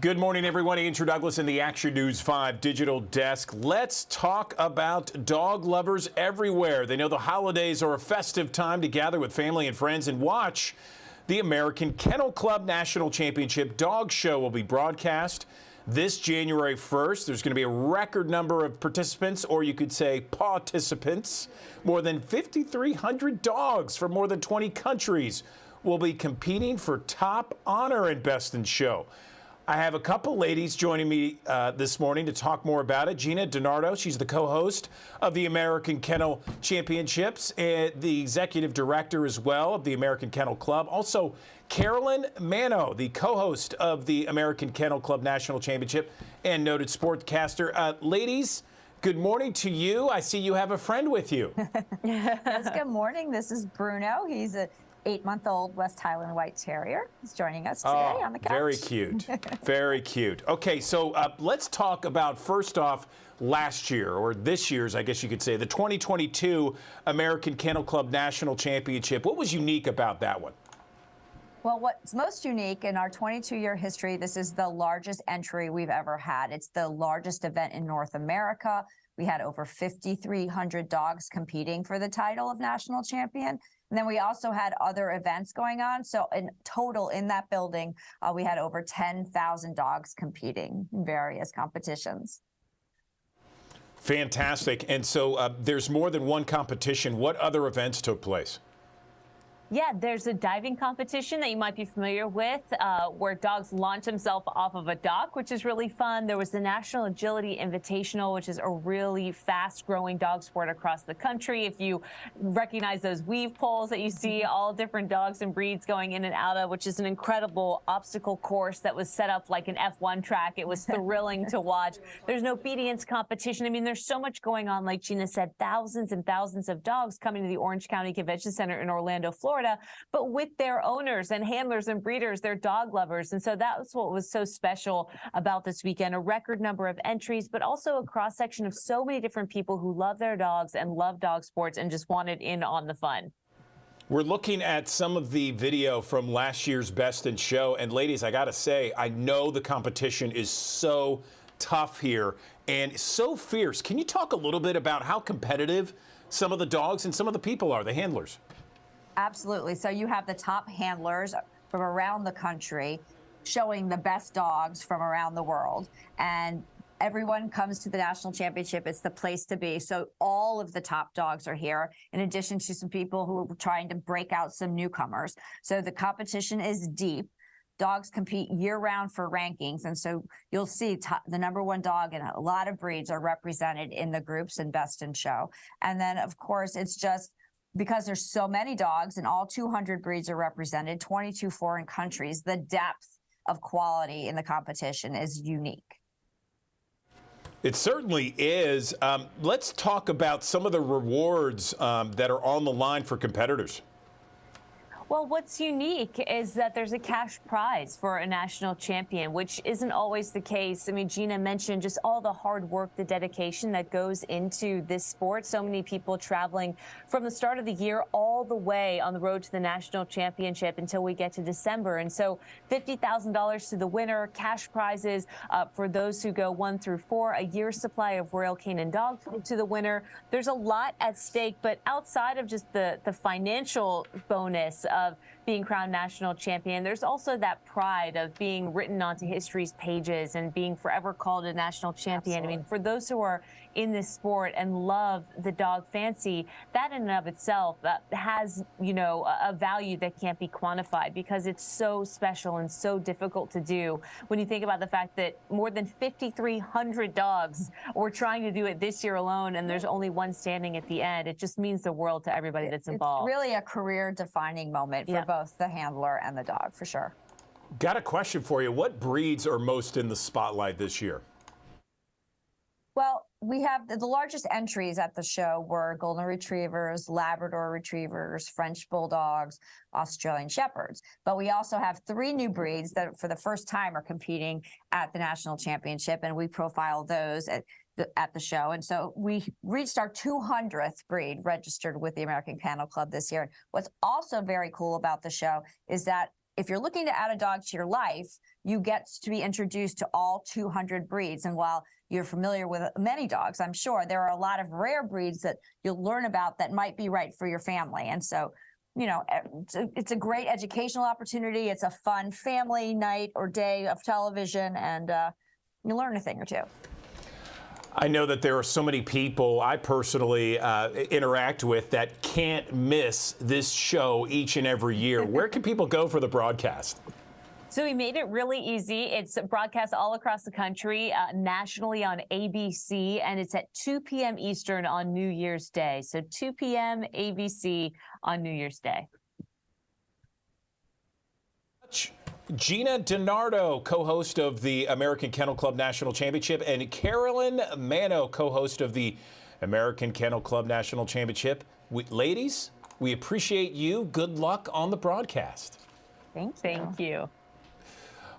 Good morning, everyone. Andrew Douglas in the Action News 5 digital desk. Let's talk about dog lovers everywhere. They know the holidays are a festive time to gather with family and friends and watch the American Kennel Club National Championship Dog Show will be broadcast this January 1st. There's going to be a record number of participants, or you could say participants. More than 5,300 dogs from more than 20 countries will be competing for top honor in Best in Show. I have a couple ladies joining me this morning to talk more about it. Gina DiNardo, she's the co-host of the American Kennel Championships and the executive director as well of the American Kennel Club. Also, Carolyn Manno, the co-host of the American Kennel Club National Championship and noted sportcaster. Ladies, good morning to you. I see you have a friend with you. Yes, good morning. This is Bruno. He's a 8-month-old West Highland White Terrier. He's joining us today on the couch. Very cute. Very cute. Okay, so let's talk about, first off, last year, or this year's, I guess you could say, the 2022 American Kennel Club National Championship. What was unique about that one? Well, what's most unique in our 22-year history, this is the largest entry we've ever had. It's the largest event in North America. We had over 5,300 dogs competing for the title of national champion. And then we also had other events going on. So in total in that building, we had over 10,000 dogs competing in various competitions. Fantastic. And so there's more than one competition. What other events took place? Yeah, there's a diving competition that you might be familiar with where dogs launch themselves off of a dock, which is really fun. There was the National Agility Invitational, which is a really fast-growing dog sport across the country. If you recognize those weave poles that you see all different dogs and breeds going in and out of, which is an incredible obstacle course that was set up like an F1 track. It was thrilling to watch. There's an obedience competition. I mean, there's so much going on. Like Gina said, thousands and thousands of dogs coming to the Orange County Convention Center in Orlando, Florida, but with their owners and handlers and breeders, they're dog lovers. And so that was what was so special about this weekend, a record number of entries, but also a cross-section of so many different people who love their dogs and love dog sports and just wanted in on the fun. We're looking at some of the video from last year's Best in Show. And ladies, I got to say, I know the competition is so tough here and so fierce. Can you talk a little bit about how competitive some of the dogs and some of the people are, the handlers? Absolutely. So you have the top handlers from around the country showing the best dogs from around the world. And everyone comes to the national championship. It's the place to be. So all of the top dogs are here, in addition to some people who are trying to break out some newcomers. So the competition is deep. Dogs compete year-round for rankings, and so you'll see the #1 dog and a lot of breeds are represented in the groups and Best in Show. And then, of course, it's just because there's so many dogs and all 200 breeds are represented, 22 foreign countries, the depth of quality in the competition is unique. It certainly is. Let's talk about some of the rewards that are on the line for competitors. Well, what's unique is that there's a cash prize for a national champion, which isn't always the case. I mean, Gina mentioned just all the hard work, the dedication that goes into this sport. So many people traveling from the start of the year all the way on the road to the national championship until we get to December. And so $50,000 to the winner, cash prizes for those who go 1 through 4, a year's supply of Royal Canin dogs to the winner. There's a lot at stake, but outside of just the financial bonus of being crowned national champion, there's also that pride of being written onto history's pages and being forever called a national champion. Absolutely. I mean, for those who are in this sport and love the dog fancy, that in and of itself has, you know, a value that can't be quantified because it's so special and so difficult to do. When you think about the fact that more than 5,300 dogs were trying to do it this year alone, and there's only one standing at the end, it just means the world to everybody that's involved. It's really a career-defining moment for both the handler and the dog, for sure. Got a question for you. What breeds are most in the spotlight this year? Well, we have the largest entries at the show were Golden Retrievers, Labrador Retrievers, French Bulldogs, Australian Shepherds. But we also have 3 new breeds that for the first time are competing at the national championship, and we profile those at the show. And so we reached our 200th breed registered with the American Kennel Club this year. What's also very cool about the show is that if you're looking to add a dog to your life, you get to be introduced to all 200 breeds. And while you're familiar with many dogs, I'm sure there are a lot of rare breeds that you'll learn about that might be right for your family. And so, you know, it's a great educational opportunity. It's a fun family night or day of television, and you learn a thing or two. I know that there are so many people I personally interact with that can't miss this show each and every year. Where can people go for the broadcast? So we made it really easy. It's broadcast all across the country, nationally on ABC, and it's at 2 p.m. Eastern on New Year's Day. So 2 p.m. ABC on New Year's Day. Gina DiNardo, co-host of the American Kennel Club National Championship, and Carolyn Manno, co-host of the American Kennel Club National Championship. Ladies, we appreciate you. Good luck on the broadcast. Thank you.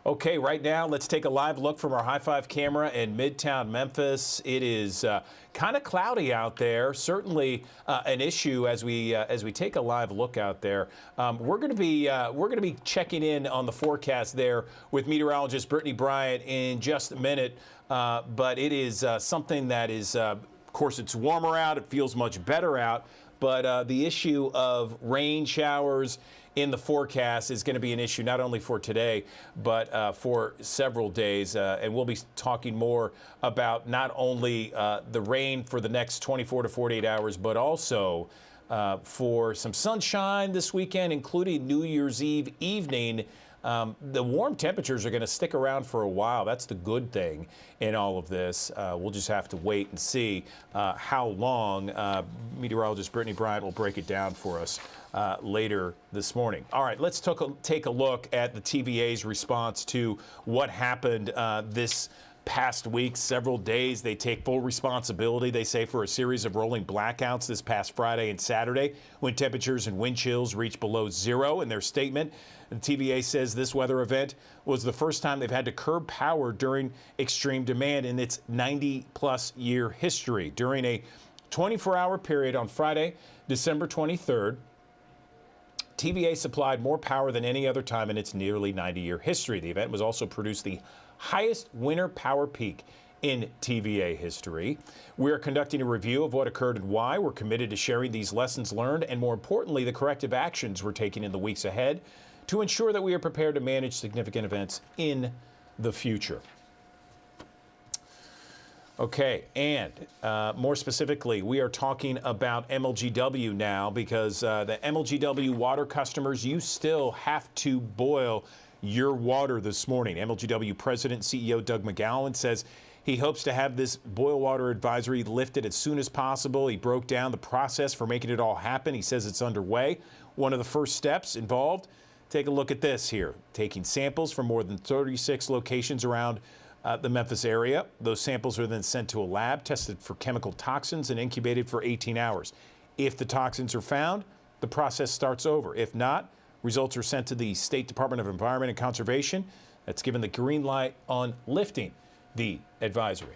Okay, right now, let's take a live look from our High Five camera in Midtown Memphis. It is kind of cloudy out there. Certainly an issue as we take a live look out there. We're going to be checking in on the forecast there with meteorologist Brittany Bryant in just a minute. But it is something that is, of course, it's warmer out. It feels much better out. But the issue of rain showers in the forecast is going to be an issue not only for today, but for several days. And we'll be talking more about not only the rain for the next 24 to 48 hours, but also for some sunshine this weekend, including New Year's Eve evening. The warm temperatures are going to stick around for a while. That's the good thing in all of this. We'll just have to wait and see how long. Meteorologist Brittany Bryant will break it down for us later this morning. All right, let's take a look at the TVA's response to what happened this past week, several days. They take full responsibility, they say, for a series of rolling blackouts this past Friday and Saturday when temperatures and wind chills reached below zero. In their statement, the TVA says this weather event was the first time they've had to curb power during extreme demand in its 90-plus year history. During a 24-hour period on Friday, December 23rd, TVA supplied more power than any other time in its nearly 90-year history. The event was also produced the highest winter power peak in TVA history. We're conducting a review of what occurred and why. We're committed to sharing these lessons learned and, more importantly, the corrective actions we're taking in the weeks ahead to ensure that we are prepared to manage significant events in the future. Okay, and more specifically, we are talking about MLGW now because the MLGW water customers, you still have to boil your water this morning. MLGW President and CEO Doug McGowan says he hopes to have this boil water advisory lifted as soon as possible. He broke down the process for making it all happen. He says it's underway. One of the first steps involved, take a look at this here, taking samples from more than 36 locations around the Memphis area. Those samples are then sent to a lab, tested for chemical toxins, and incubated for 18 hours. If the toxins are found, the process starts over. If not, results are sent to the State Department of Environment and Conservation. That's given the green light on lifting the advisory.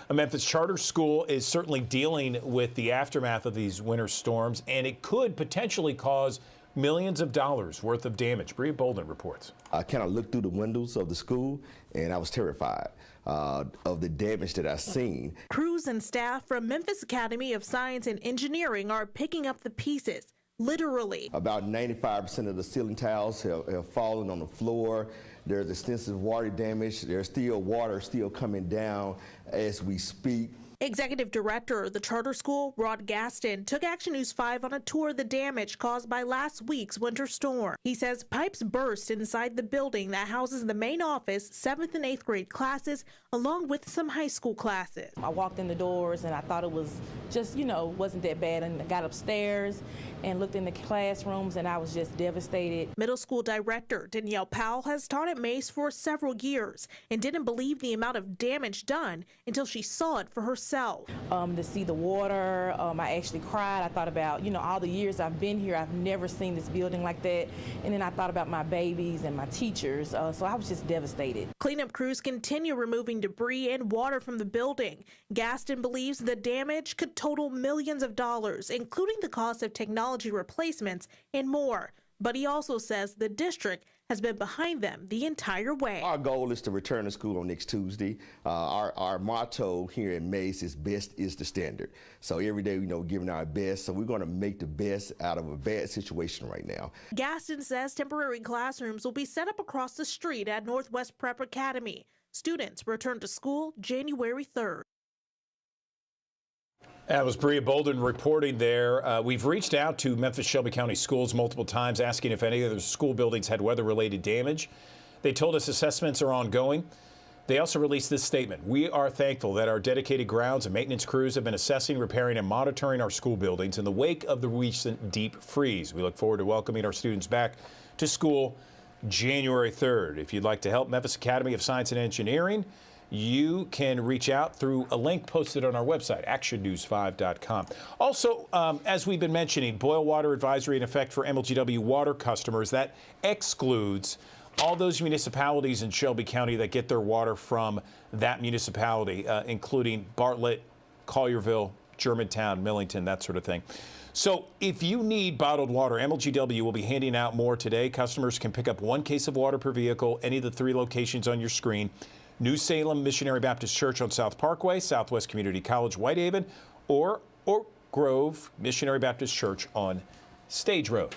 A Memphis charter school is certainly dealing with the aftermath of these winter storms, and it could potentially cause millions of dollars worth of damage. Bria Bolden reports. I kind of looked through the windows of the school and I was terrified of the damage that I've seen. Crews and staff from Memphis Academy of Science and Engineering are picking up the pieces, literally. About 95% of the ceiling tiles have fallen on the floor. There's extensive water damage. There's still water coming down as we speak. Executive Director of the charter school, Rod Gaston, took Action News 5 on a tour of the damage caused by last week's winter storm. He says pipes burst inside the building that houses the main office, 7th and 8th grade classes, along with some high school classes. I walked in the doors and I thought it was just, wasn't that bad. And I got upstairs and looked in the classrooms and I was just devastated. Middle school director Danielle Powell has taught at Mace for several years and didn't believe the amount of damage done until she saw it for herself. To see the water, I actually cried. I thought about, all the years I've been here, I've never seen this building like that. And then I thought about my babies and my teachers. So I was just devastated. Cleanup crews continue removing debris and water from the building. Gaston believes the damage could total millions of dollars, including the cost of technology replacements and more. But he also says the district has been behind them the entire way. Our goal is to return to school on next Tuesday. Our motto here at Mace is best is the standard. So every day, giving our best. So we're going to make the best out of a bad situation right now. Gaston says temporary classrooms will be set up across the street at Northwest Prep Academy. Students return to school January 3rd. That was Bria Bolden reporting there. We've reached out to Memphis Shelby County Schools multiple times asking if any of their school buildings had weather-related damage. They told us assessments are ongoing. They also released this statement. We are thankful that our dedicated grounds and maintenance crews have been assessing, repairing, and monitoring our school buildings in the wake of the recent deep freeze. We look forward to welcoming our students back to school January 3rd. If you'd like to help Memphis Academy of Science and Engineering, you can reach out through a link posted on our website, actionnews5.com. Also, as we've been mentioning, boil water advisory in effect for MLGW water customers. That excludes all those municipalities in Shelby County that get their water from that municipality, including Bartlett, Collierville, Germantown, Millington, that sort of thing. So if you need bottled water, MLGW will be handing out more today. Customers can pick up 1 case of water per vehicle, any of the 3 locations on your screen. New Salem Missionary Baptist Church on South Parkway, Southwest Community College, Whitehaven, or Oak Grove Missionary Baptist Church on Stage Road.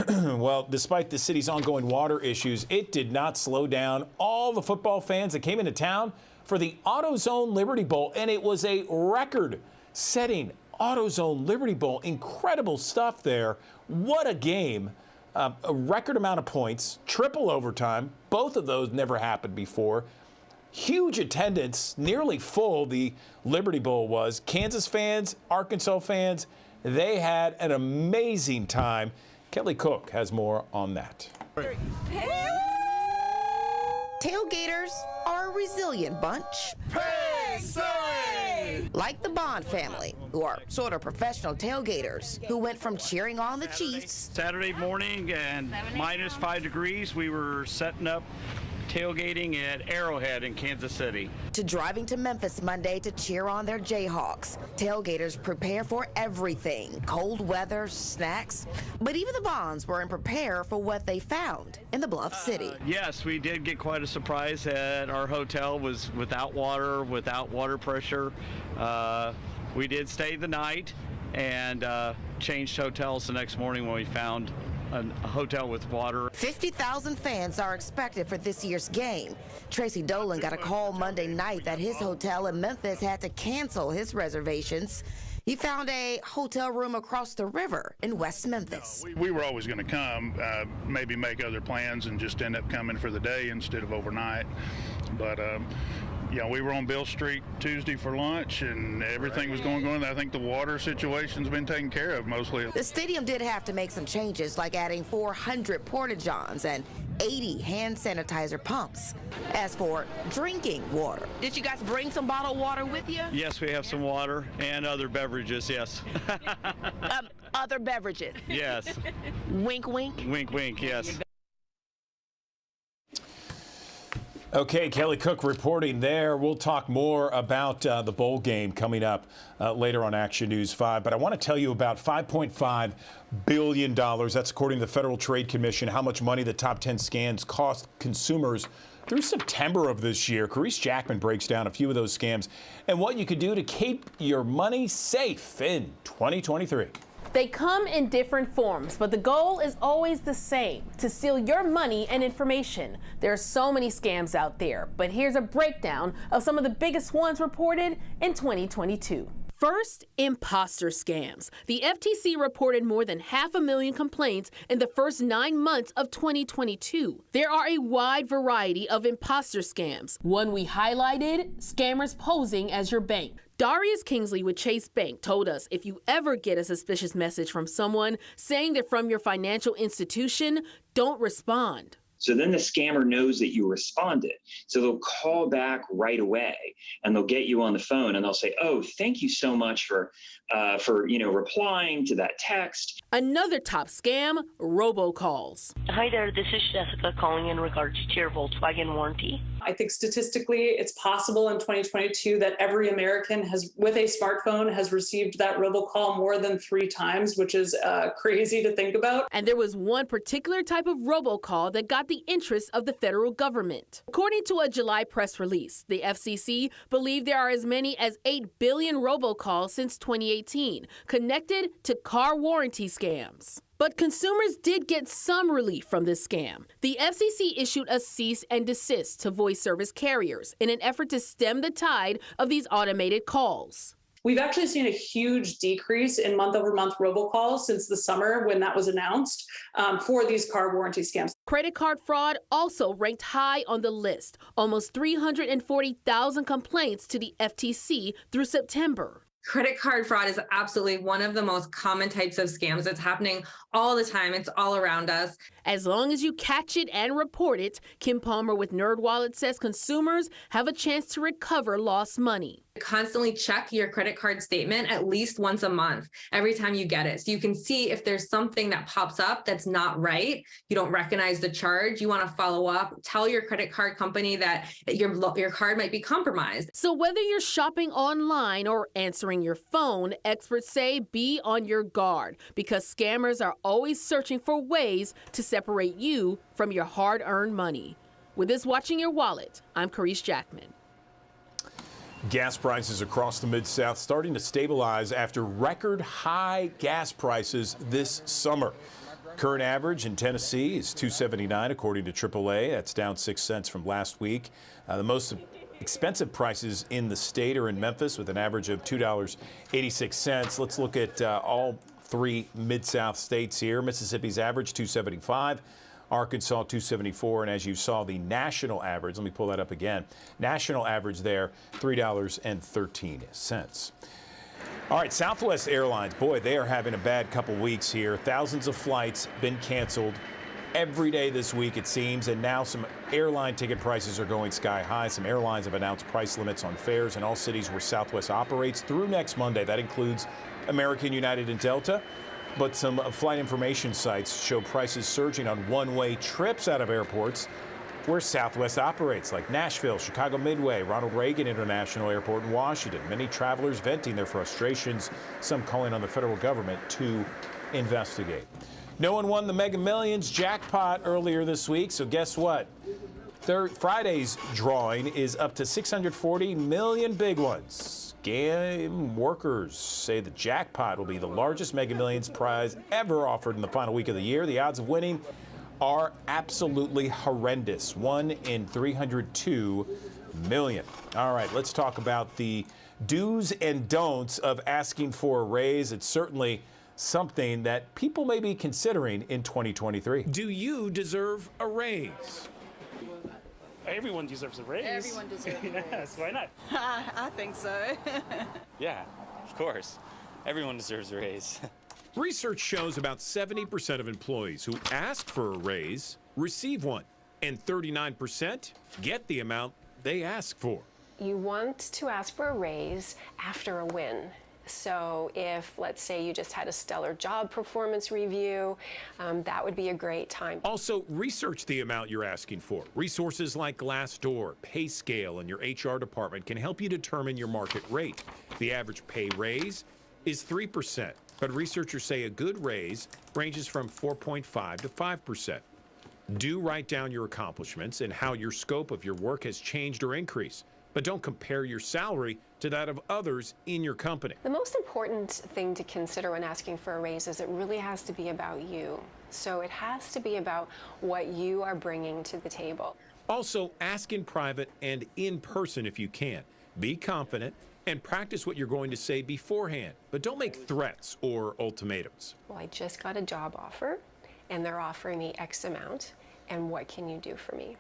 Well, despite the city's ongoing water issues, it did not slow down all the football fans that came into town for the AutoZone Liberty Bowl, and it was a record-setting AutoZone Liberty Bowl. Incredible stuff there. What a game. A record amount of points, triple overtime. Both of those never happened before. Huge attendance, nearly full, the Liberty Bowl was. Kansas fans, Arkansas fans, they had an amazing time. Kelly Cook has more on that. Tailgaters are a resilient bunch. Like the Bond family, who are sort of professional tailgaters, who went from cheering on the Chiefs Saturday morning and minus 5 degrees, we were setting up tailgating at Arrowhead in Kansas City to driving to Memphis Monday to cheer on their Jayhawks. Tailgaters prepare for everything, cold weather, snacks, but even the Bonds weren't prepared for what they found in the Bluff City. Yes, we did get quite a surprise that our hotel was without water pressure. We did stay the night and changed hotels the next morning when we found a hotel with water. 50,000 fans are expected for this year's game. Tracy Dolan got a call Monday night that his hotel in Memphis had to cancel his reservations. He found a hotel room across the river in West Memphis. We were always going to come, maybe make other plans and just end up coming for the day instead of overnight. But we were on Bill Street Tuesday for lunch, and everything was going on. I think the water situation's been taken care of mostly. The stadium did have to make some changes, like adding 400 porta-johns and 80 hand sanitizer pumps. As for drinking water, did you guys bring some bottled water with you? Yes, we have some water and other beverages, yes. Other beverages? Yes. Wink, wink? Wink, wink, yes. Okay, Kelly Cook reporting there. We'll talk more about the bowl game coming up later on Action News 5. But I want to tell you about $5.5 billion. That's according to the Federal Trade Commission, how much money the top 10 scams cost consumers through September of this year. Carice Jackman breaks down a few of those scams and what you could do to keep your money safe in 2023. They come in different forms, but the goal is always the same, to steal your money and information. There are so many scams out there, but here's a breakdown of some of the biggest ones reported in 2022. First, imposter scams. The FTC reported more than 500,000 complaints in the first 9 months of 2022. There are a wide variety of imposter scams. One we highlighted, scammers posing as your bank. Darius Kingsley with Chase Bank told us if you ever get a suspicious message from someone saying they're from your financial institution, don't respond. So then the scammer knows that you responded. So they'll call back right away and they'll get you on the phone and they'll say, oh, thank you so much for replying to that text. Another top scam, robocalls. Hi there, this is Jessica calling in regards to your Volkswagen warranty. I think statistically it's possible in 2022 that every American with a smartphone has received that robocall more than 3 times, which is crazy to think about. And there was one particular type of robocall that got the interest of the federal government. According to a July press release, the FCC believed there are as many as 8 billion robocalls since 2018 connected to car warranty scams. But consumers did get some relief from this scam. The FCC issued a cease and desist to voice service carriers in an effort to stem the tide of these automated calls. We've actually seen a huge decrease in month-over-month robocalls since the summer when that was announced for these car warranty scams. Credit card fraud also ranked high on the list, almost 340,000 complaints to the FTC through September. Credit card fraud is absolutely one of the most common types of scams. It's happening all the time. It's all around us. As long as you catch it and report it, Kim Palmer with NerdWallet says consumers have a chance to recover lost money. Constantly check your credit card statement at least once a month, every time you get it. So you can see if there's something that pops up that's not right, you don't recognize the charge, you want to follow up, tell your credit card company that your card might be compromised. So whether you're shopping online or answering your phone, experts say be on your guard because scammers are always searching for ways to separate you from your hard-earned money. With this Watching Your Wallet, I'm Carice Jackman. Gas prices across the Mid-South starting to stabilize after record high gas prices this summer. Current average in Tennessee is $2.79 according to AAA. That's down 6 cents from last week. The most expensive prices in the state are in Memphis with an average of $2.86. Let's look at all 3 Mid-South states here. Mississippi's average $2.75. Arkansas $2.74, and as you saw, the national average, let me pull that up again, national average there, $3.13. All right, Southwest Airlines, boy, they are having a bad couple weeks here. Thousands of flights been canceled every day this week, it seems, and now some airline ticket prices are going sky high. Some airlines have announced price limits on fares in all cities where Southwest operates through next Monday. That includes American, United, and Delta. But some flight information sites show prices surging on one-way trips out of airports where Southwest operates, like Nashville, Chicago Midway, Ronald Reagan International Airport in Washington. Many travelers venting their frustrations, some calling on the federal government to investigate. No one won the Mega Millions jackpot earlier this week, so guess what? Friday's drawing is up to 640 million big ones. Game workers say the jackpot will be the largest Mega Millions prize ever offered in the final week of the year. The odds of winning are absolutely horrendous. 1 in 302 million. All right, let's talk about the do's and don'ts of asking for a raise. It's certainly something that people may be considering in 2023. Do you deserve a raise? Everyone deserves a raise. Everyone deserves a raise. Yes, why not? I think so. Yeah, of course. Everyone deserves a raise. Research shows about 70% of employees who ask for a raise receive one, and 39% get the amount they ask for. You want to ask for a raise after a win. So if, let's say, you just had a stellar job performance review, that would be a great time. Also, research the amount you're asking for. Resources like Glassdoor, PayScale, and your HR department can help you determine your market rate. The average pay raise is 3%, but researchers say a good raise ranges from 4.5 to 5%. Do write down your accomplishments and how your scope of your work has changed or increased, but don't compare your salary to that of others in your company. The most important thing to consider when asking for a raise is it really has to be about you. So it has to be about what you are bringing to the table. Also, ask in private and in person if you can. Be confident and practice what you're going to say beforehand, but don't make threats or ultimatums. Well, I just got a job offer and they're offering me X amount, and what can you do for me?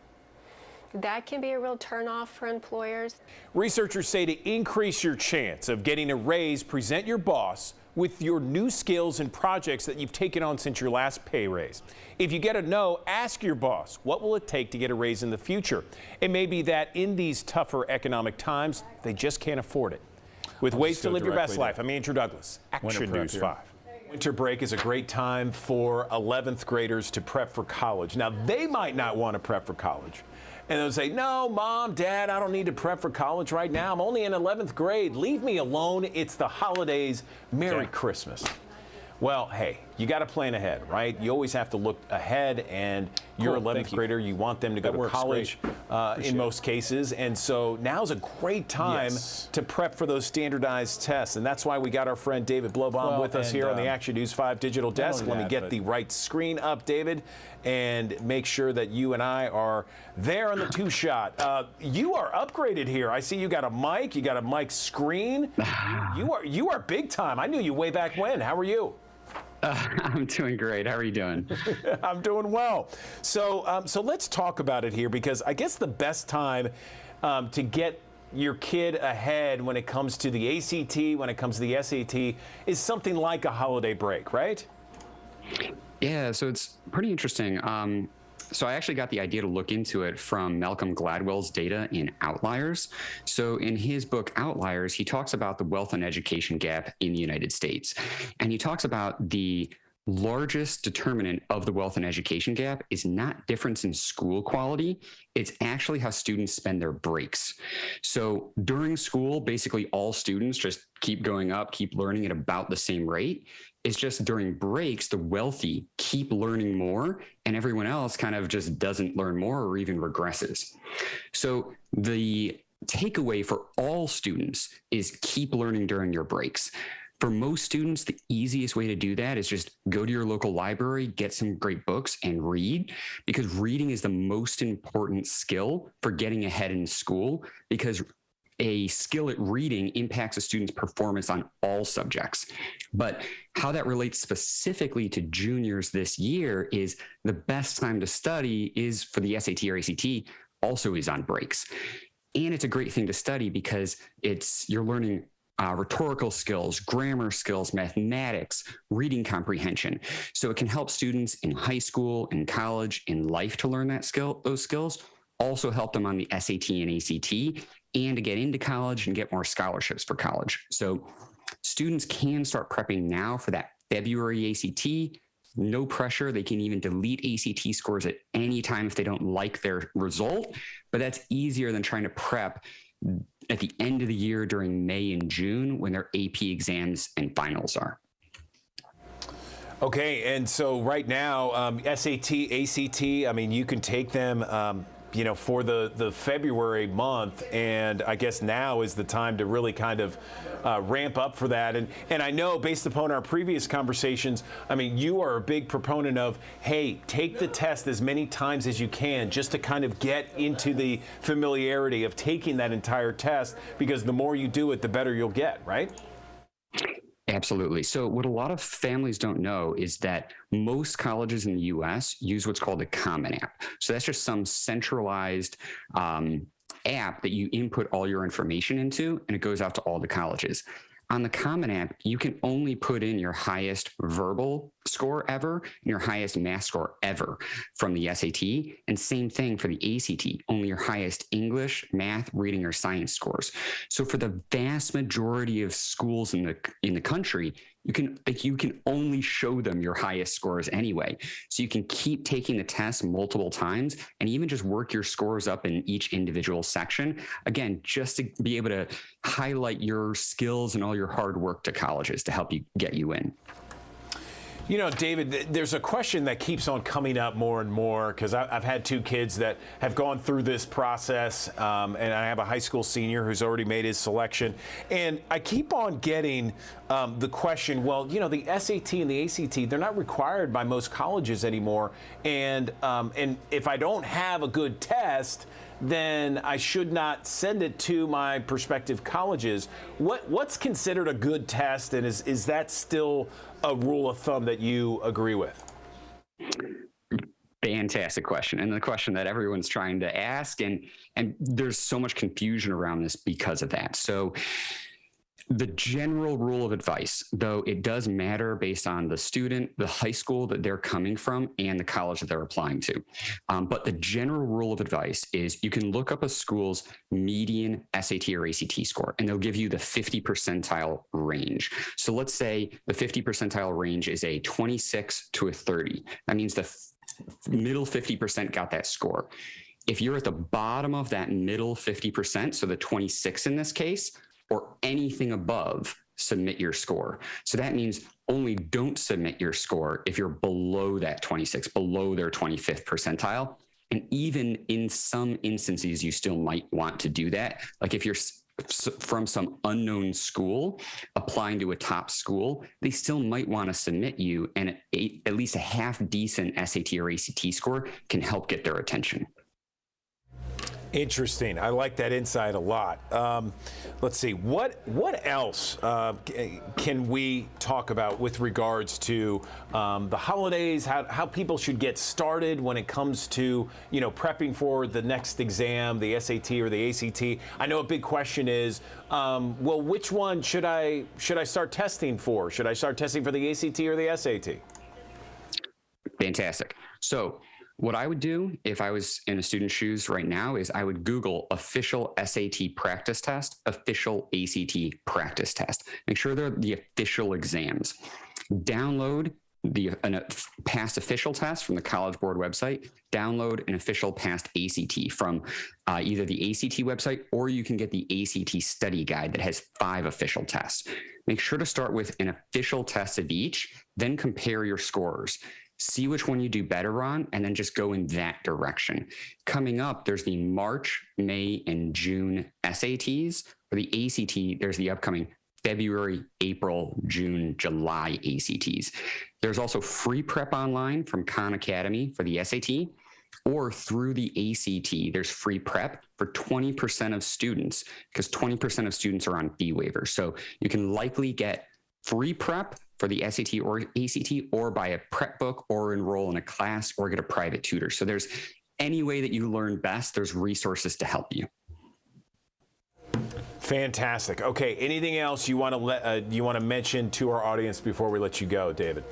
That can be a real turnoff for employers. Researchers say to increase your chance of getting a raise, present your boss with your new skills and projects that you've taken on since your last pay raise. If you get a no, ask your boss, what will it take to get a raise in the future? It may be that in these tougher economic times, they just can't afford it. With ways to live your best life, I'm Andrew Douglas, Action News 5. Winter break is a great time for 11th graders to prep for college. Now, they might not want to prep for college. And they'll say, no, Mom, Dad, I don't need to prep for college right now. I'm only in 11th grade. Leave me alone. It's the holidays. Merry Christmas. Well, hey, you got to plan ahead, right? You always have to look ahead, and you're 11th grader. You want them to go to college in most cases. And so now's a great time to prep for those standardized tests. And that's why we got our friend David Blowbaum with us here on the Action News 5 digital desk. Let me get the right screen up, David, and make sure that you and I are there on the two-shot. You are upgraded here. I see you got a mic. You got a mic screen. You are big time. I knew you way back when. How are you? I'm doing great. How are you doing? I'm doing well. So let's talk about it here, because I guess the best time to get your kid ahead when it comes to the ACT, when it comes to the SAT, is something like a holiday break, right? Yeah, so it's pretty interesting. So I actually got the idea to look into it from Malcolm Gladwell's data in Outliers. So in his book Outliers, he talks about the wealth and education gap in the United States. And he talks about the largest determinant of the wealth and education gap is not difference in school quality. It's actually how students spend their breaks. So during school, basically all students just keep going up, keep learning at about the same rate. It's just during breaks, the wealthy keep learning more, and everyone else kind of just doesn't learn more or even regresses. So the takeaway for all students is keep learning during your breaks. For most students, the easiest way to do that is just go to your local library, get some great books, and read, because reading is the most important skill for getting ahead in school, because a skill at reading impacts a student's performance on all subjects. But how that relates specifically to juniors this year is the best time to study is for the SAT or ACT also is on breaks. And it's a great thing to study because you're learning rhetorical skills, grammar skills, mathematics, reading comprehension. So it can help students in high school, in college, in life to learn those skills, also help them on the SAT and ACT, and to get into college and get more scholarships for college. So students can start prepping now for that February ACT. No pressure. They can even delete ACT scores at any time if they don't like their result, but that's easier than trying to prep at the end of the year during May and June when their AP exams and finals are. Okay, and so right now, SAT, ACT, I mean, you can take them for the February month, and I guess now is the time to really kind of ramp up for that. And I know, based upon our previous conversations, I mean, you are a big proponent of, hey, take the test as many times as you can just to kind of get into the familiarity of taking that entire test, because the more you do it, the better you'll get, right? Absolutely. So what a lot of families don't know is that most colleges in the U.S. use what's called a Common App. So that's just some centralized app that you input all your information into, and it goes out to all the colleges. On the Common App, you can only put in your highest verbal score ever and your highest math score ever from the SAT. And same thing for the ACT, only your highest English, math, reading, or science scores. So for the vast majority of schools in the country, you can only show them your highest scores anyway. So you can keep taking the test multiple times and even just work your scores up in each individual section. Again, just to be able to highlight your skills and all your hard work to colleges to help you get you in. You know, David, there's a question that keeps on coming up more and more, because I've had two kids that have gone through this process, and I have a high school senior who's already made his selection. And I keep on getting the question, well, you know, the SAT and the ACT, they're not required by most colleges anymore. And if I don't have a good test, then I should not send it to my prospective colleges. What's considered a good test, and is that still a rule of thumb that you agree with? Fantastic question, and the question that everyone's trying to ask, and there's so much confusion around this because of that. So The general rule of advice, though it does matter based on the student, the high school that they're coming from, and the college that they're applying to. But the general rule of advice is you can look up a school's median SAT or ACT score, and they'll give you the 50 percentile range. So let's say the 50 percentile range is a 26 to a 30. That means the middle 50% got that score. If you're at the bottom of that middle 50%, so the 26 in this case, or anything above, submit your score. So that means only don't submit your score if you're below that 26, below their 25th percentile. And even in some instances, you still might want to do that. Like if you're from some unknown school applying to a top school, they still might want to submit you, and at least a half decent SAT or ACT score can help get their attention. Interesting. I like that insight a lot. Let's see. What else can we talk about with regards to the holidays? How people should get started when it comes to prepping for the next exam, the SAT or the ACT? I know a big question is, well, which one should I start testing for? Should I start testing for the ACT or the SAT? Fantastic. So what I would do if I was in a student's shoes right now is I would Google official SAT practice test, official ACT practice test. Make sure they're the official exams. Download a past official test from the College Board website. Download an official past ACT from either the ACT website, or you can get the ACT study guide that has 5 official tests. Make sure to start with an official test of each, then compare your scores. See which one you do better on, and then just go in that direction. Coming up, there's the March, May, and June SATs. For the ACT, there's the upcoming February, April, June, July ACTs. There's also free prep online from Khan Academy for the SAT, or through the ACT, there's free prep for 20% of students, because 20% of students are on fee waivers. So you can likely get free prep for the SAT or ACT, or buy a prep book, or enroll in a class, or get a private tutor. So there's any way that you learn best, there's resources to help you. Fantastic. Okay, anything else you want to mention to our audience before we let you go, David?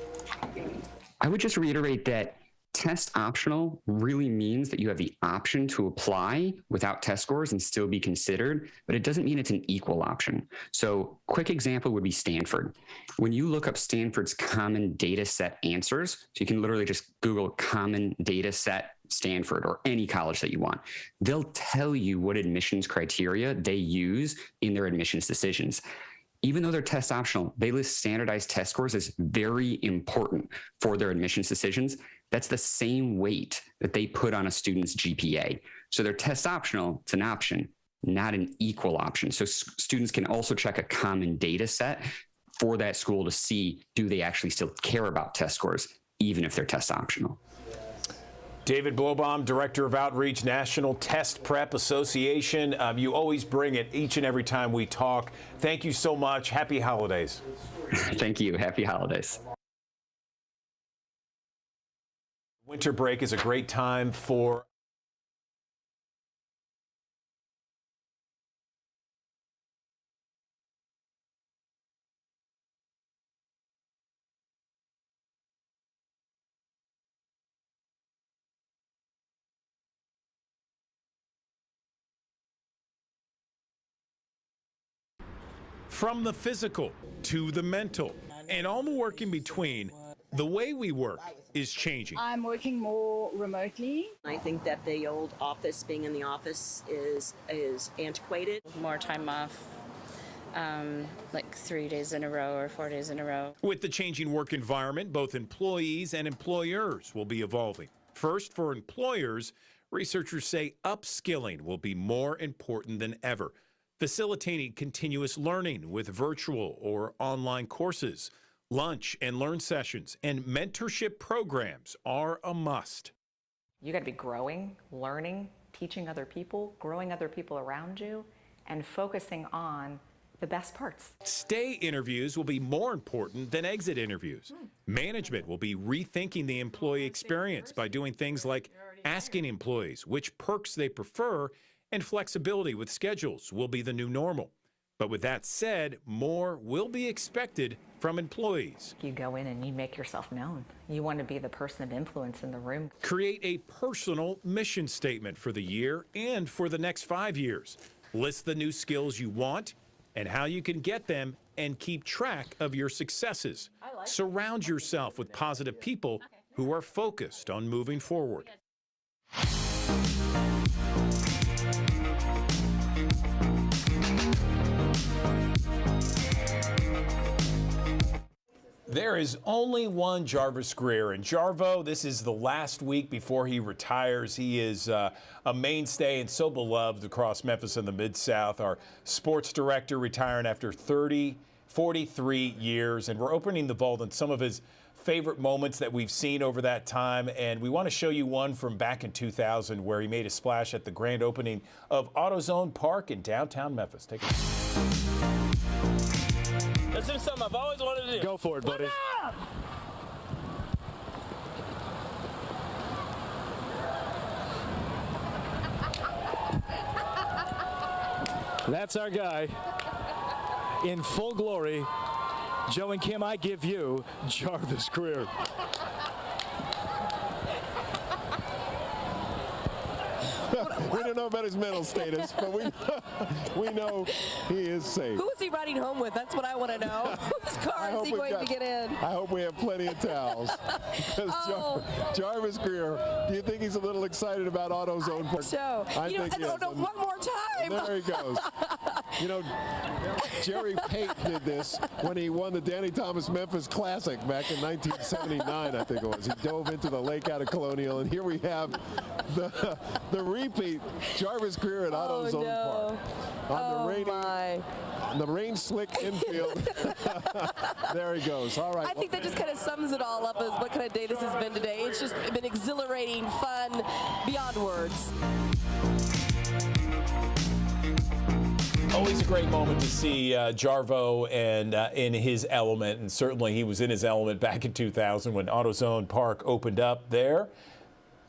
I would just reiterate that test optional really means that you have the option to apply without test scores and still be considered, but it doesn't mean it's an equal option. So quick example would be Stanford. When you look up Stanford's common data set answers, so you can literally just Google common data set Stanford or any college that you want, they'll tell you what admissions criteria they use in their admissions decisions. Even though they're test optional, they list standardized test scores as very important for their admissions decisions. That's the same weight that they put on a student's GPA. So they're test optional, it's an option, not an equal option. So students can also check a common data set for that school to see, do they actually still care about test scores, even if they're test optional. David Blobaum, Director of Outreach, National Test Prep Association. You always bring it each and every time we talk. Thank you so much. Happy holidays. Thank you. Happy holidays. Winter break is a great time for from the physical to the mental and all the work in between. The way we work is changing. I'm working more remotely. I think that the old office, being in the office, is antiquated. More time off, like 3 days in a row or 4 days in a row. With the changing work environment, both employees and employers will be evolving. First, for employers, researchers say upskilling will be more important than ever, facilitating continuous learning with virtual or online courses. Lunch and learn sessions and mentorship programs are a must. You got to be growing, learning, teaching other people, growing other people around you, and focusing on the best parts. Stay interviews will be more important than exit interviews. Management will be rethinking the employee experience by doing things like asking employees which perks they prefer, and flexibility with schedules will be the new normal. But with that said, more will be expected from employees. You go in and you make yourself known. You want to be the person of influence in the room. Create a personal mission statement for the year and for the next 5 years. List the new skills you want and how you can get them, and keep track of your successes. Surround yourself with positive people who are focused on moving forward. There is only one Jarvis Greer, and Jarvo, this is the last week before he retires. He is a mainstay and so beloved across Memphis and the Mid-South. Our sports director retiring after 43 years, and we're opening the vault on some of his favorite moments that we've seen over that time, and we want to show you one from back in 2000 where he made a splash at the grand opening of AutoZone Park in downtown Memphis. Take a look. Let's do something I've always wanted to do. Go for it, buddy. That's our guy in full glory. Joe and Kim, I give you Jarvis Greer. We don't know about his mental status, but we know he is safe. Who is he riding home with? That's what I want to know. Whose car is he going to get in? I hope we have plenty of towels. Jarvis Greer, do you think he's a little excited about AutoZone Park? So, I think no, one more time. There he goes. You know, Jerry Pate did this when he won the Danny Thomas Memphis Classic back in 1979, I think it was. He dove into the lake out of Colonial, and here we have the repeat, Jarvis Greer at AutoZone Park. On the rain slick infield. There he goes. All right. I think that just kind of sums it all up as what kind of day this has been today. It's just been exhilarating, fun, beyond words. Always a great moment to see Jarvo and in his element, and certainly he was in his element back in 2000 when AutoZone Park opened up there.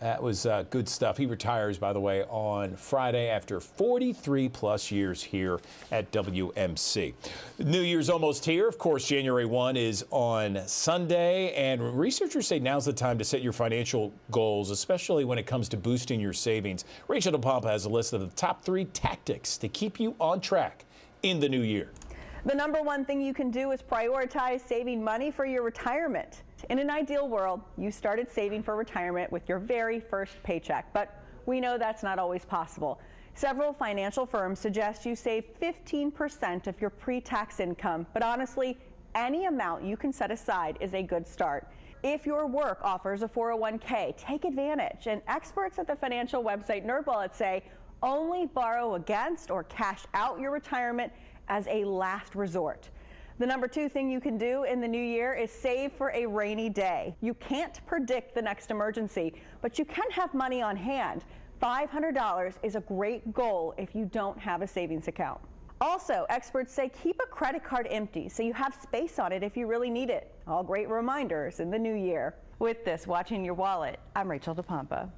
That was good stuff. He retires, by the way, on Friday after 43-plus years here at WMC. New Year's almost here. Of course, January 1 is on Sunday, and researchers say now's the time to set your financial goals, especially when it comes to boosting your savings. Rachel DePompa has a list of the top 3 tactics to keep you on track in the new year. The number one thing you can do is prioritize saving money for your retirement. In an ideal world, you started saving for retirement with your very first paycheck, but we know that's not always possible. Several financial firms suggest you save 15% of your pre-tax income, but honestly, any amount you can set aside is a good start. If your work offers a 401k, take advantage. And experts at the financial website NerdWallet say only borrow against or cash out your retirement as a last resort. The number 2 thing you can do in the new year is save for a rainy day. You can't predict the next emergency, but you can have money on hand. $500 is a great goal if you don't have a savings account. Also, experts say keep a credit card empty so you have space on it if you really need it. All great reminders in the new year. With this, Watching Your Wallet, I'm Rachel DePompa.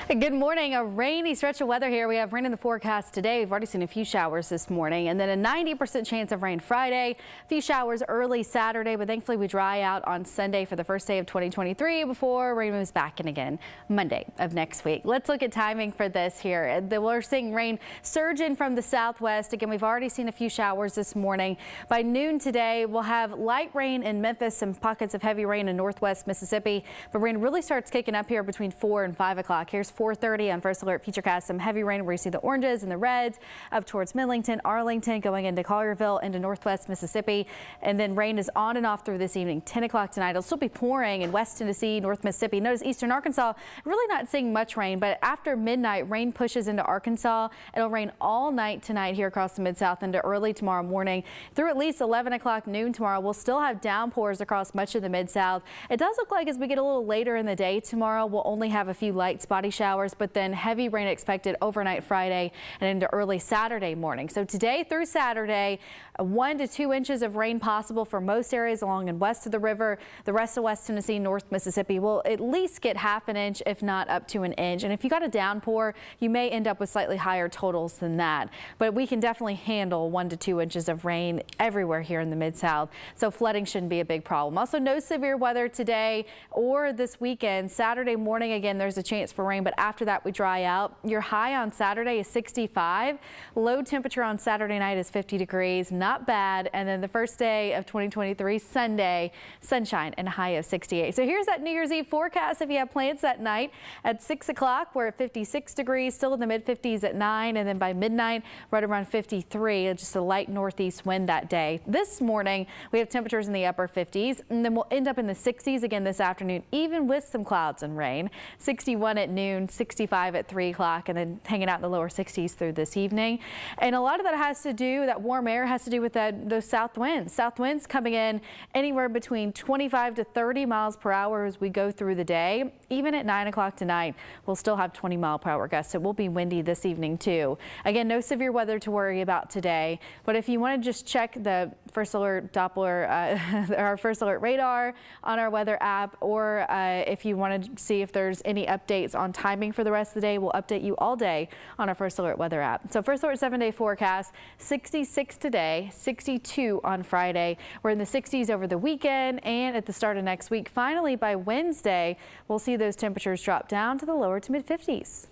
Good morning. A rainy stretch of weather here. We have rain in the forecast today. We've already seen a few showers this morning, and then a 90% chance of rain Friday. A few showers early Saturday, but thankfully we dry out on Sunday for the first day of 2023 before rain moves back in again Monday of next week. Let's look at timing for this here. We're seeing rain surge in from the southwest. Again, we've already seen a few showers this morning. By noon today, we'll have light rain in Memphis and pockets of heavy rain in northwest Mississippi, but rain really starts kicking up here between 4 and 5 o'clock. Here's 4:30 on First Alert Futurecast. Some heavy rain where you see the oranges and the reds up towards Millington, Arlington, going into Collierville, into northwest Mississippi. And then rain is on and off through this evening. 10 o'clock tonight. It'll still be pouring in West Tennessee, North Mississippi. Notice eastern Arkansas, really not seeing much rain, but after midnight, rain pushes into Arkansas. It'll rain all night tonight here across the Mid-South into early tomorrow morning. Through at least 11 o'clock noon tomorrow, we'll still have downpours across much of the Mid-South. It does look like as we get a little later in the day tomorrow, we'll only have a few light spotty showers showers, but then heavy rain expected overnight Friday and into early Saturday morning. So today through Saturday, 1 to 2 inches of rain possible for most areas along and west of the river. The rest of West Tennessee, North Mississippi will at least get half an inch, if not up to an inch. And if you got a downpour, you may end up with slightly higher totals than that. But we can definitely handle 1 to 2 inches of rain everywhere here in the Mid-South. So flooding shouldn't be a big problem. Also, no severe weather today or this weekend. Saturday morning, again, there's a chance for rain, but after that we dry out. Your high on Saturday is 65. Low temperature on Saturday night is 50 degrees. Not bad. And then the first day of 2023, Sunday, sunshine and a high of 68. So here's that New Year's Eve forecast if you have plans that night. At 6 o'clock, we're at 56 degrees, still in the mid 50s at 9, and then by midnight, right around 53, just a light northeast wind that day. This morning, we have temperatures in the upper 50s, and then we'll end up in the 60s again this afternoon, even with some clouds and rain. 61 at noon, 65 at 3 o'clock, and then hanging out in the lower 60s through this evening. And a lot of that has to do, that warm air has to do with those south winds. South winds coming in anywhere between 25 to 30 miles per hour as we go through the day. Even at 9 o'clock tonight, we'll still have 20-mile-per-hour gusts. It will be windy this evening too. Again, no severe weather to worry about today. But if you want to just check the First Alert Doppler, our First Alert radar on our weather app, or if you want to see if there's any updates on timing for the rest of the day, we'll update you all day on our First Alert weather app. So First Alert 7-day forecast, 66 today, 62 on Friday. We're in the 60s over the weekend and at the start of next week. Finally, by Wednesday, we'll see those temperatures drop down to the lower to mid 50s.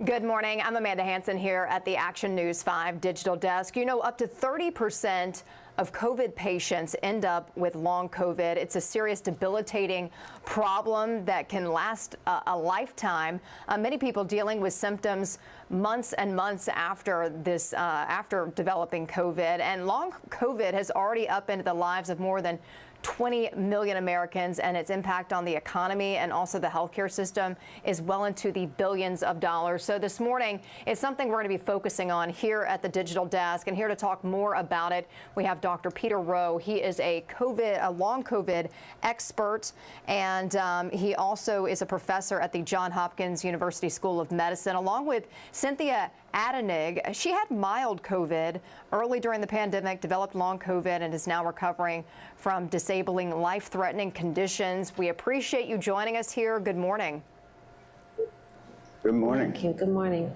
Good morning. I'm Amanda Hansen here at the Action News 5 digital desk. You know, up to 30% of COVID patients end up with long COVID. It's a serious, debilitating problem that can last a lifetime. Many people dealing with symptoms months and months after this, after developing COVID. And long COVID has already upended the lives of more than 20 million Americans, and its impact on the economy and also the healthcare system is well into the billions of dollars. So this morning is something we're going to be focusing on here at the digital desk, and here to talk more about it, we have Dr. Peter Rowe. He is a long COVID expert, and he also is a professor at the Johns Hopkins University School of Medicine, along with Cynthia Adenig. She had mild COVID early during the pandemic, developed long COVID, and is now recovering from disabling, life-threatening conditions. We appreciate you joining us here. Good morning. Good morning. Thank you. Good morning.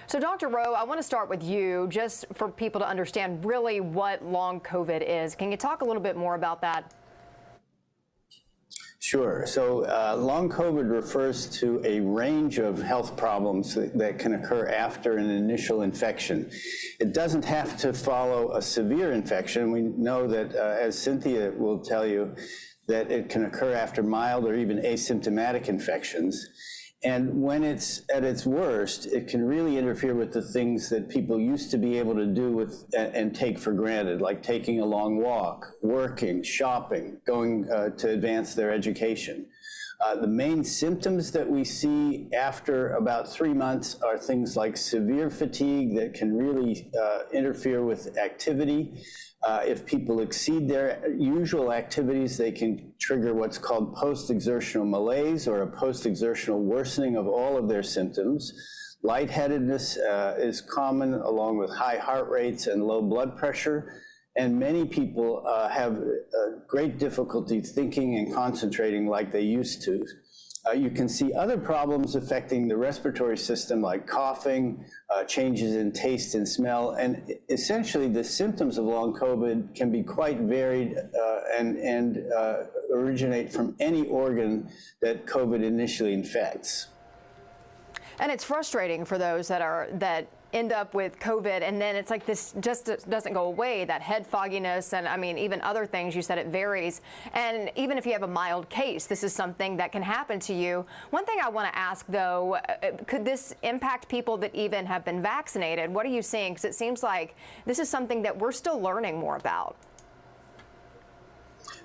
So, Dr. Rowe, I want to start with you, just for people to understand really what long COVID is. Can you talk a little bit more about that? Sure. So long COVID refers to a range of health problems that can occur after an initial infection. It doesn't have to follow a severe infection. We know that, as Cynthia will tell you, that it can occur after mild or even asymptomatic infections. And when it's at its worst, it can really interfere with the things that people used to be able to do and take for granted, like taking a long walk, working, shopping, going to advance their education. The main symptoms that we see after about 3 months are things like severe fatigue that can really interfere with activity. If people exceed their usual activities, they can trigger what's called post-exertional malaise, or a post-exertional worsening of all of their symptoms. Lightheadedness is common, along with high heart rates and low blood pressure. And many people have great difficulty thinking and concentrating like they used to. You can see other problems affecting the respiratory system, like coughing, changes in taste and smell, and essentially the symptoms of long COVID can be quite varied and originate from any organ that COVID initially infects. And it's frustrating for those that end up with COVID, and then it's like this just doesn't go away, that head fogginess, and I mean, even other things. You said it varies. And even if you have a mild case, this is something that can happen to you. One thing I want to ask, though, could this impact people that even have been vaccinated? What are you seeing? Because it seems like this is something that we're still learning more about.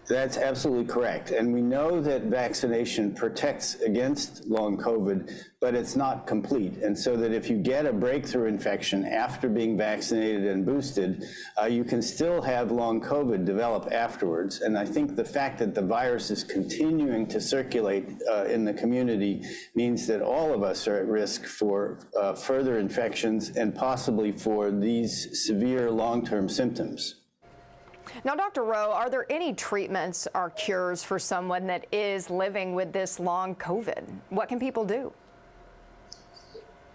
That's absolutely correct. And we know that vaccination protects against long COVID, but it's not complete. And so that if you get a breakthrough infection after being vaccinated and boosted, you can still have long COVID develop afterwards. And I think the fact that the virus is continuing to circulate in the community means that all of us are at risk for further infections and possibly for these severe long-term symptoms. Now, Dr. Rowe, are there any treatments or cures for someone that is living with this long COVID? What can people do?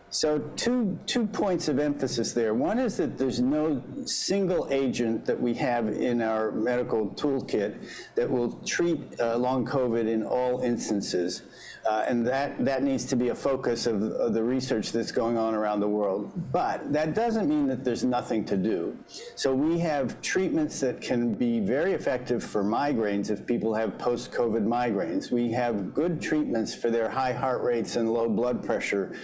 So two points of emphasis there. One is that there's no single agent that we have in our medical toolkit that will treat long COVID in all instances. And that needs to be a focus of the research that's going on around the world. But that doesn't mean that there's nothing to do. So we have treatments that can be very effective for migraines if people have post-COVID migraines. We have good treatments for their high heart rates and low blood pressure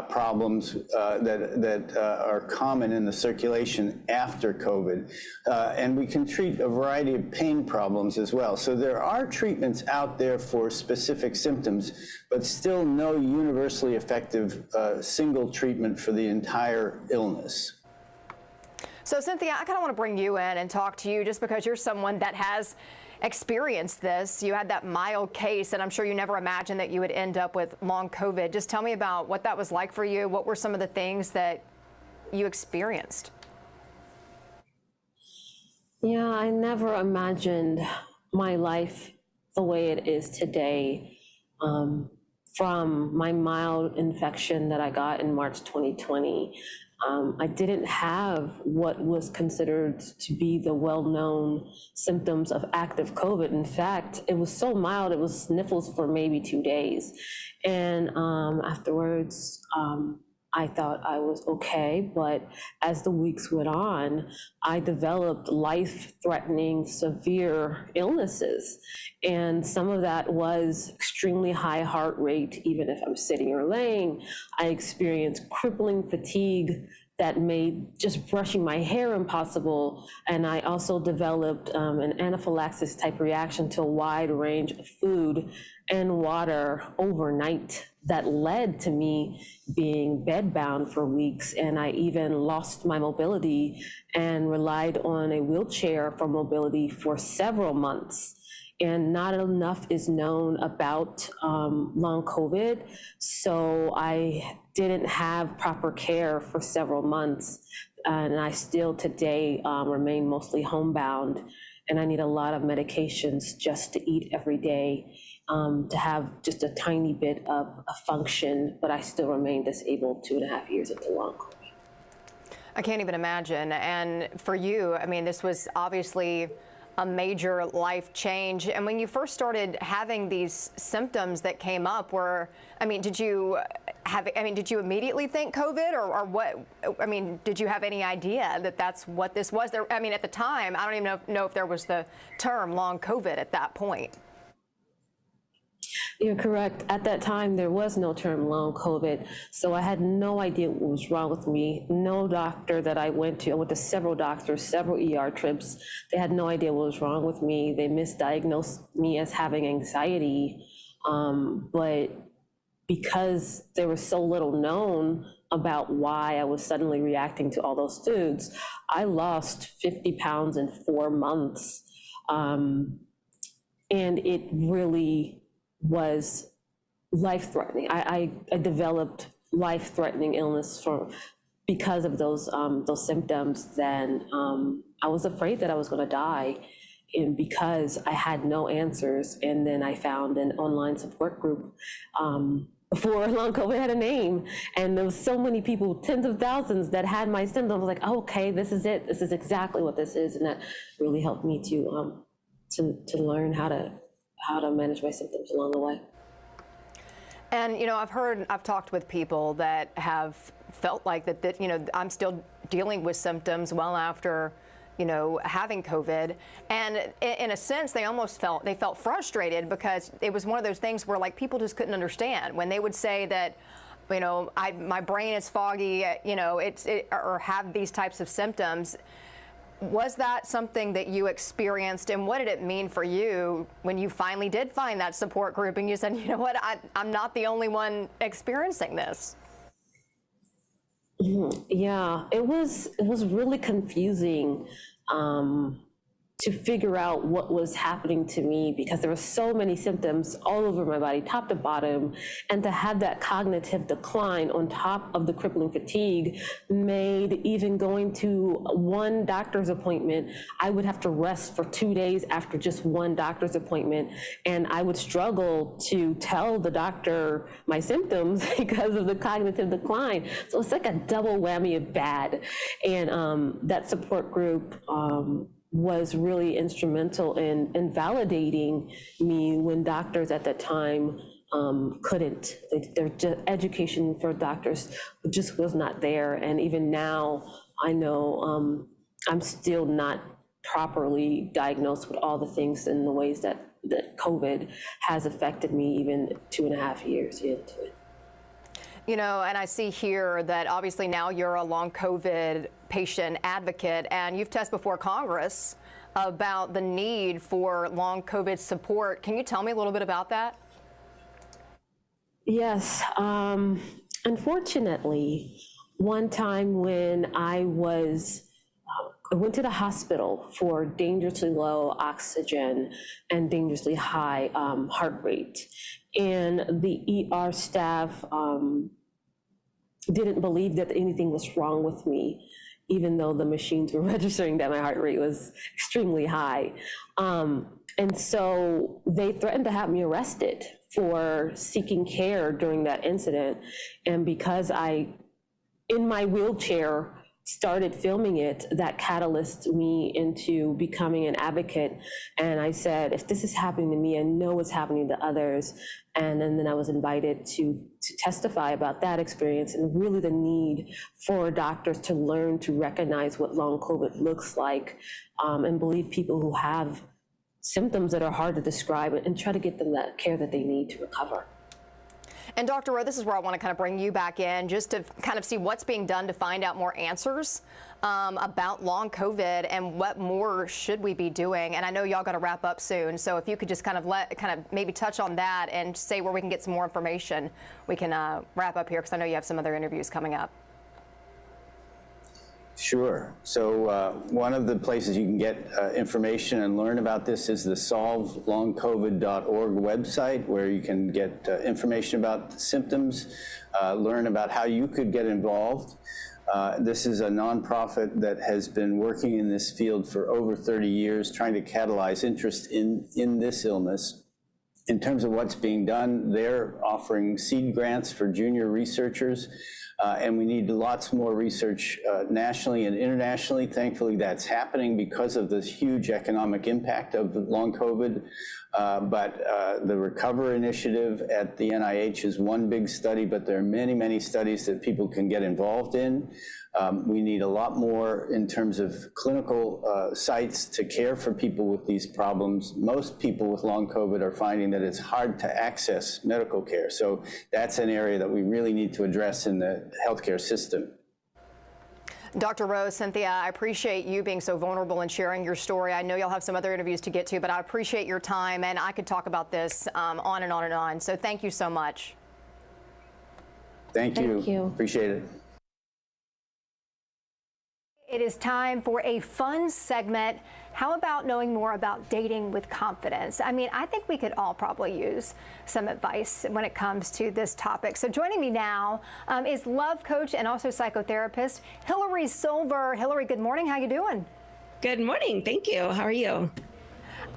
problems that are common in the circulation after COVID. And we can treat a variety of pain problems as well. So there are treatments out there for specific symptoms, but still no universally effective single treatment for the entire illness. So Cynthia, I kind of want to bring you in and talk to you just because you're someone that has experienced this. You had that mild case, and I'm sure you never imagined that you would end up with long COVID. Just tell me about what that was like for you. What were some of the things that you experienced? Yeah, I never imagined my life the way it is today. From my mild infection that I got in March 2020, I didn't have what was considered to be the well-known symptoms of active COVID. In fact, it was so mild, it was sniffles for maybe 2 days. And afterwards, I thought I was okay, but as the weeks went on, I developed life-threatening, severe illnesses. And some of that was extremely high heart rate, even if I'm sitting or laying. I experienced crippling fatigue that made just brushing my hair impossible. And I also developed an anaphylaxis type reaction to a wide range of food and water overnight that led to me being bedbound for weeks. And I even lost my mobility and relied on a wheelchair for mobility for several months. And not enough is known about long COVID. So I didn't have proper care for several months. And I still today remain mostly homebound. And I need a lot of medications just to eat every day, to have just a tiny bit of a function, but I still remain disabled 2.5 years into long COVID. I can't even imagine. And for you, I mean, this was obviously a major life change. And when you first started having these symptoms that came up, did you immediately think COVID or what? I mean, did you have any idea that that's what this was? There, I mean, at the time, I don't even know if there was the term long COVID at that point. You're correct. At that time, there was no term long COVID. So I had no idea what was wrong with me. No doctor that I went to several doctors, several ER trips. They had no idea what was wrong with me. They misdiagnosed me as having anxiety. But because there was so little known about why I was suddenly reacting to all those foods, I lost 50 pounds in 4 months. And it really was life-threatening. I developed life-threatening illness because of those symptoms. Then I was afraid that I was going to die, and because I had no answers. And then I found an online support group before long COVID had a name, and there was so many people, tens of thousands, that had my symptoms. I was like, oh, okay, this is it. This is exactly what this is, and that really helped me to learn how to manage my symptoms along the way. And, I've talked with people that have felt like that, I'm still dealing with symptoms well after, having COVID. And in a sense, they felt frustrated because it was one of those things where people just couldn't understand when they would say that, my brain is foggy, or have these types of symptoms. Was that something that you experienced, and what did it mean for you when you finally did find that support group and you said, you know what, I'm not the only one experiencing this? Yeah, it was really confusing to figure out what was happening to me, because there were so many symptoms all over my body, top to bottom, and to have that cognitive decline on top of the crippling fatigue made even going to one doctor's appointment, I would have to rest for 2 days after just one doctor's appointment, and I would struggle to tell the doctor my symptoms because of the cognitive decline. So it's like a double whammy of bad. And that support group was really instrumental in validating me when doctors at that time couldn't. Their education for doctors just was not there. And even now, I know I'm still not properly diagnosed with all the things and the ways that COVID has affected me even 2.5 years into it. You know, and I see here that obviously now you're a long COVID patient advocate, and you've testified before Congress about the need for long COVID support. Can you tell me a little bit about that? Yes. Unfortunately, one time when I went to the hospital for dangerously low oxygen and dangerously high heart rate. And the ER staff didn't believe that anything was wrong with me, even though the machines were registering that my heart rate was extremely high. And so they threatened to have me arrested for seeking care during that incident. And because I, in my wheelchair, started filming it, that catalyzed me into becoming an advocate. And I said, if this is happening to me, I know it's happening to others. And then I was invited to testify about that experience and really the need for doctors to learn to recognize what long COVID looks like, and believe people who have symptoms that are hard to describe and try to get them that care that they need to recover. And Dr. Rowe, this is where I want to kind of bring you back in, just to kind of see what's being done to find out more answers about long COVID and what more should we be doing. And I know y'all got to wrap up soon, so if you could just kind of maybe touch on that and say where we can get some more information, we can wrap up here, because I know you have some other interviews coming up. Sure. So one of the places you can get information and learn about this is the solvelongcovid.org website, where you can get information about the symptoms, learn about how you could get involved. This is a nonprofit that has been working in this field for over 30 years, trying to catalyze interest in this illness. In terms of what's being done, they're offering seed grants for junior researchers. And we need lots more research nationally and internationally. Thankfully, that's happening because of this huge economic impact of the long COVID. But the Recover Initiative at the NIH is one big study, but there are many, many studies that people can get involved in. We need a lot more in terms of clinical sites to care for people with these problems. Most people with long COVID are finding that it's hard to access medical care. So that's an area that we really need to address in the healthcare system. Dr. Rowe, Cynthia, I appreciate you being so vulnerable and sharing your story. I know you'll have some other interviews to get to, but I appreciate your time, and I could talk about this on and on and on. So thank you so much. Thank you. Thank you. Appreciate it. It is time for a fun segment. How about knowing more about dating with confidence? I mean, I think we could all probably use some advice when it comes to this topic. So joining me now is love coach and also psychotherapist Hillary Silver. Hillary, good morning. How you doing? Good morning. Thank you. How are you?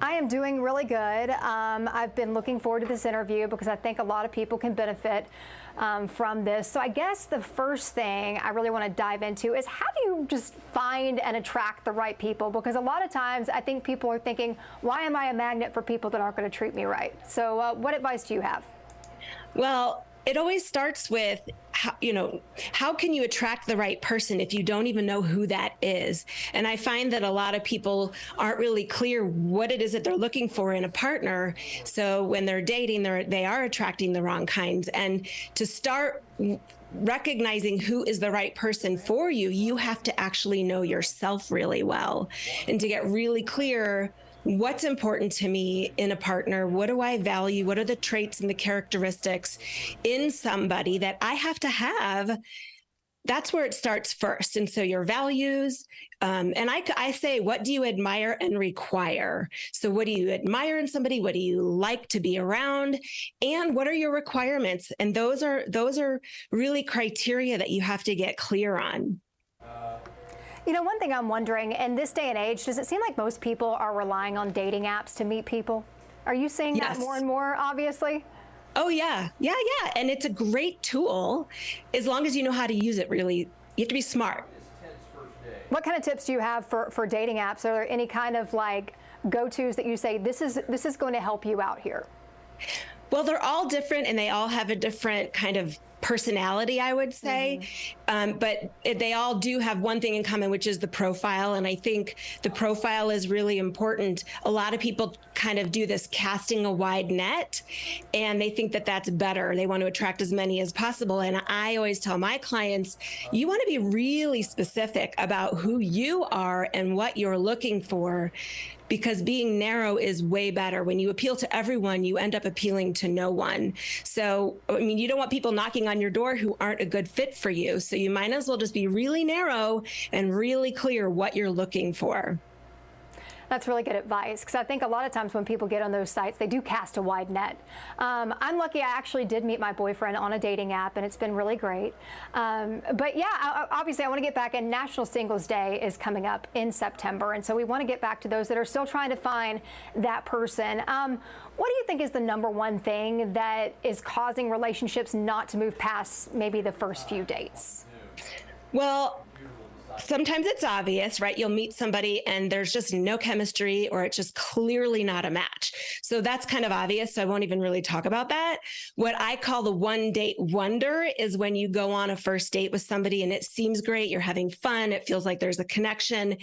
I am doing really good. I've been looking forward to this interview because I think a lot of people can benefit from this. So I guess the first thing I really want to dive into is, how do you just find and attract the right people? Because a lot of times I think people are thinking, why am I a magnet for people that aren't going to treat me right? So what advice do you have? Well, it always starts with, how can you attract the right person if you don't even know who that is? And I find that a lot of people aren't really clear what it is that they're looking for in a partner. So when they're dating, they are attracting the wrong kinds. And to start recognizing who is the right person for you, you have to actually know yourself really well and to get really clear what's important to me in a partner. What do I value? What are the traits and the characteristics in somebody that I have to have? That's where it starts first. And so your values, and I say, what do you admire and require? So what do you admire in somebody? What do you like to be around? And what are your requirements? And those are really criteria that you have to get clear on. You know, one thing I'm wondering, in this day and age, does it seem like most people are relying on dating apps to meet people? Are you seeing that more and more, obviously? Oh, yeah. Yeah. And it's a great tool as long as you know how to use it, really. You have to be smart. What kind of tips do you have for dating apps? Are there any kind of like go-tos that you say, this is going to help you out here? Well, they're all different and they all have a different kind of personality, I would say. But they all do have one thing in common, which is the profile. And I think the profile is really important. A lot of people kind of do this casting a wide net, and they think that that's better. They want to attract as many as possible. And I always tell my clients, you want to be really specific about who you are and what you're looking for, because being narrow is way better. When you appeal to everyone, you end up appealing to no one. So, I mean, you don't want people knocking on your door who aren't a good fit for you. So you might as well just be really narrow and really clear what you're looking for. That's really good advice, because I think a lot of times when people get on those sites, they do cast a wide net. I'm lucky I actually did meet my boyfriend on a dating app, and it's been really great. But yeah, obviously I want to get back, and National Singles Day is coming up in September, and so we want to get back to those that are still trying to find that person. What do you think is the #1 thing that is causing relationships not to move past maybe the first few dates? Well, sometimes it's obvious, right? You'll meet somebody and there's just no chemistry, or it's just clearly not a match. So that's kind of obvious. So I won't even really talk about that. What I call the one date wonder is when you go on a first date with somebody and it seems great. You're having fun. It feels like there's a connection.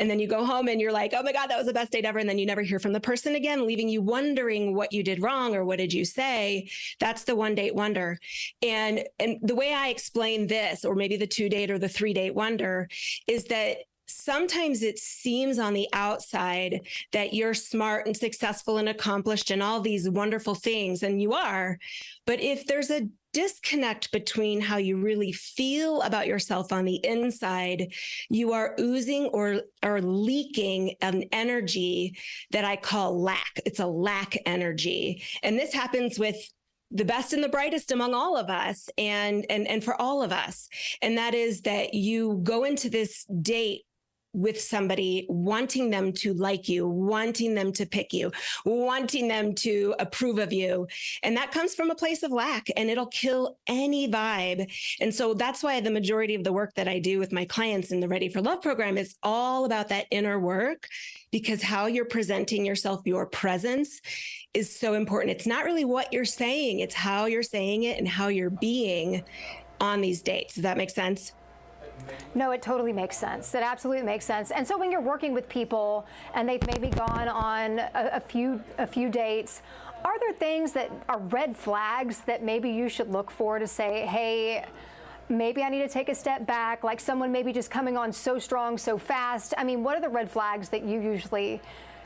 And then you go home and you're like, oh my God, that was the best date ever. And then you never hear from the person again, leaving you wondering what you did wrong or what did you say. That's the one date wonder. And the way I explain this, or maybe the 2-date or the 3-date wonder, is that sometimes it seems on the outside that you're smart and successful and accomplished and all these wonderful things, and you are. But if there's a disconnect between how you really feel about yourself on the inside, you are oozing or leaking an energy that I call lack. It's a lack energy. And this happens with the best and the brightest among all of us and for all of us. And that is that you go into this date with somebody wanting them to like you, wanting them to pick you, wanting them to approve of you. And that comes from a place of lack, and it'll kill any vibe. And so that's why the majority of the work that I do with my clients in the Ready for Love program is all about that inner work, because how you're presenting yourself, your presence, is so important. It's not really what you're saying, it's how you're saying it and how you're being on these dates. Does that make sense? No, it totally makes sense. It absolutely makes sense. And so when you're working with people and they've maybe gone on a few dates, are there things that are red flags that maybe you should look for to say, hey, maybe I need to take a step back, like someone maybe just coming on so strong, so fast? I mean, what are the red flags that you usually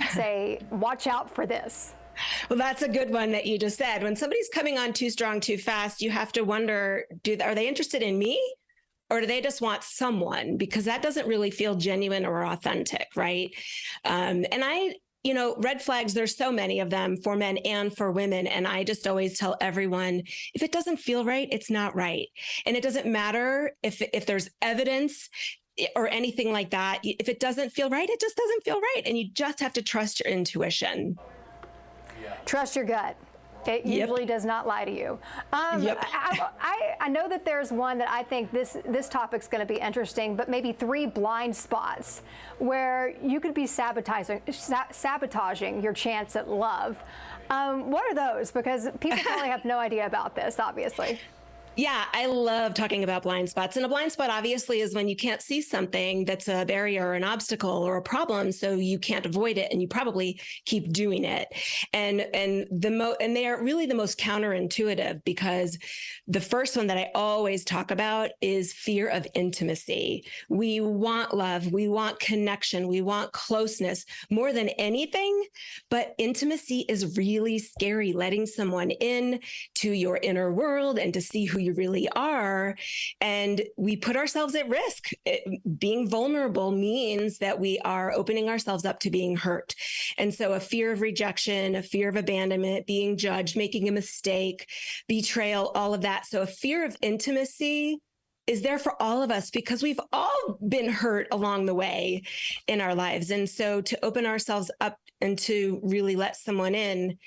say, watch out for this? Well, that's a good one that you just said. When somebody's coming on too strong, too fast, you have to wonder, are they interested in me? Or do they just want someone? Because that doesn't really feel genuine or authentic, right? Red flags, there's so many of them for men and for women. And I just always tell everyone, if it doesn't feel right, it's not right. And it doesn't matter if there's evidence or anything like that. If it doesn't feel right, it just doesn't feel right. And you just have to trust your intuition. Trust your gut. It usually does not lie to you. I know that there's one that I think this topic's going to be interesting, but maybe 3 blind spots where you could be sabotaging your chance at love. What are those? Because people probably have no idea about this, obviously. Yeah, I love talking about blind spots. And a blind spot obviously is when you can't see something that's a barrier or an obstacle or a problem, so you can't avoid it and you probably keep doing it. And they are really the most counterintuitive, because the first one that I always talk about is fear of intimacy. We want love, we want connection, we want closeness more than anything, but intimacy is really scary, letting someone in to your inner world and to see who you really are. And we put ourselves at risk. Being vulnerable means that we are opening ourselves up to being hurt. And so a fear of rejection, a fear of abandonment, being judged, making a mistake, betrayal, all of that. So a fear of intimacy is there for all of us because we've all been hurt along the way in our lives. And so to open ourselves up and to really let someone in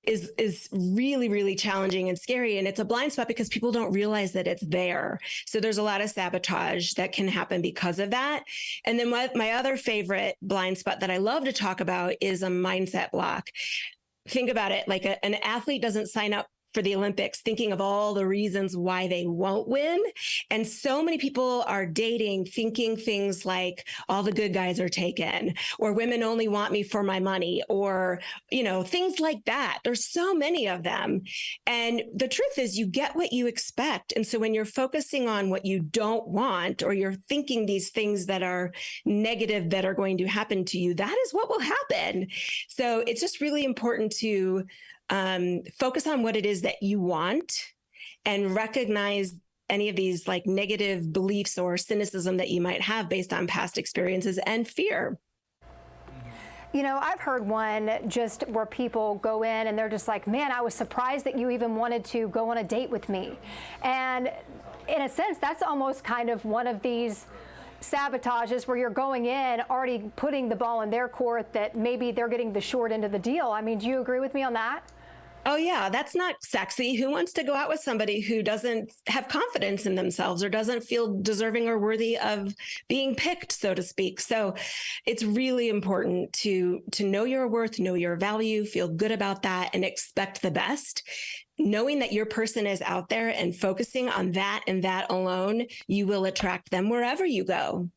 is really, really challenging and scary. And it's a blind spot because people don't realize that it's there. So there's a lot of sabotage that can happen because of that. And then my other favorite blind spot that I love to talk about is a mindset block. Think about it, like an athlete doesn't sign up for the Olympics thinking of all the reasons why they won't win. And so many people are dating thinking things like all the good guys are taken, or women only want me for my money, or, things like that. There's so many of them. And the truth is you get what you expect. And so when you're focusing on what you don't want, or you're thinking these things that are negative that are going to happen to you, that is what will happen. So it's just really important to focus on what it is that you want and recognize any of these like negative beliefs or cynicism that you might have based on past experiences and fear. I've heard one just where people go in and they're just like, man, I was surprised that you even wanted to go on a date with me. And in a sense, that's almost kind of one of these sabotages where you're going in already putting the ball in their court that maybe they're getting the short end of the deal. I mean, do you agree with me on that? Oh, yeah, that's not sexy. Who wants to go out with somebody who doesn't have confidence in themselves or doesn't feel deserving or worthy of being picked, so to speak? So it's really important to know your worth, know your value, feel good about that, and expect the best. Knowing that your person is out there and focusing on that and that alone, you will attract them wherever you go.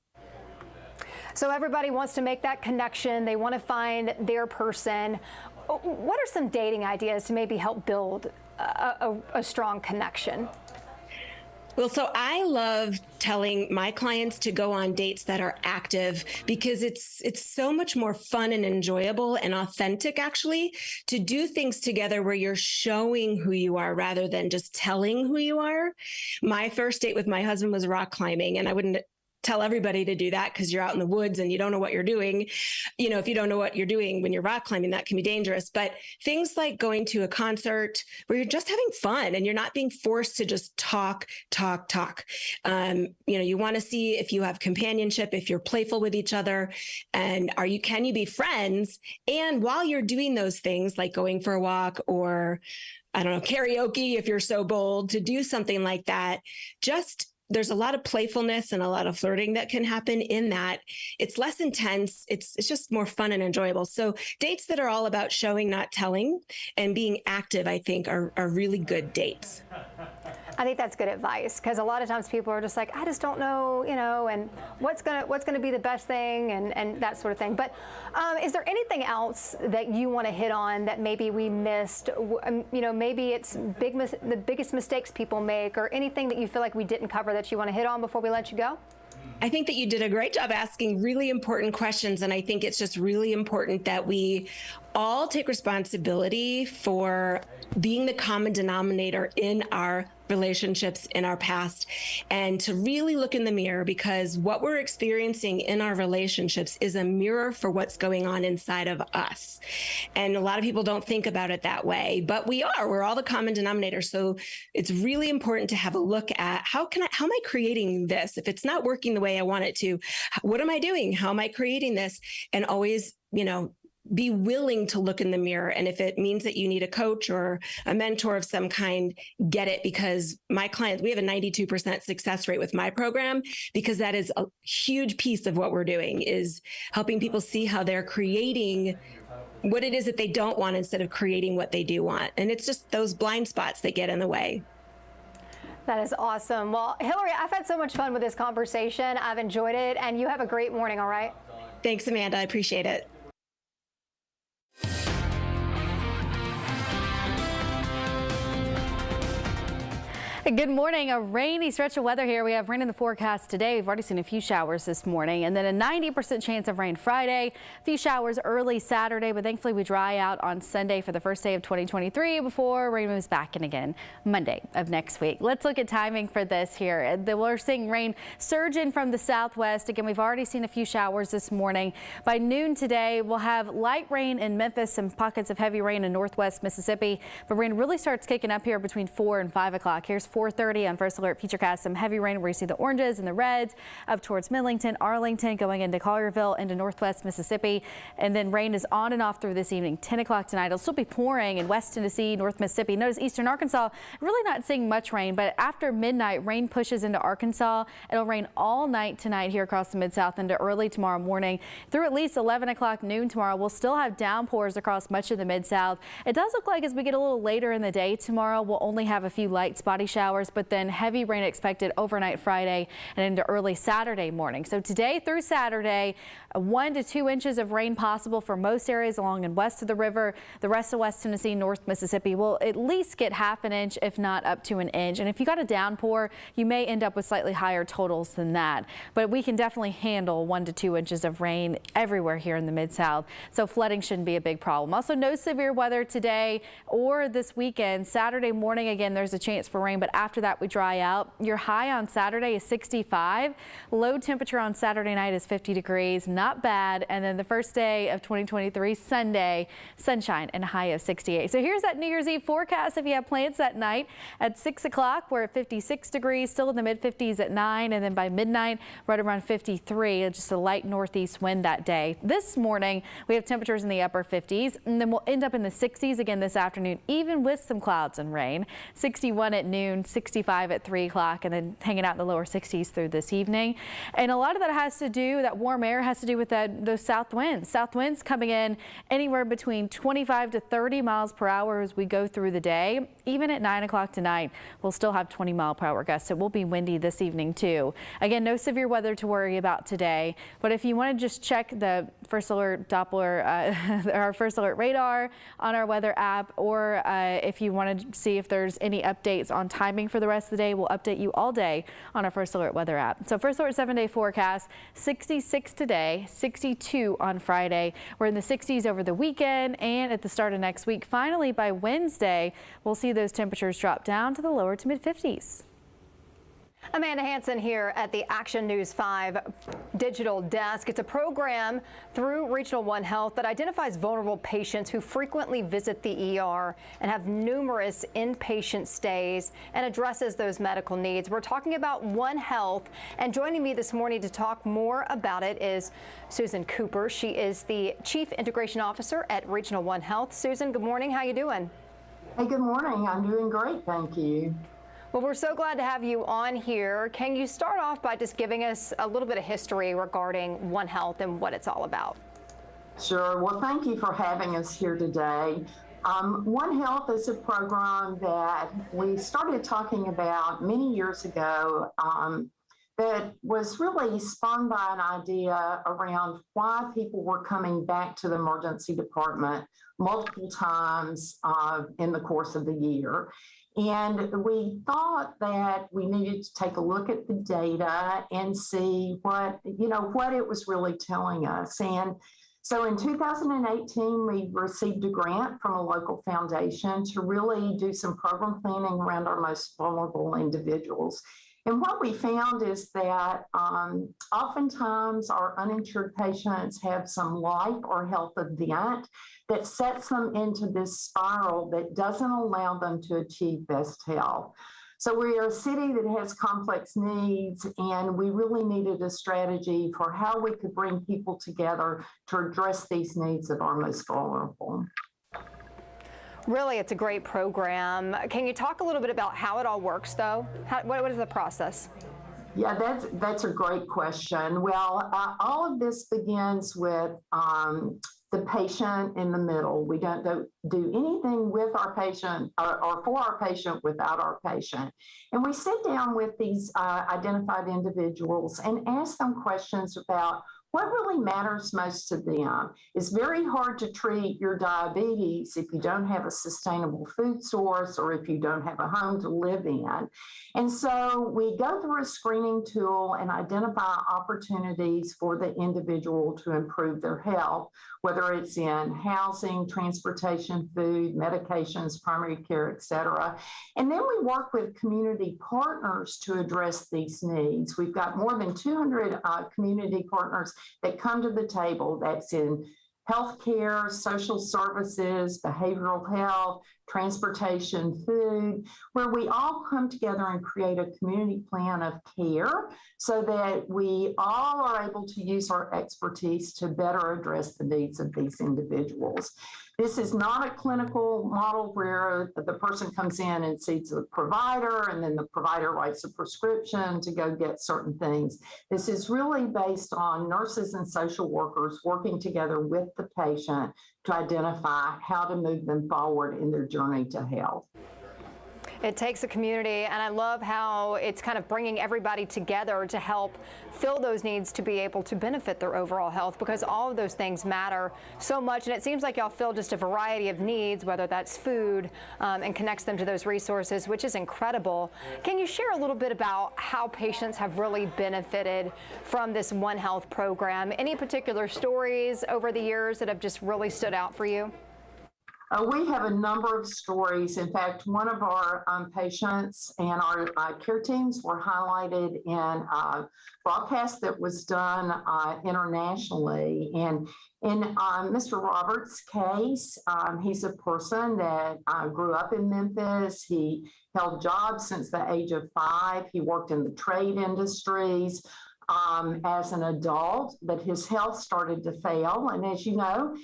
So everybody wants to make that connection. They want to find their person. What are some dating ideas to maybe help build a strong connection? Well, so I love telling my clients to go on dates that are active because it's so much more fun and enjoyable and authentic, actually, to do things together where you're showing who you are rather than just telling who you are. My first date with my husband was rock climbing, and I wouldn't tell everybody to do that because you're out in the woods and you don't know what you're doing. If you don't know what you're doing when you're rock climbing, that can be dangerous. But things like going to a concert where you're just having fun and you're not being forced to just talk. You want to see if you have companionship, if you're playful with each other, and can you be friends? And while you're doing those things like going for a walk or, I don't know, karaoke, if you're so bold to do something like that, there's a lot of playfulness and a lot of flirting that can happen in that. It's less intense. It's just more fun and enjoyable. So dates that are all about showing, not telling, and being active, I think, are really good dates. I think that's good advice because a lot of times people are just like, I just don't know, and what's gonna be the best thing and that sort of thing. But is there anything else that you want to hit on that maybe we missed? Maybe it's the biggest mistakes people make, or anything that you feel like we didn't cover that you want to hit on before we let you go? I think that you did a great job asking really important questions. And I think it's just really important that we all take responsibility for being the common denominator in our relationships in our past, and to really look in the mirror, because what we're experiencing in our relationships is a mirror for what's going on inside of us. And a lot of people don't think about it that way, but we're all the common denominator. So it's really important to have a look at how am I creating this? If it's not working the way I want it to, what am I doing? How am I creating this? And always, be willing to look in the mirror. And if it means that you need a coach or a mentor of some kind, get it, because my clients, we have a 92% success rate with my program, because that is a huge piece of what we're doing, is helping people see how they're creating what it is that they don't want instead of creating what they do want. And it's just those blind spots that get in the way. That is awesome. Well, Hillary, I've had so much fun with this conversation. I've enjoyed it, and you have a great morning, all right? Thanks, Amanda. I appreciate it. Good morning. A rainy stretch of weather here. We have rain in the forecast today. We've already seen a few showers this morning, and then a 90% chance of rain Friday. A few showers early Saturday, but thankfully we dry out on Sunday for the first day of 2023 before rain moves back in again Monday of next week. Let's look at timing for this here. We're seeing rain surge in from the southwest. Again, we've already seen a few showers this morning. By noon today, we'll have light rain in Memphis and pockets of heavy rain in northwest Mississippi, but rain really starts kicking up here between 4 and 5 o'clock. Here's 4:30 on First Alert Futurecast. Some heavy rain where you see the oranges and the reds up towards Millington, Arlington, going into Collierville, into northwest Mississippi. And then rain is on and off through this evening. 10 o'clock tonight. It'll still be pouring in West Tennessee, North Mississippi. Notice eastern Arkansas, really not seeing much rain, but after midnight, rain pushes into Arkansas. It'll rain all night tonight here across the Mid-South into early tomorrow morning. Through at least 11 o'clock noon tomorrow, we'll still have downpours across much of the Mid-South. It does look like as we get a little later in the day tomorrow, we'll only have a few light spotty showers, but then heavy rain expected overnight Friday and into early Saturday morning. So today through Saturday, 1 to 2 inches of rain possible for most areas along and west of the river. The rest of West Tennessee, North Mississippi will at least get half an inch, if not up to an inch. And if you got a downpour, you may end up with slightly higher totals than that. But we can definitely handle 1 to 2 inches of rain everywhere here in the Mid-South. So flooding shouldn't be a big problem. Also, no severe weather today or this weekend. Saturday morning, again, there's a chance for rain, but after that, we dry out. Your high on Saturday is 65. Low temperature on Saturday night is 50 degrees. Not bad. And then the first day of 2023, Sunday, sunshine and a high of 68. So here's that New Year's Eve forecast. If you have plans that night at 6 o'clock, we're at 56 degrees, still in the mid 50s at 9. And then by midnight, right around 53, just a light northeast wind that day. This morning, we have temperatures in the upper 50s, and then we'll end up in the 60s again this afternoon, even with some clouds and rain. 61 at noon, 65 at 3 o'clock, and then hanging out in the lower 60s through this evening. And a lot of that has to do, that warm air has to do with those south winds. South winds coming in anywhere between 25 to 30 miles per hour as we go through the day. Even at 9 o'clock tonight, we'll still have 20 mile per hour gusts. It will be windy this evening too. Again, no severe weather to worry about today, but if you want to just check the First Alert Doppler, our First Alert radar on our weather app, or if you want to see if there's any updates on timing for the rest of the day, we'll update you all day on our First Alert weather app. So First Alert 7-day forecast, 66 today, 62 on Friday. We're in the 60s over the weekend and at the start of next week. Finally, by Wednesday, we'll see those temperatures drop down to the lower to mid 50s. Amanda Hansen here at the Action News 5 digital desk. It's a program through Regional One Health that identifies vulnerable patients who frequently visit the ER and have numerous inpatient stays and addresses those medical needs. We're talking about One Health, and joining me this morning to talk more about it is Susan Cooper. She is the Chief Integration Officer at Regional One Health. Susan, good morning. How you doing? Hey, good morning. I'm doing great, thank you. Well, we're so glad to have you on here. Can you start off by just giving us a little bit of history regarding One Health and what it's all about? Sure. Well, thank you for having us here today. One Health is a program that we started talking about many years ago that was really spun by an idea around why people were coming back to the emergency department multiple times in the course of the year. And we thought that we needed to take a look at the data and see what it was really telling us. And so in 2018, we received a grant from a local foundation to really do some program planning around our most vulnerable individuals. And what we found is that oftentimes our uninsured patients have some life or health event that sets them into this spiral that doesn't allow them to achieve best health. So we are a city that has complex needs, and we really needed a strategy for how we could bring people together to address these needs of our most vulnerable. Really, it's a great program. Can you talk a little bit about how it all works, though? What is the process? Yeah, that's a great question. Well, all of this begins with the patient in the middle. We don't do anything with our patient or for our patient without our patient. And we sit down with these identified individuals and ask them questions about what really matters most to them. It's very hard to treat your diabetes if you don't have a sustainable food source or if you don't have a home to live in. And so we go through a screening tool and identify opportunities for the individual to improve their health, whether it's in housing, transportation, food, medications, primary care, et cetera. And then we work with community partners to address these needs. We've got more than 200 community partners that come to the table. That's in healthcare, social services, behavioral health, transportation, food, where we all come together and create a community plan of care so that we all are able to use our expertise to better address the needs of these individuals. This is not a clinical model where the person comes in and sees a provider and then the provider writes a prescription to go get certain things. This is really based on nurses and social workers working together with the patient to identify how to move them forward in their journey to health. It takes a community, and I love how it's kind of bringing everybody together to help fill those needs to be able to benefit their overall health, because all of those things matter so much. And it seems like y'all fill just a variety of needs, whether that's food, and connects them to those resources, which is incredible. Can you share a little bit about how patients have really benefited from this One Health program? Any particular stories over the years that have just really stood out for you? We have a number of stories. In fact, one of our patients and our care teams were highlighted in a broadcast that was done internationally. And in Mr. Roberts' case, he's a person that grew up in Memphis. He held jobs since the age of 5. He worked in the trade industries as an adult, but his health started to fail. And as you know,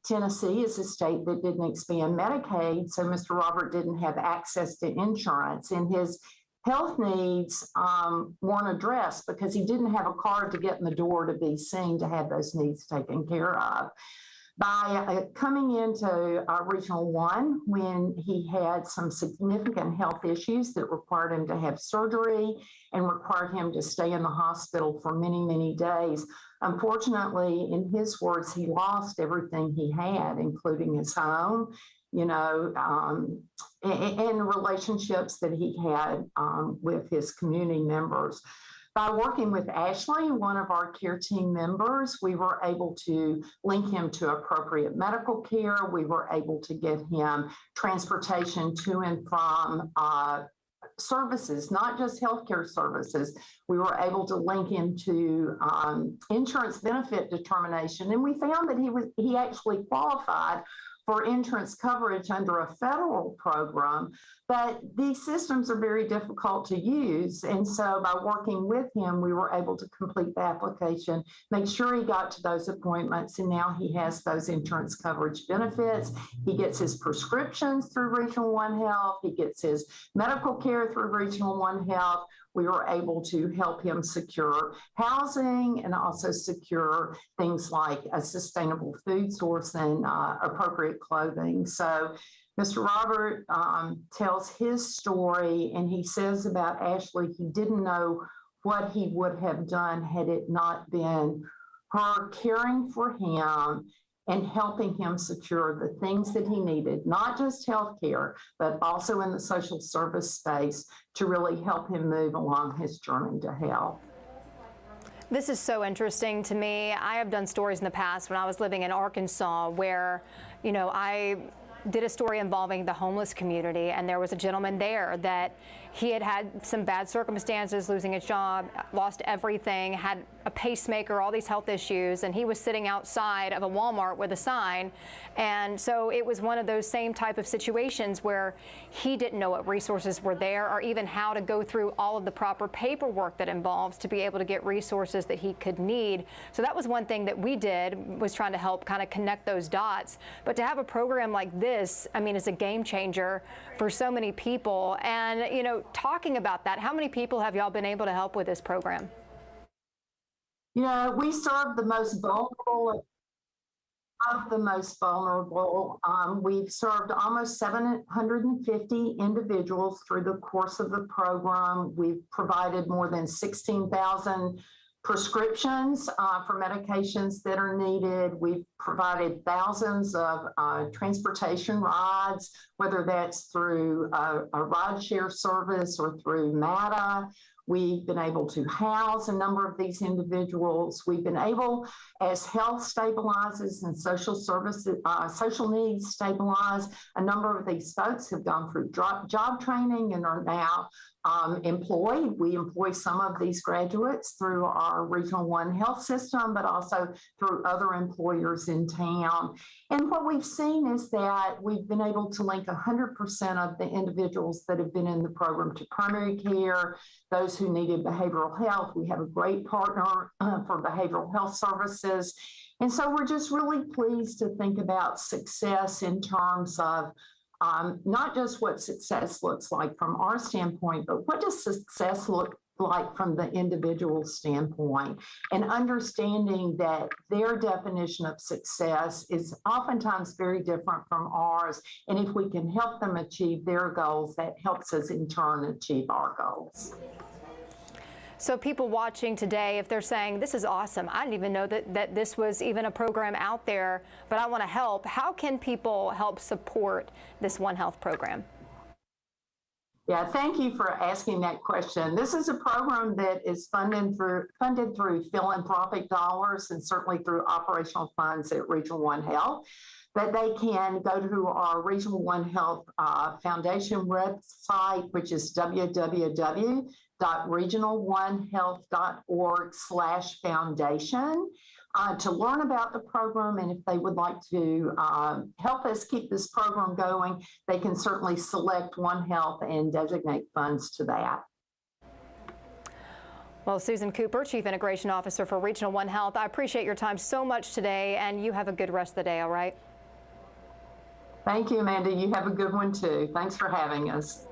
Tennessee is a state that didn't expand Medicaid, so Mr. Robert didn't have access to insurance, and his health needs weren't addressed because he didn't have a card to get in the door to be seen to have those needs taken care of. By coming into Regional 1, when he had some significant health issues that required him to have surgery and required him to stay in the hospital for many, many days, unfortunately, in his words, he lost everything he had, including his home, and relationships that he had with his community members. By working with Ashley, one of our care team members, we were able to link him to appropriate medical care. We were able to get him transportation to and from services, not just healthcare services. We were able to link him to insurance benefit determination, and we found that he actually qualified for insurance coverage under a federal program, but these systems are very difficult to use. And so by working with him, we were able to complete the application, make sure he got to those appointments, and now he has those insurance coverage benefits. He gets his prescriptions through Regional 1 Health. He gets his medical care through Regional 1 Health. We were able to help him secure housing and also secure things like a sustainable food source and appropriate clothing. So Mr. Robert tells his story, and he says about Ashley, he didn't know what he would have done had it not been her caring for him and helping him secure the things that he needed, not just healthcare, but also in the social service space to really help him move along his journey to health. This is so interesting to me. I have done stories in the past when I was living in Arkansas where, I did a story involving the homeless community, and there was a gentleman there that he had some bad circumstances, losing his job, lost everything, had a pacemaker, all these health issues, and he was sitting outside of a Walmart with a sign. And so it was one of those same type of situations where he didn't know what resources were there or even how to go through all of the proper paperwork that involves to be able to get resources that he could need. So that was one thing that we did, was trying to help kind of connect those dots. But to have a program like this, is a game changer for so many people. And, talking about that, how many people have y'all been able to help with this program? We serve the most vulnerable of the most vulnerable. We've served almost 750 individuals through the course of the program. We've provided more than 16,000 prescriptions for medications that are needed. We've provided thousands of transportation rides, whether that's through a rideshare service or through MATA. We've been able to house a number of these individuals. We've been able, as health stabilizes and social services, social needs stabilize, a number of these folks have gone through job training and are now employed. We employ some of these graduates through our Regional One Health system, but also through other employers in town. And what we've seen is that we've been able to link 100% of the individuals that have been in the program to primary care, those who needed behavioral health. We have a great partner for behavioral health services. And so we're just really pleased to think about success in terms of not just what success looks like from our standpoint, but what does success look like from the individual standpoint, and understanding that their definition of success is oftentimes very different from ours. And if we can help them achieve their goals, that helps us in turn achieve our goals. So people watching today, if they're saying, this is awesome, I didn't even know that this was even a program out there, but I want to help, how can people help support this One Health program? Yeah, thank you for asking that question. This is a program that is funded through philanthropic dollars and certainly through operational funds at Regional One Health. But they can go to our Regional One Health Foundation website, which is www.regional1health.org/foundation. To learn about the program, and if they would like to help us keep this program going, they can certainly select One Health and designate funds to that. Well, Susan Cooper, Chief Integration Officer for Regional One Health, I appreciate your time so much today, and you have a good rest of the day, all right? Thank you, Amanda. You have a good one, too. Thanks for having us.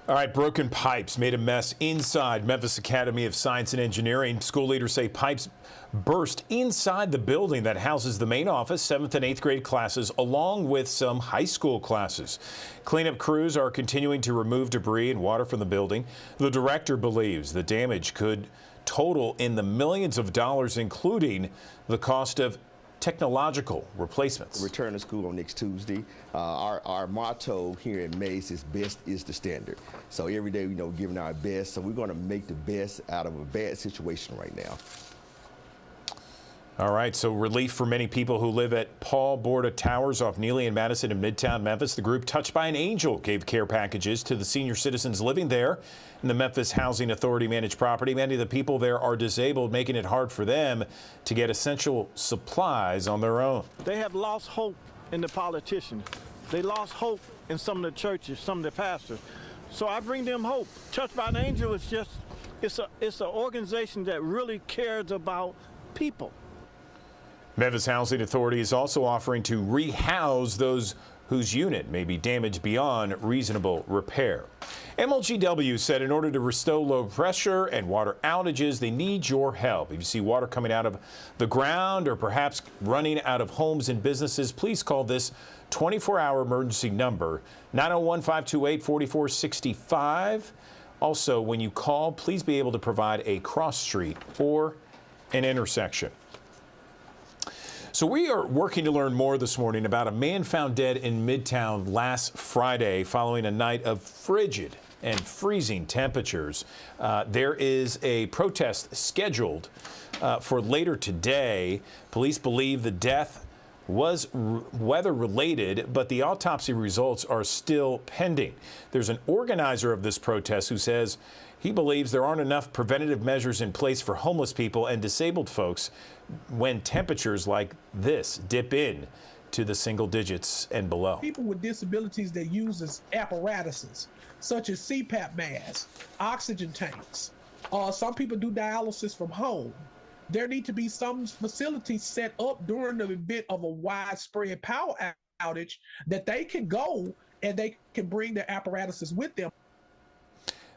All right, broken pipes made a mess inside Memphis Academy of Science and Engineering. School leaders say pipes burst inside the building that houses the main office, 7th and 8th grade classes, along with some high school classes. Cleanup crews are continuing to remove debris and water from the building. The director believes the damage could total in the millions of dollars, including the cost of technological replacements. Return to school on next Tuesday. Our motto here in Mace is best is the standard. So every day, giving our best. So we're going to make the best out of a bad situation right now. All right, so relief for many people who live at Paul Borda Towers off Neely and Madison in Midtown Memphis. The group Touched by an Angel gave care packages to the senior citizens living there in the Memphis Housing Authority managed property. Many of the people there are disabled, making it hard for them to get essential supplies on their own. They have lost hope in the politicians. They lost hope in some of the churches, some of the pastors. So I bring them hope. Touched by an Angel is just, it's an organization that really cares about people. Memphis Housing Authority is also offering to rehouse those whose unit may be damaged beyond reasonable repair. MLGW said in order to restore low pressure and water outages, they need your help. If you see water coming out of the ground or perhaps running out of homes and businesses, please call this 24-hour emergency number, 901-528-4465. Also, when you call, please be able to provide a cross street or an intersection. So we are working to learn more this morning about a man found dead in Midtown last Friday following a night of frigid and freezing temperatures. There is a protest scheduled for later today. Police believe the death was weather-related, but the autopsy results are still pending. There's an organizer of this protest who says he believes there aren't enough preventative measures in place for homeless people and disabled folks when temperatures like this dip in to the single digits and below. People with disabilities that uses apparatuses such as CPAP masks, oxygen tanks. Some people do dialysis from home. There need to be some facilities set up during the event of a widespread power outage that they can go and they can bring their apparatuses with them.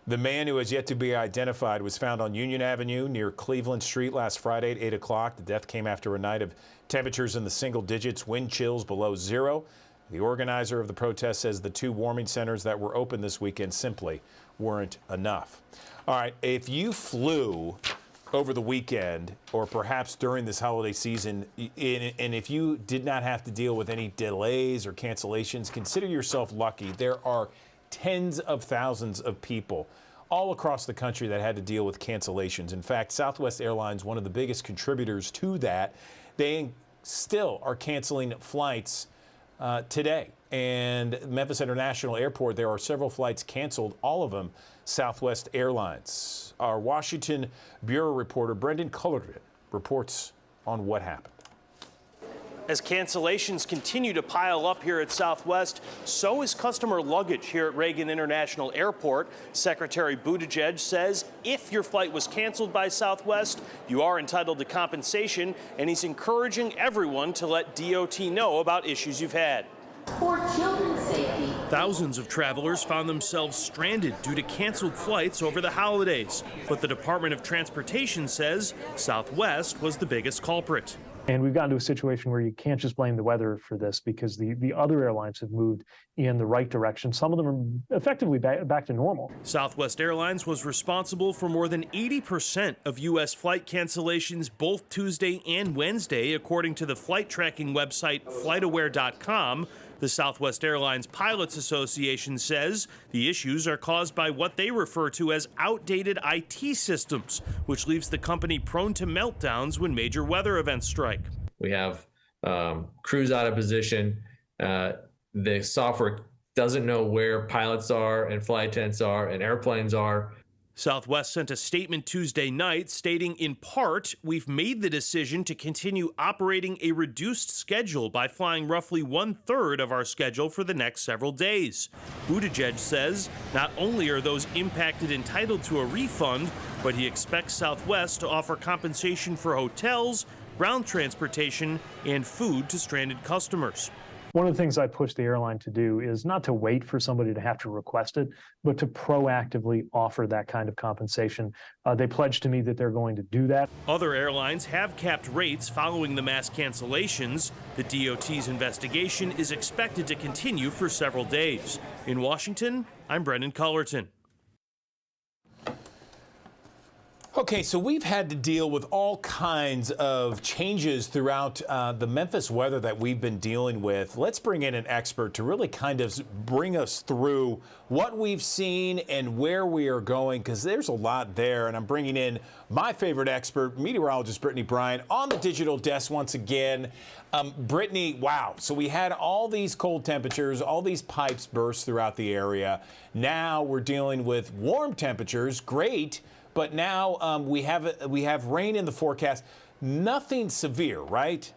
The man who has yet to be identified was found on Union Avenue near Cleveland Street last Friday at 8 o'clock. The death came after a night of temperatures in the single digits, wind chills below zero. The organizer of the protest says the 2 warming centers that were open this weekend simply weren't enough. All right, if you flew over the weekend or perhaps during this holiday season, and if you did not have to deal with any delays or cancellations, consider yourself lucky. There are tens of thousands of people all across the country that had to deal with cancellations. In fact, Southwest Airlines, one of the biggest contributors to that, they still are canceling flights today. And Memphis International Airport, there are several flights canceled, all of them Southwest Airlines. Our Washington Bureau reporter Brendan Cullerton reports on what happened. As cancellations continue to pile up here at Southwest, so is customer luggage here at Reagan International Airport. Secretary Buttigieg says if your flight was canceled by Southwest, you are entitled to compensation, and he's encouraging everyone to let DOT know about issues you've had. For children's safety. Thousands of travelers found themselves stranded due to canceled flights over the holidays, but the Department of Transportation says Southwest was the biggest culprit. And we've gotten to a situation where you can't just blame the weather for this, because the other airlines have moved in the right direction. Some of them are effectively back to normal. Southwest Airlines was responsible for more than 80% of U.S. flight cancellations both Tuesday and Wednesday, according to the flight tracking website FlightAware.com. The Southwest Airlines Pilots Association says the issues are caused by what they refer to as outdated IT systems, which leaves the company prone to meltdowns when major weather events strike. We have crews out of position. The software doesn't know where pilots are and flight attendants are and airplanes are. Southwest sent a statement Tuesday night stating, in part, we've made the decision to continue operating a reduced schedule by flying roughly 1/3 of our schedule for the next several days. Buttigieg says not only are those impacted entitled to a refund, but he expects Southwest to offer compensation for hotels, ground transportation, and food to stranded customers. One of the things I push the airline to do is not to wait for somebody to have to request it, but to proactively offer that kind of compensation. They pledged to me that they're going to do that. Other airlines have capped rates following the mass cancellations. The DOT's investigation is expected to continue for several days. In Washington, I'm Brendan Cullerton. Okay, so we've had to deal with all kinds of changes throughout the Memphis weather that we've been dealing with. Let's bring in an expert to really kind of bring us through what we've seen and where we are going, because there's a lot there. And I'm bringing in my favorite expert, meteorologist Brittany Bryant, on the digital desk once again. Brittany, wow. So we had all these cold temperatures, all these pipes burst throughout the area. Now we're dealing with warm temperatures, great. But now we have rain in the forecast. Nothing severe, right?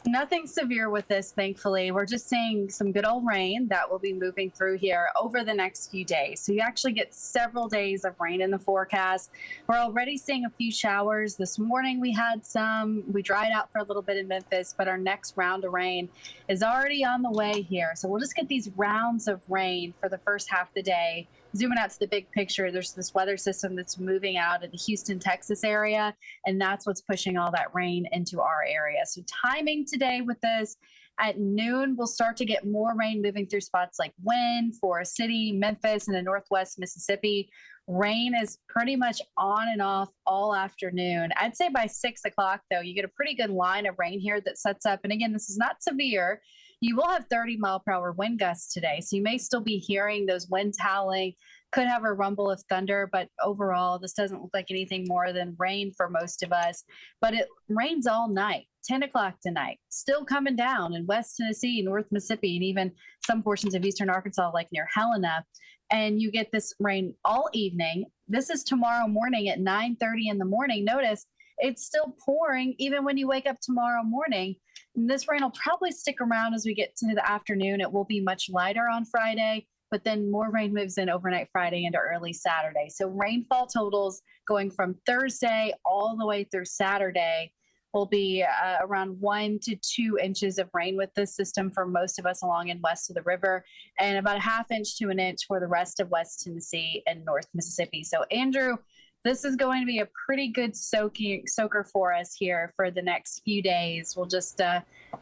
Nothing severe with this, thankfully. We're just seeing some good old rain that will be moving through here over the next few days. So you actually get several days of rain in the forecast. We're already seeing a few showers. This morning we had some. We dried out for a little bit in Memphis, but our next round of rain is already on the way here. So we'll just get these rounds of rain for the first half of the day. Zooming out to the big picture, there's this weather system that's moving out of the Houston, Texas area, and that's what's pushing all that rain into our area. So timing today with this, at noon, we'll start to get more rain moving through spots like Wynn, Forest City, Memphis, and the Northwest Mississippi. Rain is pretty much on and off all afternoon. I'd say by 6 o'clock, though, you get a pretty good line of rain here that sets up. And again, this is not severe. You will have 30-mile-per-hour wind gusts today, so you may still be hearing those winds howling. Could have a rumble of thunder, but overall, this doesn't look like anything more than rain for most of us. But it rains all night, 10 o'clock tonight. Still coming down in West Tennessee, North Mississippi, and even some portions of eastern Arkansas, like near Helena. And you get this rain all evening. This is tomorrow morning at 9:30 in the morning. Notice it's still pouring even when you wake up tomorrow morning. And this rain will probably stick around as we get to the afternoon. It will be much lighter on Friday, but then more rain moves in overnight Friday into early Saturday. So rainfall totals going from Thursday all the way through Saturday will be around 1 to 2 inches of rain with this system for most of us along and west of the river, and about a ½ inch to an inch for the rest of West Tennessee and North Mississippi. So, Andrew, this is going to be a pretty good soaker for us here for the next few days. We'll just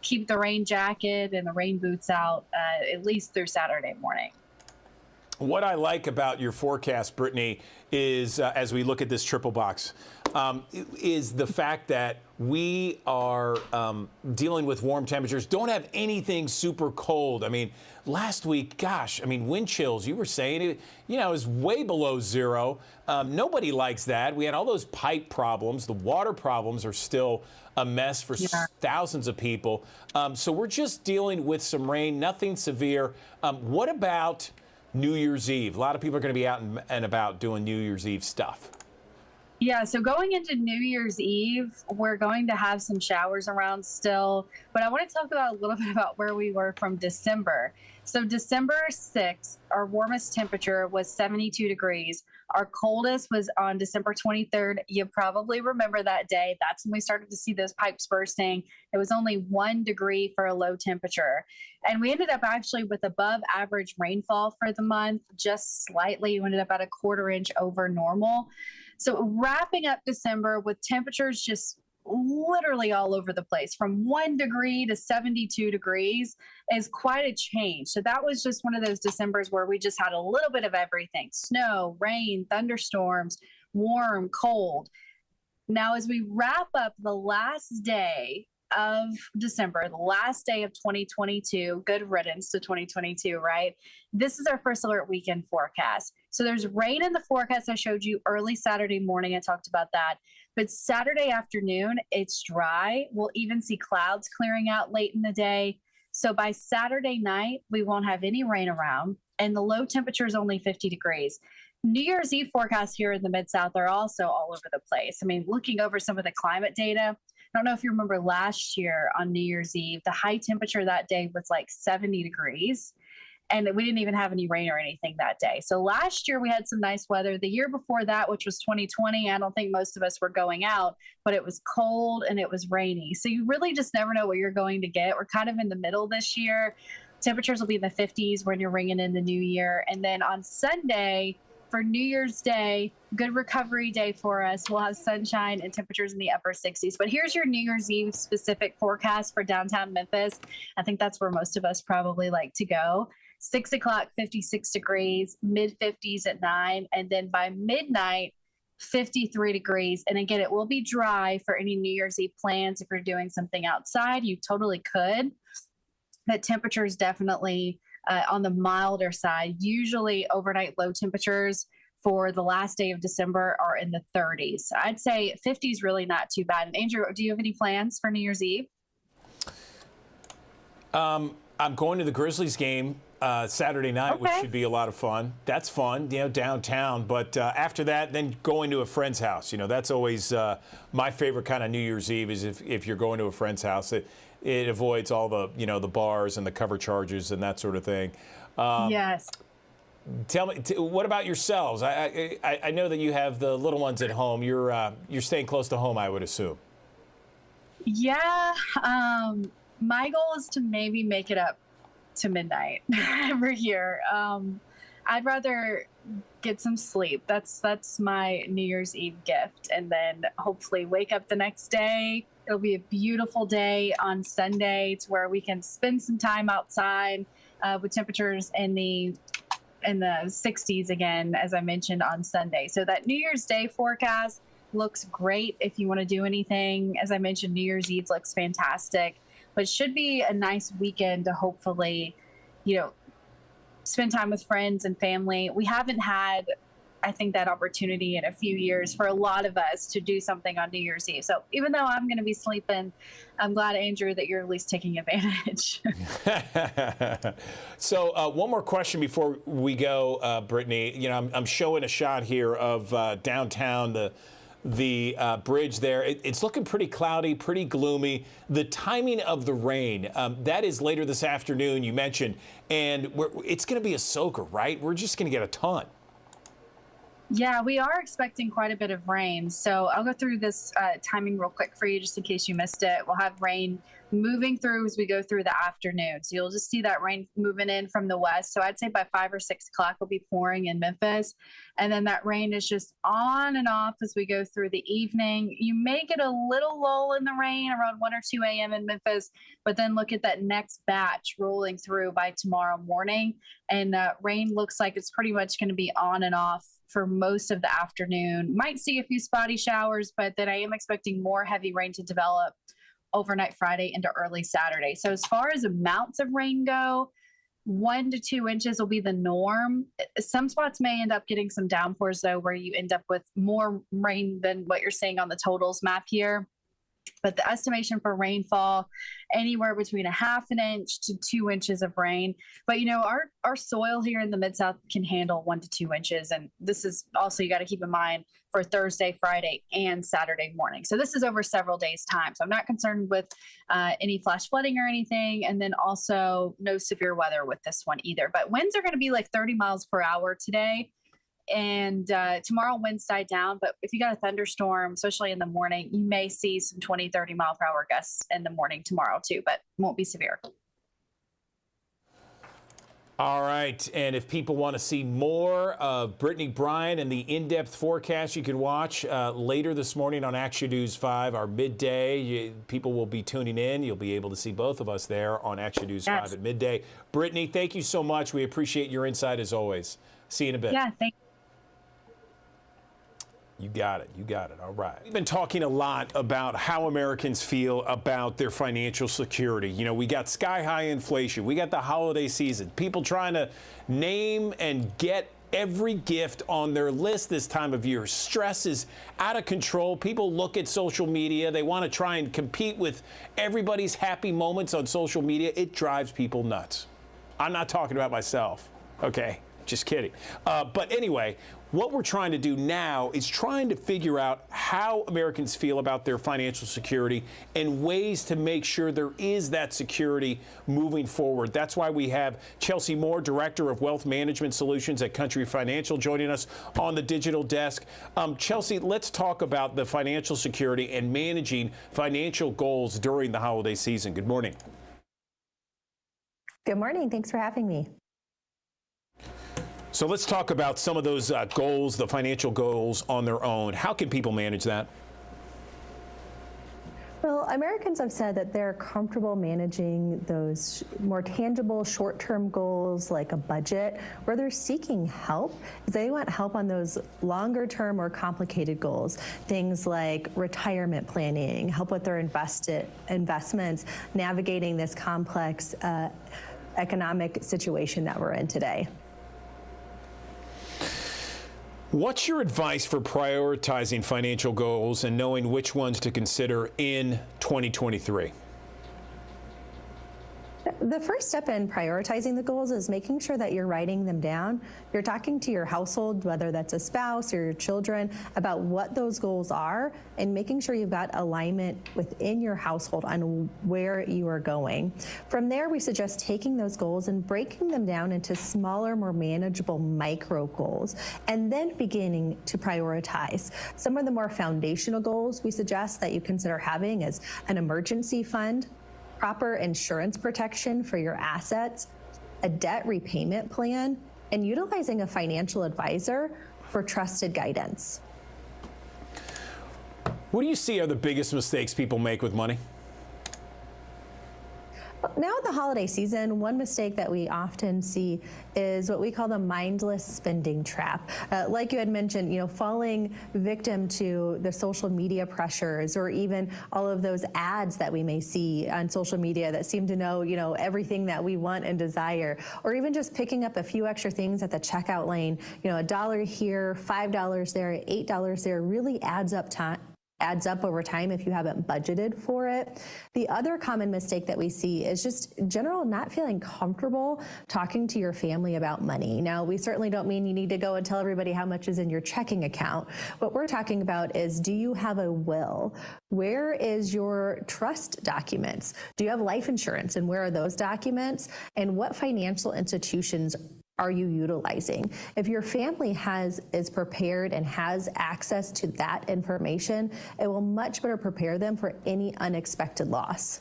keep the rain jacket and the rain boots out at least through Saturday morning. What I like about your forecast, Brittany, is as we look at this triple box, is the fact that we are dealing with warm temperatures, don't have anything super cold. I mean, last week, gosh, I mean, wind chills, you were saying it, you know, is way below zero. Nobody likes that. We had all those pipe problems. The water problems are still a mess for thousands of people. So we're just dealing with some rain, nothing severe. What about New Year's Eve? A lot of people are going to be out and about doing New Year's Eve stuff. Yeah, so going into New Year's Eve, we're going to have some showers around still, but I want to talk about a little bit about where we were from December. So December 6th, our warmest temperature was 72 degrees. Our coldest was on December 23rd. You probably remember that day. That's when we started to see those pipes bursting. It was only 1 degree for a low temperature. And we ended up actually with above average rainfall for the month, just slightly. We ended up at a ½ inch over normal. So wrapping up December with temperatures just literally all over the place, from 1 degree to 72 degrees is quite a change. So that was just one of those Decembers where we just had a little bit of everything: snow, rain, thunderstorms, warm, cold. Now, as we wrap up the last day of December, the last day of 2022, good riddance to 2022, right? This is our first alert weekend forecast. So there's rain in the forecast. I showed you early Saturday morning. I talked about that. But Saturday afternoon, it's dry. We'll even see clouds clearing out late in the day. So by Saturday night, we won't have any rain around, and the low temperature is only 50 degrees. New Year's Eve forecasts here in the Mid-South are also all over the place. I mean, looking over some of the climate data, I don't know if you remember last year on New Year's Eve, the high temperature that day was like 70 degrees. And we didn't even have any rain or anything that day. So last year we had some nice weather. The year before that, which was 2020, I don't think most of us were going out, but it was cold and it was rainy. So you really just never know what you're going to get. We're kind of in the middle this year. Temperatures will be in the 50s when you're ringing in the new year. And then on Sunday, for New Year's Day, good recovery day for us. We'll have sunshine and temperatures in the upper 60s. But here's your New Year's Eve specific forecast for downtown Memphis. I think that's where most of us probably like to go. 6 o'clock, 56 degrees, mid 50s at 9. And then by midnight, 53 degrees. And again, it will be dry for any New Year's Eve plans. If you're doing something outside, you totally could. The temperature is definitely on the milder side. Usually overnight low temperatures for the last day of December are in the 30s. I'd say 50 is really not too bad. And Andrew, do you have any plans for New Year's Eve? I'm going to the Grizzlies game Saturday night, which should be a lot of fun. That's fun, you know, downtown. But after that, then going to a friend's house. You know, that's always my favorite kind of New Year's Eve is if you're going to a friend's house. It avoids all the, you know, the bars and the cover charges and that sort of thing. Yes. Tell me, what about yourselves? I know that you have the little ones at home. You're staying close to home, I would assume. Yeah. My goal is to maybe make it up to midnight every year. I'd rather get some sleep. That's my New Year's Eve gift. And then hopefully wake up the next day. It'll be a beautiful day on Sunday to where we can spend some time outside with temperatures in the 60s again, as I mentioned on Sunday. So that New Year's Day forecast looks great if you want to do anything. As I mentioned, New Year's Eve looks fantastic, but it should be a nice weekend to hopefully, you know, spend time with friends and family. We haven't had, I think, that opportunity in a few years for a lot of us to do something on New Year's Eve. So even though I'm going to be sleeping, I'm glad, Andrew, that you're at least taking advantage. So one more question before we go, Brittany. You know, I'm showing a shot here of downtown, the bridge there. It's looking pretty cloudy, pretty gloomy. The timing of the rain, that is later this afternoon, you mentioned, and it's going to be a soaker, right? We're just going to get a ton. Yeah, we are expecting quite a bit of rain. So I'll go through this timing real quick for you just in case you missed it. We'll have rain moving through as we go through the afternoon. So you'll just see that rain moving in from the west. So I'd say by 5 or 6 o'clock will be pouring in Memphis. And then that rain is just on and off as we go through the evening. You may get a little lull in the rain around 1 or 2 a.m. in Memphis, but then look at that next batch rolling through by tomorrow morning. And rain looks like it's pretty much going to be on and off for most of the afternoon. Might see a few spotty showers, but then I am expecting more heavy rain to develop overnight Friday into early Saturday. So as far as amounts of rain go, 1 to 2 inches will be the norm. Some spots may end up getting some downpours though, where you end up with more rain than what you're seeing on the totals map here. But the estimation for rainfall, anywhere between 1/2 inch to 2 inches of rain. But you know, our soil here in the Mid-South can handle 1 to 2 inches. And this is also, you got to keep in mind for Thursday, Friday, and Saturday morning. So this is over several days' time. So I'm not concerned with any flash flooding or anything. And then also no severe weather with this one either. But winds are going to be like 30 miles per hour today. And tomorrow winds die down, but if you got a thunderstorm, especially in the morning, you may see some 20, 30 mile per hour gusts in the morning tomorrow too, but won't be severe. All right, and if people want to see more of Brittany Bryan and the in-depth forecast, you can watch later this morning on Action News 5, our midday. People will be tuning in. You'll be able to see both of us there on Action News 5 at midday. Brittany, thank you so much. We appreciate your insight as always. See you in a bit. Yeah, thank you. You got it. You got it. All right. We've been talking a lot about how Americans feel about their financial security. You know, we got sky high inflation. We got the holiday season. People trying to name and get every gift on their list this time of year. Stress is out of control. People look at social media. They want to try and compete with everybody's happy moments on social media. It drives people nuts. I'm not talking about myself. Okay. Just kidding. But anyway, what we're trying to do now is trying to figure out how Americans feel about their financial security and ways to make sure there is that security moving forward. That's why we have Chelsea Moore, Director of Wealth Management Solutions at Country Financial, joining us on the digital desk. Chelsea, let's talk about the financial security and managing financial goals during the holiday season. Good morning. Good morning. Thanks for having me. So let's talk about some of those goals, the financial goals on their own. How can people manage that? Well, Americans have said that they're comfortable managing those more tangible short-term goals like a budget. Where they're seeking help is they want help on those longer-term or complicated goals, things like retirement planning, help with their investments, navigating this complex economic situation that we're in today. What's your advice for prioritizing financial goals and knowing which ones to consider in 2023? The first step in prioritizing the goals is making sure that you're writing them down. You're talking to your household, whether that's a spouse or your children, about what those goals are and making sure you've got alignment within your household on where you are going. From there, we suggest taking those goals and breaking them down into smaller, more manageable micro goals, and then beginning to prioritize. Some of the more foundational goals we suggest that you consider having is an emergency fund, proper insurance protection for your assets, a debt repayment plan, and utilizing a financial advisor for trusted guidance. What do you see are the biggest mistakes people make with money? Now in the holiday season, one mistake that we often see is what we call the mindless spending trap. Like you had mentioned, falling victim to the social media pressures or even all of those ads that we may see on social media that seem to know, everything that we want and desire, or even just picking up a few extra things at the checkout lane, $1 here, $5 there, $8 there really adds up over time if you haven't budgeted for it. The other common mistake that we see is just general not feeling comfortable talking to your family about money. Now, we certainly don't mean you need to go and tell everybody how much is in your checking account. What we're talking about is, do you have a will? Where is your trust documents? Do you have life insurance, and where are those documents? And what financial institutions are you utilizing? If your family is prepared and has access to that information, it will much better prepare them for any unexpected loss.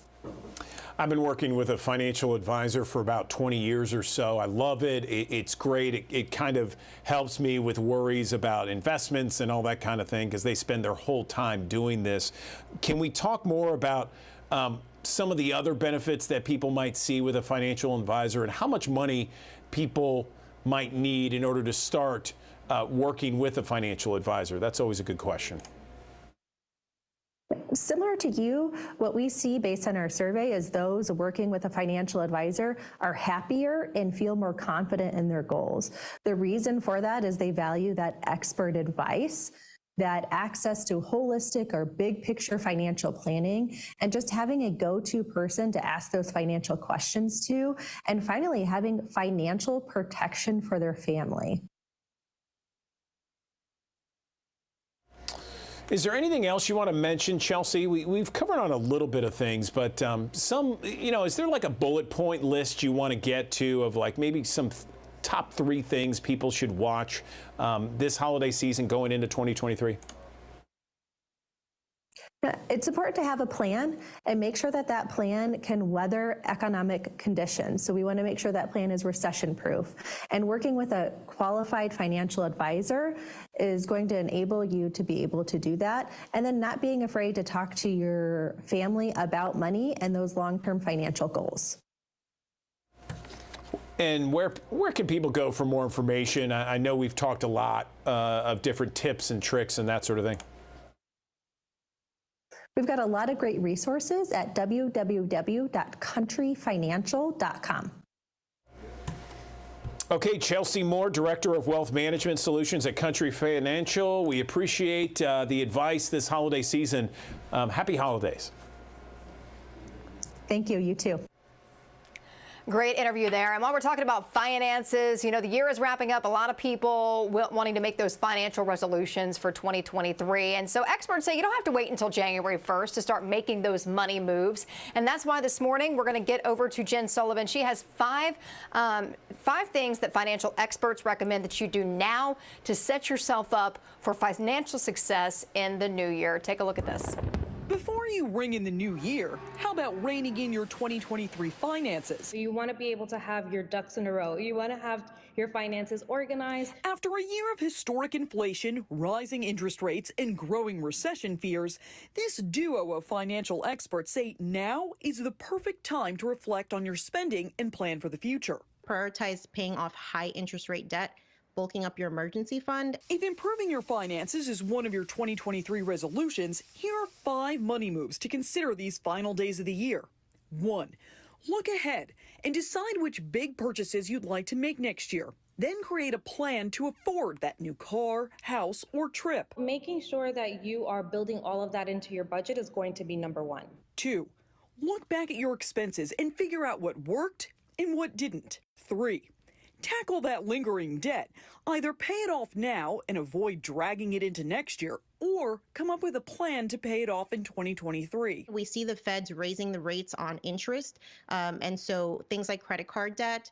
I've been working with a financial advisor for about 20 years or so. I love it. It's great. It kind of helps me with worries about investments and all that kind of thing because they spend their whole time doing this. Can we talk more about some of the other benefits that people might see with a financial advisor and how much money people might need in order to start working with a financial advisor? That's always a good question. Similar to you, what we see based on our survey is those working with a financial advisor are happier and feel more confident in their goals. The reason for that is they value that expert advice, that access to holistic or big picture financial planning, and just having a go-to person to ask those financial questions to, and finally having financial protection for their family. Is there anything else you want to mention, Chelsea? We've covered on a little bit of things, but is there like a bullet point list you want to get to of like maybe some top 3 things people should watch this holiday season going into 2023? It's important to have a plan and make sure that that plan can weather economic conditions. So we want to make sure that plan is recession proof. And working with a qualified financial advisor is going to enable you to be able to do that. And then not being afraid to talk to your family about money and those long-term financial goals. And where can people go for more information? I know we've talked a lot of different tips and tricks and that sort of thing. We've got a lot of great resources at www.countryfinancial.com. Okay, Chelsea Moore, Director of Wealth Management Solutions at Country Financial. We appreciate the advice this holiday season. Happy holidays. Thank you. You too. Great interview there. And while we're talking about finances, the year is wrapping up. A lot of people wanting to make those financial resolutions for 2023. And so experts say you don't have to wait until January 1st to start making those money moves. And that's why this morning we're going to get over to Jen Sullivan. She has five things that financial experts recommend that you do now to set yourself up for financial success in the new year. Take a look at this. Before you ring in the new year, how about reining in your 2023 finances? You want to be able to have your ducks in a row. You want to have your finances organized. After a year of historic inflation, rising interest rates, and growing recession fears, this duo of financial experts say now is the perfect time to reflect on your spending and plan for the future. Prioritize paying off high interest rate debt, bulking up your emergency fund. If improving your finances is one of your 2023 resolutions, here are 5 money moves to consider these final days of the year. 1. Look ahead and decide which big purchases you'd like to make next year. Then create a plan to afford that new car, house, or trip. Making sure that you are building all of that into your budget is going to be number 1. 2. Look back at your expenses and figure out what worked and what didn't. 3. Tackle that lingering debt. Either pay it off now and avoid dragging it into next year, or come up with a plan to pay it off in 2023. We see the feds raising the rates on interest. And so things like credit card debt,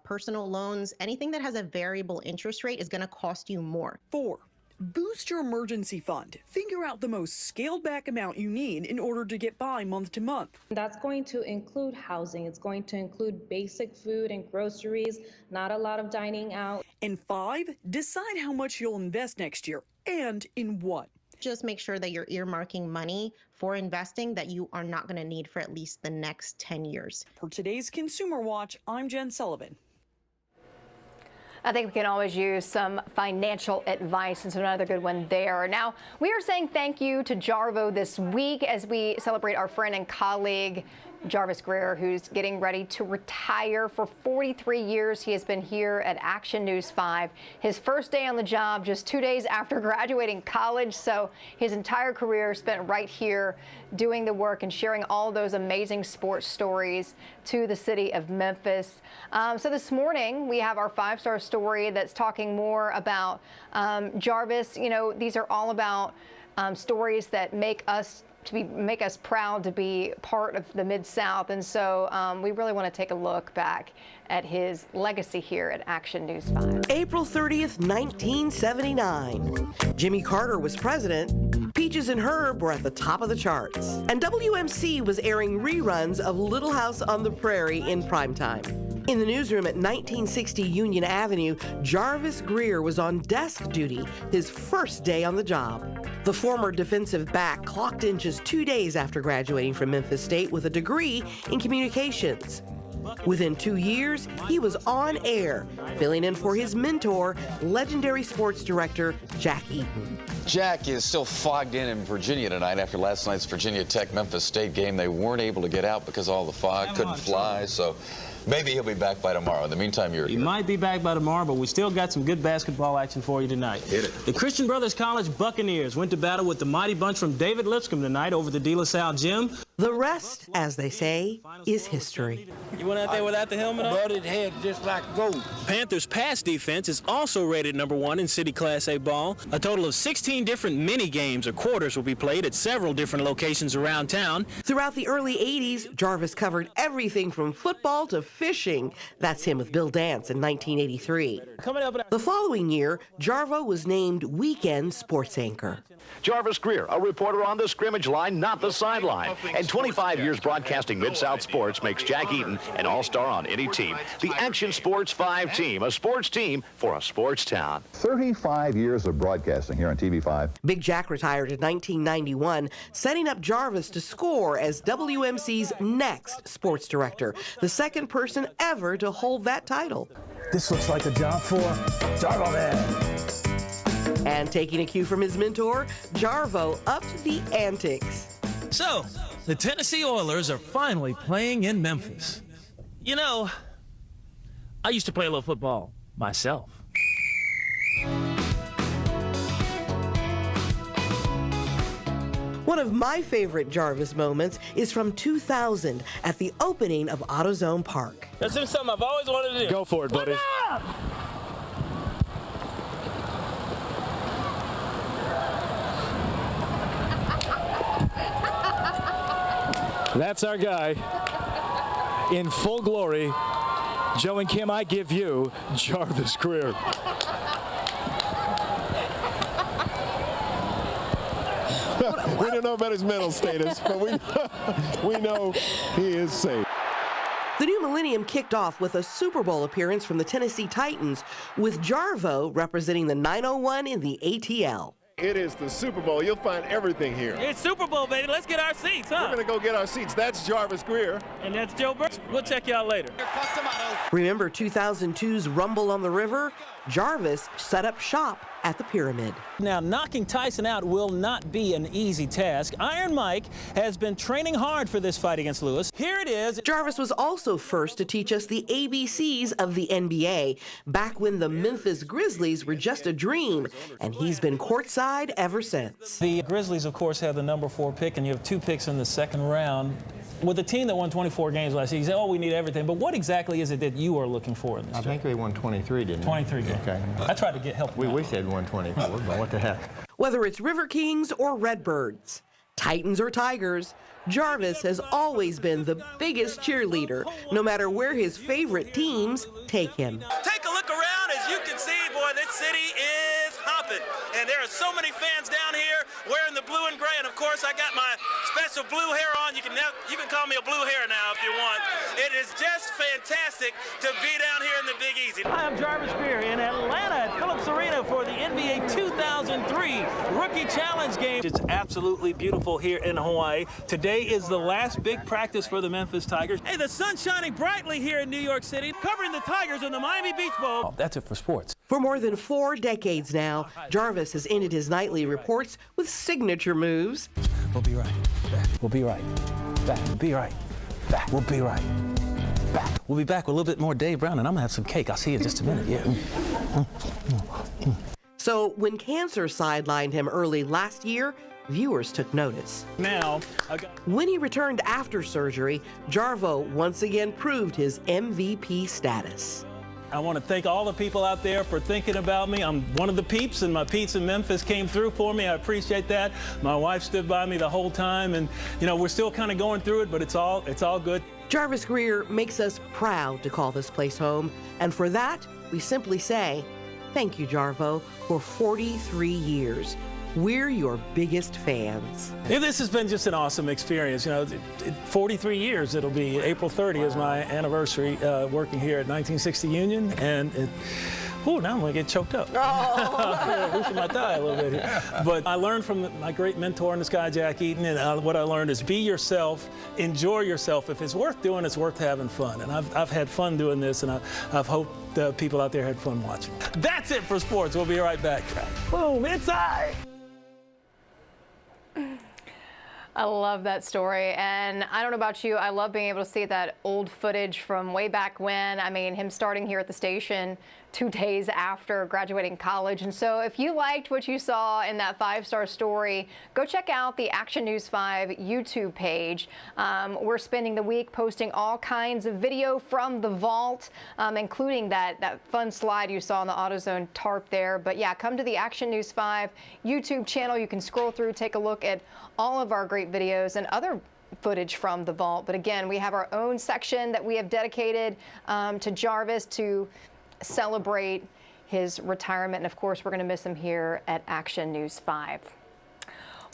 personal loans, anything that has a variable interest rate is going to cost you more. 4. Boost your emergency fund. Figure out the most scaled back amount you need in order to get by month to month. That's going to include housing. It's going to include basic food and groceries, not a lot of dining out. And 5, decide how much you'll invest next year and in what. Just make sure that you're earmarking money for investing that you are not going to need for at least the next 10 years. For today's Consumer Watch, I'm Jen Sullivan. I think we can always use some financial advice, and so another good one there. Now, we are saying thank you to Jarvo this week as we celebrate our friend and colleague, Jarvis Greer, who's getting ready to retire. For 43 years, he has been here at Action News 5. His first day on the job just 2 days after graduating college, so his entire career spent right here doing the work and sharing all those amazing sports stories to the city of Memphis. So this morning, we have our 5-star story that's talking more about Jarvis. These are all about stories that make us make us proud to be part of the Mid-South. And so we really want to take a look back at his legacy here at Action News 5. April 30th, 1979. Jimmy Carter was president. Peaches and Herb were at the top of the charts. And WMC was airing reruns of Little House on the Prairie in primetime. In the newsroom at 1960 Union Avenue, Jarvis Greer was on desk duty his first day on the job. The former defensive back clocked in just 2 days after graduating from Memphis State with a degree in communications. Within 2 years, he was on air, filling in for his mentor, legendary sports director Jack Eaton. Jack is still fogged in Virginia tonight after last night's Virginia Tech-Memphis State game. They weren't able to get out because of all the fog, couldn't fly, so maybe he'll be back by tomorrow. In the meantime, He might be back by tomorrow, but we still got some good basketball action for you tonight. Hit it. The Christian Brothers College Buccaneers went to battle with the mighty bunch from David Lipscomb tonight over the De La Salle Gym. The rest, as they say, is history. You went out there without the helmet on? Butted head just like gold. Panthers' pass defense is also rated #1 in City Class A ball. A total of 16 different mini games or quarters will be played at several different locations around town. Throughout the early 80s, Jarvis covered everything from football to fishing. That's him with Bill Dance in 1983. The following year, Jarvo was named weekend sports anchor. Jarvis Greer, a reporter on the scrimmage line, not the sideline. And 25 years broadcasting Mid-South sports makes Jack Eaton an all-star on any team. The Action Sports 5 team, a sports team for a sports town. 35 years of broadcasting here on TV5. Big Jack retired in 1991, setting up Jarvis to score as WMC's next sports director, the second person ever to hold that title. This looks like a job for Jarvo Man. And taking a cue from his mentor, Jarvo upped the antics. So, the Tennessee Oilers are finally playing in Memphis. You know, I used to play a little football myself. One of my favorite Jarvis moments is from 2000 at the opening of AutoZone Park. Let's do something I've always wanted to do. Go for it, buddy. That's our guy in full glory. Joe and Kim, I give you Jarvis Greer. We don't know about his mental status, but we know he is safe. The new millennium kicked off with a Super Bowl appearance from the Tennessee Titans, with Jarvo representing the 901 in the ATL. It is the Super Bowl. You'll find everything here. It's Super Bowl, baby. Let's get our seats, huh? We're going to go get our seats. That's Jarvis Greer. And that's Joe Burks. We'll check you out later. Remember 2002's Rumble on the River? Jarvis set up shop at the Pyramid. Now, knocking Tyson out will not be an easy task. Iron Mike has been training hard for this fight against Lewis. Here it is. Jarvis was also first to teach us the ABCs of the NBA, back when the Memphis Grizzlies were just a dream, and he's been courtside ever since. The Grizzlies, of course, have the #4 pick, and you have 2 picks in the second round. With a team that won 24 games last year, you say, oh, we need everything. But what exactly is it that you are looking for in this? I think they won 23, didn't they? 23 games. Okay. I tried to get help. We wish they'd won 24, but what the heck. Whether it's River Kings or Redbirds, Titans or Tigers, Jarvis has always been the biggest cheerleader, no matter where his favorite teams take him. Take a look around. As you can see, boy, this city is hopping. And there are so many fans down here wearing the blue and gray. And, of course, I got my special blue hair on. You can call me a blue hair now if you want. It is just fantastic to be down here in the Big Easy. Hi, I'm Jarvis Greer in Atlanta at Phillips Arena for the NBA 2003 Rookie Challenge game. It's absolutely beautiful here in Hawaii. Today is the last big practice for the Memphis Tigers. Hey, the sun's shining brightly here in New York City, covering the Tigers in the Miami Beach Bowl. Oh, that's it for sports. For more than 4 decades now, Jarvis has ended his nightly reports with signature moves. We'll be right back. We'll be right back. We'll be right back. We'll be right back. We'll be back with a little bit more Dave Brown, and I'm gonna have some cake. I'll see you in just a minute. Yeah. So when cancer sidelined him early last year, viewers took notice. Now, when he returned after surgery, Jarvo once again proved his MVP status. I want to thank all the people out there for thinking about me. I'm one of the peeps, and my peeps in Memphis came through for me. I appreciate that. My wife stood by me the whole time, and you know, we're still kind of going through it, but it's all good. Jarvis Greer makes us proud to call this place home, and for that, we simply say, thank you, Jarvo, for 43 years. We're your biggest fans. Yeah, this has been just an awesome experience. You know, 43 years. It'll be April 30 is my anniversary working here at 1960 Union, and now I'm gonna get choked up. Oh. I might die a little bit here. But I learned from my great mentor in the sky, Jack Eaton, and what I learned is be yourself, enjoy yourself. If it's worth doing, it's worth having fun. And I've had fun doing this, and I've hoped the people out there had fun watching. That's it for sports. We'll be right back. Boom, inside. I love that story, and I don't know about you, I love being able to see that old footage from way back when. I mean, him starting here at the station 2 days after graduating college. And so if you liked what you saw in that 5-star story, go check out the Action News 5 YouTube page. We're spending the week posting all kinds of video from the vault, including that fun slide you saw on the AutoZone tarp there. But yeah, come to the Action News 5 YouTube channel. You can scroll through, take a look at all of our great videos and other footage from the vault. But again, we have our own section that we have dedicated to Jarvis to celebrate his retirement. And of course, we're going to miss him here at Action News 5.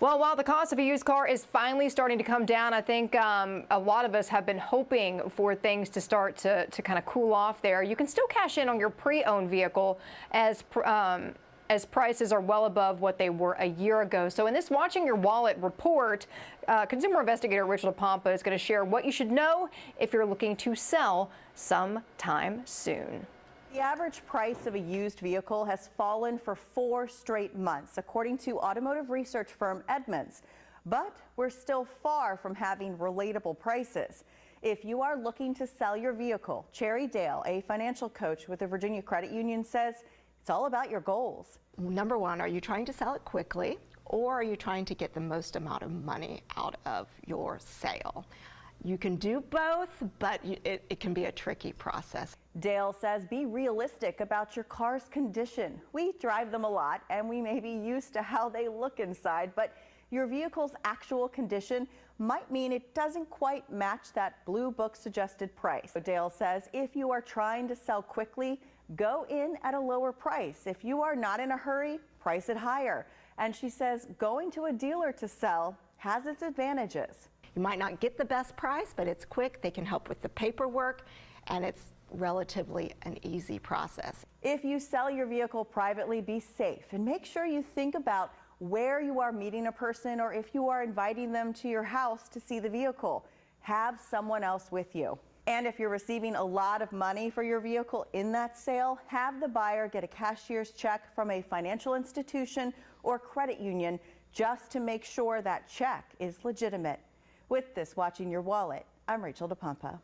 Well, while the cost of a used car is finally starting to come down, I think a lot of us have been hoping for things to start to kind of cool off there. You can still cash in on your pre-owned vehicle as prices are well above what they were a year ago. So in this Watching Your Wallet report, consumer investigator Rachel DePompa is going to share what you should know if you're looking to sell sometime soon. The average price of a used vehicle has fallen for 4 straight months, according to automotive research firm Edmunds. But we're still far from having relatable prices. If you are looking to sell your vehicle, Cherry Dale, a financial coach with the Virginia Credit Union, says it's all about your goals. Number one, are you trying to sell it quickly, or are you trying to get the most amount of money out of your sale? You can do both, but it can be a tricky process. Dale says be realistic about your car's condition. We drive them a lot, and we may be used to how they look inside, but your vehicle's actual condition might mean it doesn't quite match that Blue Book suggested price. Dale says if you are trying to sell quickly, go in at a lower price. If you are not in a hurry, price it higher. And she says going to a dealer to sell has its advantages. You might not get the best price, but it's quick. They can help with the paperwork, and it's relatively an easy process. If you sell your vehicle privately, be safe and make sure you think about where you are meeting a person, or if you are inviting them to your house to see the vehicle. Have someone else with you. And if you're receiving a lot of money for your vehicle in that sale, have the buyer get a cashier's check from a financial institution or credit union just to make sure that check is legitimate. With this Watching Your Wallet, I'm Rachel DePompa.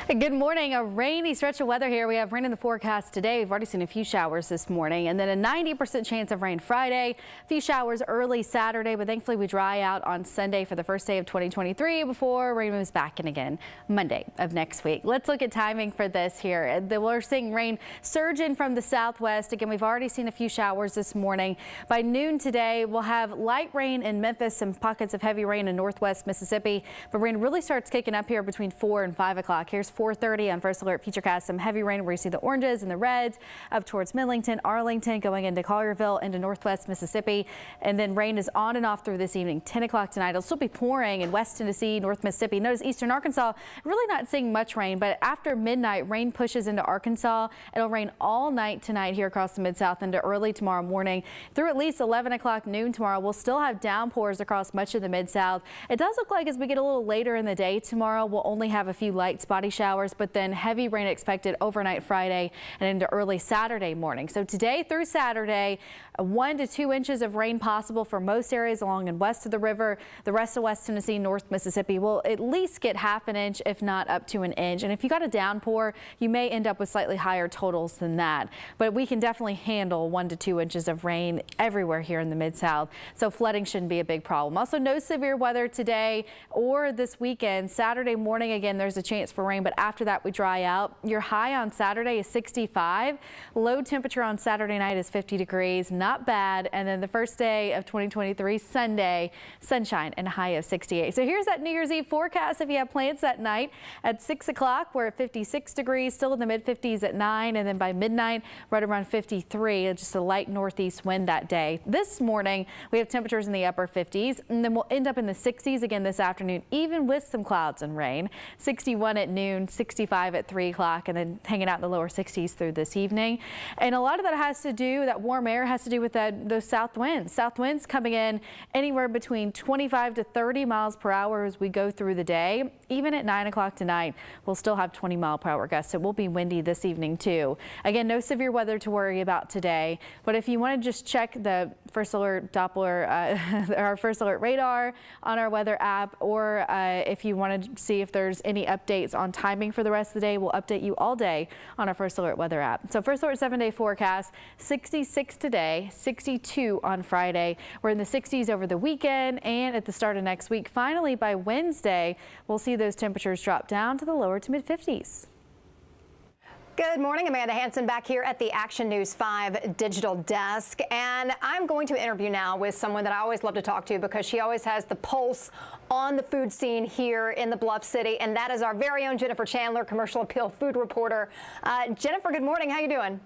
Good morning. A rainy stretch of weather here. We have rain in the forecast today. We've already seen a few showers this morning, and then a 90% chance of rain Friday. A few showers early Saturday, but thankfully we dry out on Sunday for the first day of 2023 before rain moves back in again Monday of next week. Let's look at timing for this here. We're seeing rain surge in from the southwest. Again, we've already seen a few showers this morning. By noon today, we'll have light rain in Memphis and pockets of heavy rain in northwest Mississippi, but rain really starts kicking up here between 4 and 5 o'clock. Here's 4:30 on First Alert Futurecast. Some heavy rain where you see the oranges and the reds up towards Millington, Arlington, going into Collierville, into northwest Mississippi. And then rain is on and off through this evening. 10 o'clock tonight. It'll still be pouring in West Tennessee, North Mississippi. Notice eastern Arkansas, really not seeing much rain, but after midnight, rain pushes into Arkansas. It'll rain all night tonight here across the Mid-South into early tomorrow morning. Through at least 11 o'clock noon tomorrow, we'll still have downpours across much of the Mid-South. It does look like as we get a little later in the day tomorrow, we'll only have a few light spotty showers, but then heavy rain expected overnight Friday and into early Saturday morning. So today through Saturday, 1 to 2 inches of rain possible for most areas along and west of the river. The rest of West Tennessee, North Mississippi will at least get half an inch, if not up to an inch. And if you got a downpour, you may end up with slightly higher totals than that. But we can definitely handle 1 to 2 inches of rain everywhere here in the Mid-South. So flooding shouldn't be a big problem. Also, no severe weather today or this weekend. Saturday morning, again, there's a chance for rain, but after that we dry out. Your high on Saturday is 65. Low temperature on Saturday night is 50 degrees. Not bad. And then the first day of 2023, Sunday, sunshine and a high of 68. So here's that New Year's Eve forecast if you have plans that night. At 6 o'clock, we're at 56 degrees, still in the mid 50s at 9. And then by midnight, right around 53, just a light northeast wind that day. This morning, we have temperatures in the upper 50s, and then we'll end up in the 60s again this afternoon, even with some clouds and rain. 61 at noon, 65 at 3 o'clock, and then hanging out in the lower 60s through this evening. And a lot of that has to do, that warm air has to do with those south winds. South winds coming in anywhere between 25 to 30 miles per hour as we go through the day. Even at 9 o'clock tonight, we'll still have 20-mile-per-hour gusts. It will be windy this evening too. Again, no severe weather to worry about today. But if you want to just check the First Alert Doppler, our First Alert radar on our weather app, or if you want to see if there's any updates on timing for the rest of the day, we'll update you all day on our First Alert weather app. So First Alert 7-day forecast, 66 today, 62 on Friday. We're in the 60s over the weekend and at the start of next week. Finally, by Wednesday, we'll see those temperatures drop down to the lower to mid 50s. Good morning, Amanda Hansen back here at the Action News 5 digital desk. And I'm going to interview now with someone that I always love to talk to because she always has the pulse on the food scene here in the Bluff City. And that is our very own Jennifer Chandler, Commercial Appeal food reporter. Jennifer, good morning. How you doing?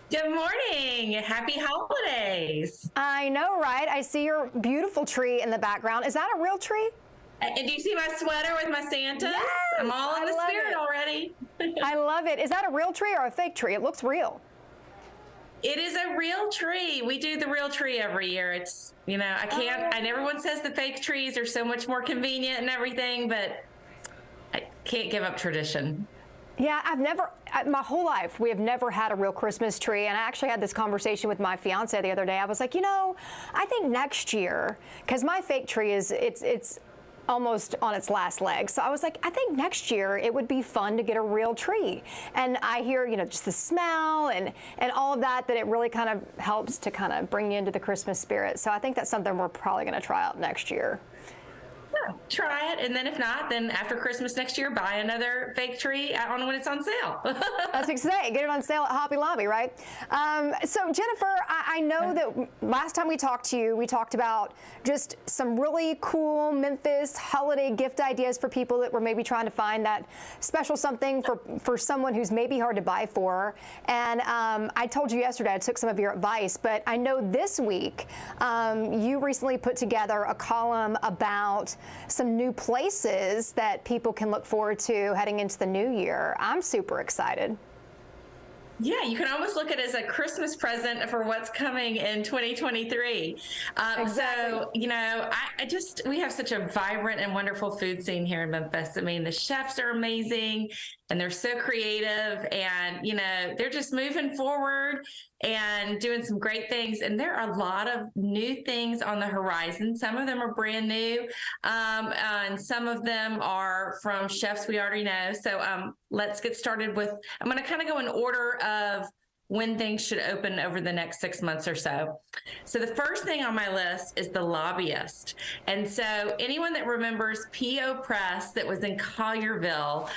Good morning. Happy holidays. I know, right? I see your beautiful tree in the background. Is that a real tree? And do you see my sweater with my Santas? Yes, I'm all in the spirit already. I love it. Is that a real tree or a fake tree? It looks real. It is a real tree. We do the real tree every year. It's, you know, and everyone says the fake trees are so much more convenient and everything, but I can't give up tradition. Yeah, my whole life, we have never had a real Christmas tree. And I actually had this conversation with my fiance the other day. I was like, you know, I think next year, because my fake tree it's almost on its last leg. So I was like, I think next year it would be fun to get a real tree. And I hear, you know, just the smell and all of that it really kind of helps to kind of bring you into the Christmas spirit. So I think that's something we're probably going to try out next year. Yeah, try it, and then if not, then after Christmas next year, buy another fake tree when it's on sale. That's what you say. Get it on sale at Hobby Lobby, right? So Jennifer, I know that last time we talked to you, we talked about just some really cool Memphis holiday gift ideas for people that were maybe trying to find that special something for someone who's maybe hard to buy for. And I told you yesterday I took some of your advice, but I know this week you recently put together a column about some new places that people can look forward to heading into the new year. I'm super excited. Yeah, you can almost look at it as a Christmas present for what's coming in 2023. Exactly. So, you know, we have such a vibrant and wonderful food scene here in Memphis. I mean, the chefs are amazing and they're so creative and, you know, they're just moving forward and doing some great things. And there are a lot of new things on the horizon. Some of them are brand new, and some of them are from chefs we already know. So let's get started with, I'm going to kind of go in order of when things should open over the next 6 months or so. So the first thing on my list is the Lobbyist. And so anyone that remembers P.O. Press that was in Collierville,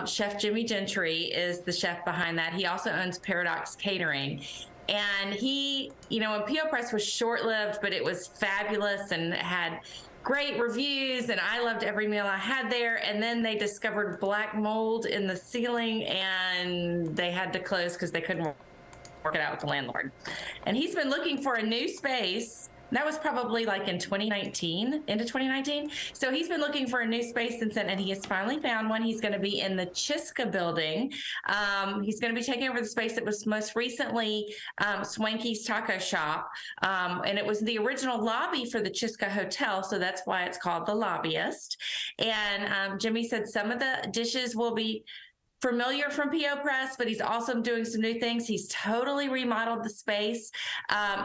Chef Jimmy Gentry is the chef behind that. He also owns Paradox Catering. And he, you know, when P.O. Press was short-lived, but it was fabulous and had great reviews, and I loved every meal I had there. And then they discovered black mold in the ceiling, and they had to close because they couldn't work it out with the landlord. And he's been looking for a new space. That was probably like in 2019, into 2019. So he's been looking for a new space since then, and he has finally found one. He's going to be in the Chiska building. He's going to be taking over the space that was most recently Swanky's Taco Shop. And it was the original lobby for the Chiska Hotel, so that's why it's called the Lobbyist. And Jimmy said some of the dishes will be familiar from P.O. Press, but he's also doing some new things. He's totally remodeled the space.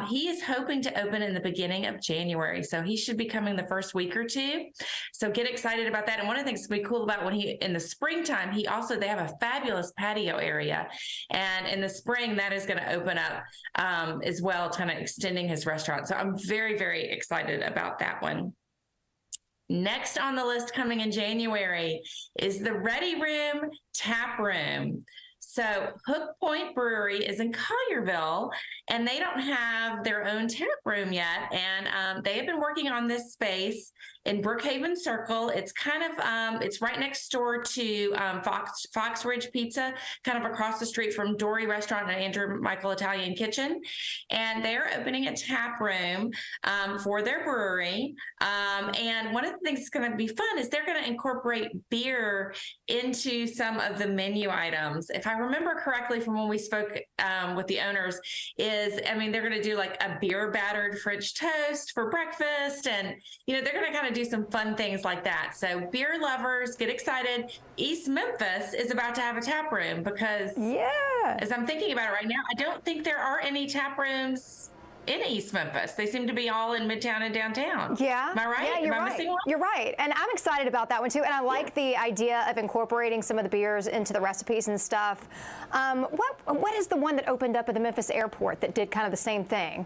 He is hoping to open in the beginning of January, so he should be coming the first week or two. So get excited about that. And one of the things that's really cool about when he, in the springtime, they have a fabulous patio area. And in the spring, that is going to open up as well, kind of extending his restaurant. So I'm very, very excited about that one. Next on the list coming in January is the Ready Room Tap Room. So Hook Point Brewery is in Collierville, and they don't have their own tap room yet. And they have been working on this space in Brookhaven Circle. It's kind of, it's right next door to Fox Ridge Pizza, kind of across the street from Dory Restaurant and Andrew Michael Italian Kitchen. And they're opening a tap room for their brewery. And one of the things that's going to be fun is they're going to incorporate beer into some of the menu items. If I remember correctly from when we spoke with the owners, they're going to do like a beer battered French toast for breakfast. And, they're going to kind of do some fun things like that. So beer lovers, get excited. East Memphis is about to have a tap room because as I'm thinking about it right now, I don't think there are any tap rooms in East Memphis. They seem to be all in Midtown and downtown. Yeah. Am I right? Yeah, you're Am I right. missing one? You're right. And I'm excited about that one too. And I like the idea of incorporating some of the beers into the recipes and stuff. What is the one that opened up at the Memphis airport that did kind of the same thing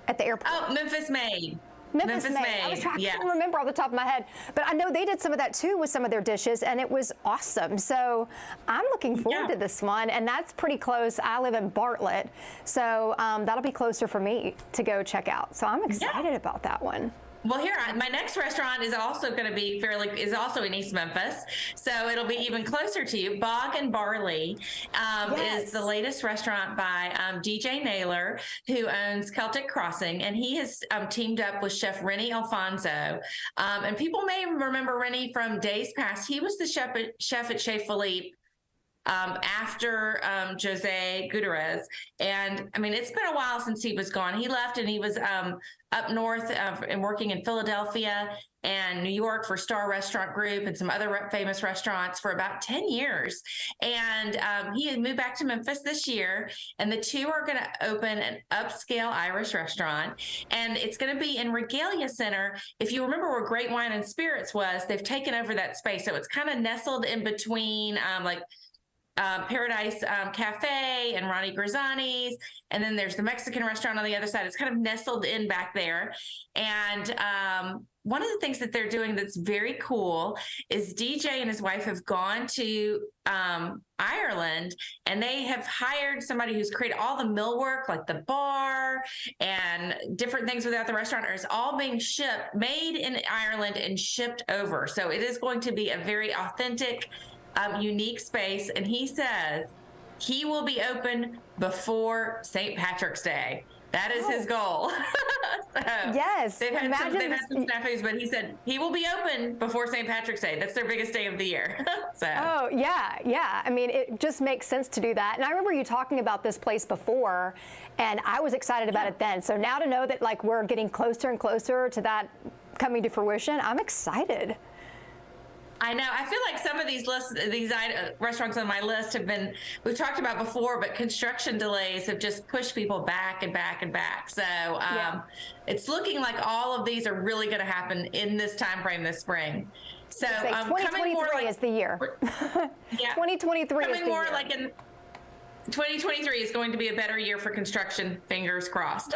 at the airport? Oh, Memphis Made. Memphis Made. I was trying to remember off the top of my head, but I know they did some of that too with some of their dishes, and it was awesome. So I'm looking forward to this one, and that's pretty close. I live in Bartlett, so that'll be closer for me to go check out. So I'm excited about that one. Well, here, my next restaurant is also going to be is also in East Memphis. So it'll be even closer to you. Bog and Barley is the latest restaurant by DJ Naylor, who owns Celtic Crossing. And he has teamed up with Chef Rennie Alfonso. And people may remember Rennie from days past. He was the chef at Chez Philippe after Jose Gutierrez. And it's been a while since he was gone. He left and he was up north and working in Philadelphia and New York for Star Restaurant Group and some other famous restaurants for about 10 years. And he had moved back to Memphis this year, and the two are going to open an upscale Irish restaurant, and it's going to be in Regalia Center. If you remember where Great Wine and Spirits was, they've taken over that space. So it's kind of nestled in between Paradise Cafe and Ronnie Grisani's, and then there's the Mexican restaurant on the other side. It's kind of nestled in back there. And one of the things that they're doing that's very cool is DJ and his wife have gone to Ireland, and they have hired somebody who's created all the millwork, like the bar and different things without the restaurant. It's all being made in Ireland and shipped over. So it is going to be a very authentic, unique space. And he says he will be open before St. Patrick's Day. That is his goal. Yes. They've had some snafus, but he said he will be open before St. Patrick's Day. That's their biggest day of the year. Oh, yeah. It just makes sense to do that. And I remember you talking about this place before, and I was excited about it then. So now to know that we're getting closer and closer to that coming to fruition, I'm excited. I know. I feel like some of these restaurants on my list we've talked about before, but construction delays have just pushed people back and back and back. So it's looking like all of these are really going to happen in this time frame this spring. So 2023 is the year. 2023 is the year. 2023 is going to be a better year for construction. Fingers crossed.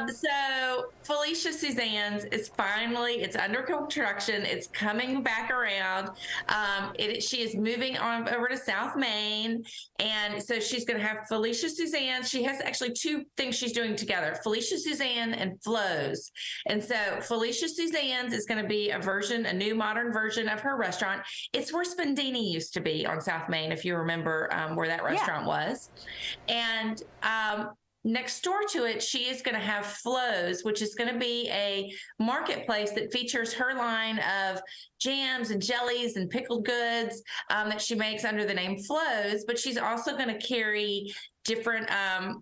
So Felicia Suzanne's is it's under construction. It's coming back around. She is moving on over to South Main. And so she's going to have Felicia Suzanne. She has actually two things she's doing together, Felicia Suzanne and Flo's. And so Felicia Suzanne's is going to be a new modern version of her restaurant. It's where Spendini used to be on South Main, if you remember where that restaurant was. And next door to it, she is going to have Flo's, which is going to be a marketplace that features her line of jams and jellies and pickled goods that she makes under the name Flo's. But she's also going to carry different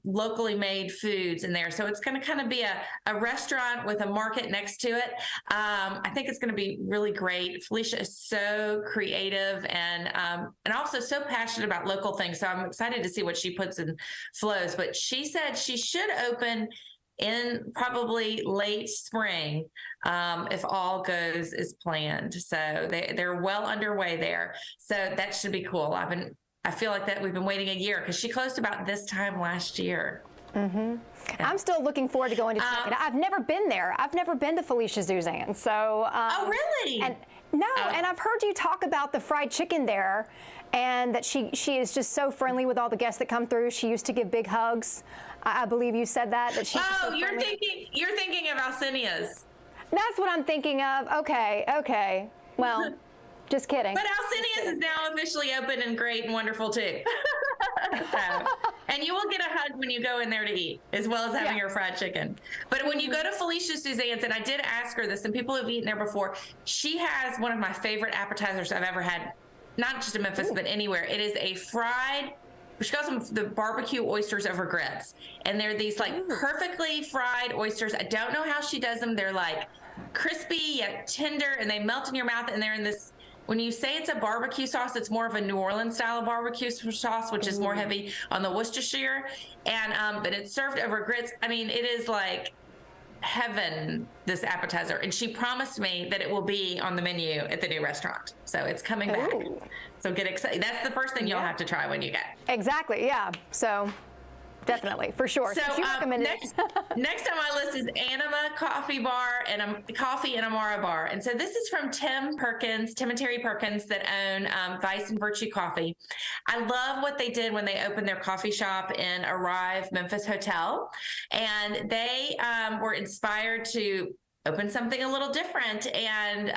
locally made foods in there. So it's going to kind of be a restaurant with a market next to it. I think it's going to be really great. Felicia is so creative and also so passionate about local things. So I'm excited to see what she puts in flows. But she said she should open in probably late spring if all goes as planned. So they're well underway there. So that should be cool. I feel like that we've been waiting a year because she closed about this time last year. Mm-hmm. Yeah. I'm still looking forward to going to check it out. I've never been there. I've never been to Felicia Suzanne. So oh, really? And I've heard you talk about the fried chicken there, and that she is just so friendly with all the guests that come through. She used to give big hugs. I believe you said that she's so you're thinking of Alcinia's. That's what I'm thinking of. Okay. Well, just kidding. But Alcinia's is now officially open and great and wonderful too. And you will get a hug when you go in there to eat, as well as having your fried chicken. But when you go to Felicia Suzanne's, and I did ask her this, and people who've eaten there before, she has one of my favorite appetizers I've ever had, not just in Memphis, but anywhere. It is a fried, she calls them the barbecue oysters over grits. And they're these like perfectly fried oysters. I don't know how she does them. They're like crispy yet tender, and they melt in your mouth, and they're in this, when you say it's a barbecue sauce, it's more of a New Orleans style of barbecue sauce, which is more heavy on the Worcestershire. And but it's served over grits. I mean, it is like heaven, this appetizer. And she promised me that it will be on the menu at the new restaurant. So it's coming back. So get excited. That's the first thing you'll have to try when you get. Exactly. Yeah. So definitely, for sure. So next on my list is Anima Coffee Bar and Coffee and Amara Bar. And so this is from Tim and Terry Perkins that own Vice and Virtue Coffee. I love what they did when they opened their coffee shop in Arrive Memphis Hotel. And they were inspired to open something a little different, and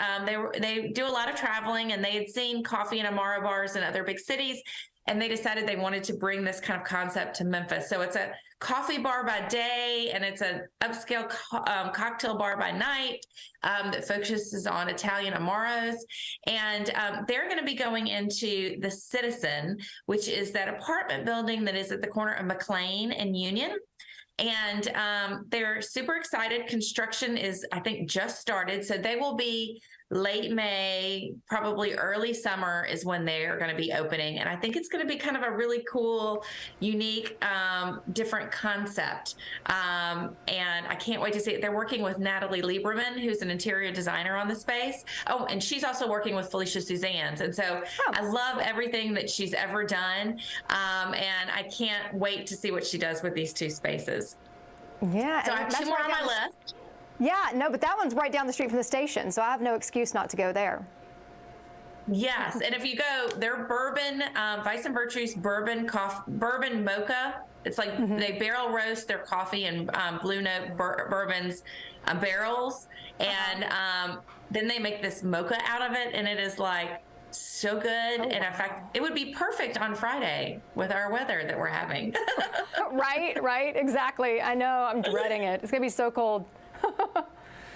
they do a lot of traveling, and they had seen coffee and Amara bars in other big cities, and they decided they wanted to bring this kind of concept to Memphis. So it's a coffee bar by day, and it's an upscale cocktail bar by night that focuses on Italian Amaros. And they're going to be going into the Citizen, which is that apartment building that is at the corner of McLean and Union. And they're super excited. Construction is, I think, just started. So they will be late May, probably early summer is when they are going to be opening. And I think it's going to be kind of a really cool, unique, different concept. And I can't wait to see it. They're working with Natalie Lieberman, who's an interior designer on the space. Oh, and she's also working with Felicia Suzanne's. And so I love everything that she's ever done. And I can't wait to see what she does with these two spaces. Yeah. So I have two more on my list. Yeah, no, but that one's right down the street from the station, so I have no excuse not to go there. Yes, and if you go, their bourbon, Vice and Virtue's bourbon mocha. It's like they barrel roast their coffee and Blue Note bourbons barrels, and then they make this mocha out of it, and it is like so good. And in fact, it would be perfect on Friday with our weather that we're having. Right, exactly. I know, I'm dreading it. It's gonna be so cold.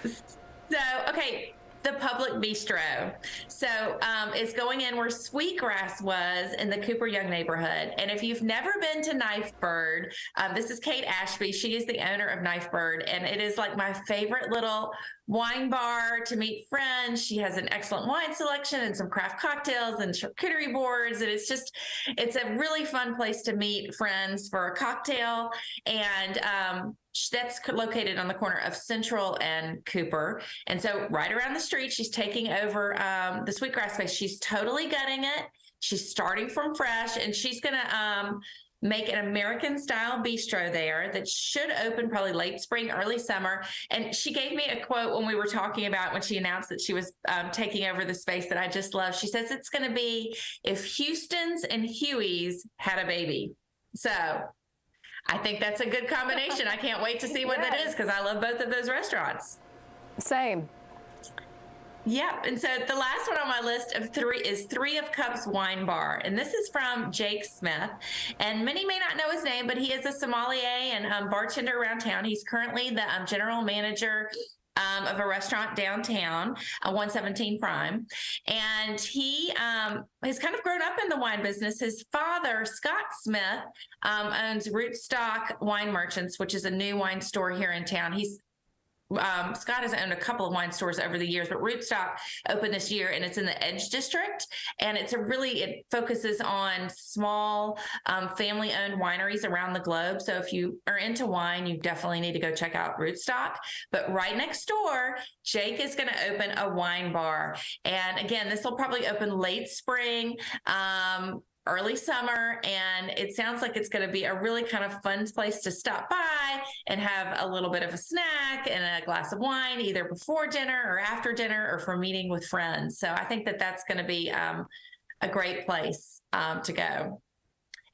So, okay, the Public Bistro. So it's going in where Sweetgrass was in the Cooper Young neighborhood. And if you've never been to Knife Bird, this is Kate Ashby. She is the owner of Knife Bird, and it is like my favorite little wine bar to meet friends. She has an excellent wine selection and some craft cocktails and charcuterie boards. And it's a really fun place to meet friends for a cocktail. And that's located on the corner of Central and Cooper. And so right around the street, she's taking over the Sweetgrass space. She's totally gutting it. She's starting from fresh, and she's going to make an American style bistro there that should open probably late spring, early summer. And she gave me a quote when we were talking about when she announced that she was taking over the space that I just love. She says it's going to be if Houston's and Huey's had a baby. So I think that's a good combination. I can't wait to see what that is because I love both of those restaurants. Same. Yeah, and so the last one on my list of three is Three of Cups Wine Bar, and this is from Jake Smith. And many may not know his name, but he is a sommelier and bartender around town. He's currently the general manager of a restaurant downtown, 117 Prime. And he has kind of grown up in the wine business. His father, Scott Smith, owns Rootstock Wine Merchants, which is a new wine store here in town. Scott has owned a couple of wine stores over the years, but Rootstock opened this year, and it's in the Edge District. And it focuses on small family-owned wineries around the globe. So if you are into wine, you definitely need to go check out Rootstock. But right next door, Jake is going to open a wine bar. And again, this will probably open late spring, early summer, and it sounds like it's going to be a really kind of fun place to stop by and have a little bit of a snack and a glass of wine, either before dinner or after dinner or for meeting with friends. So I think that that's going to be a great place to go.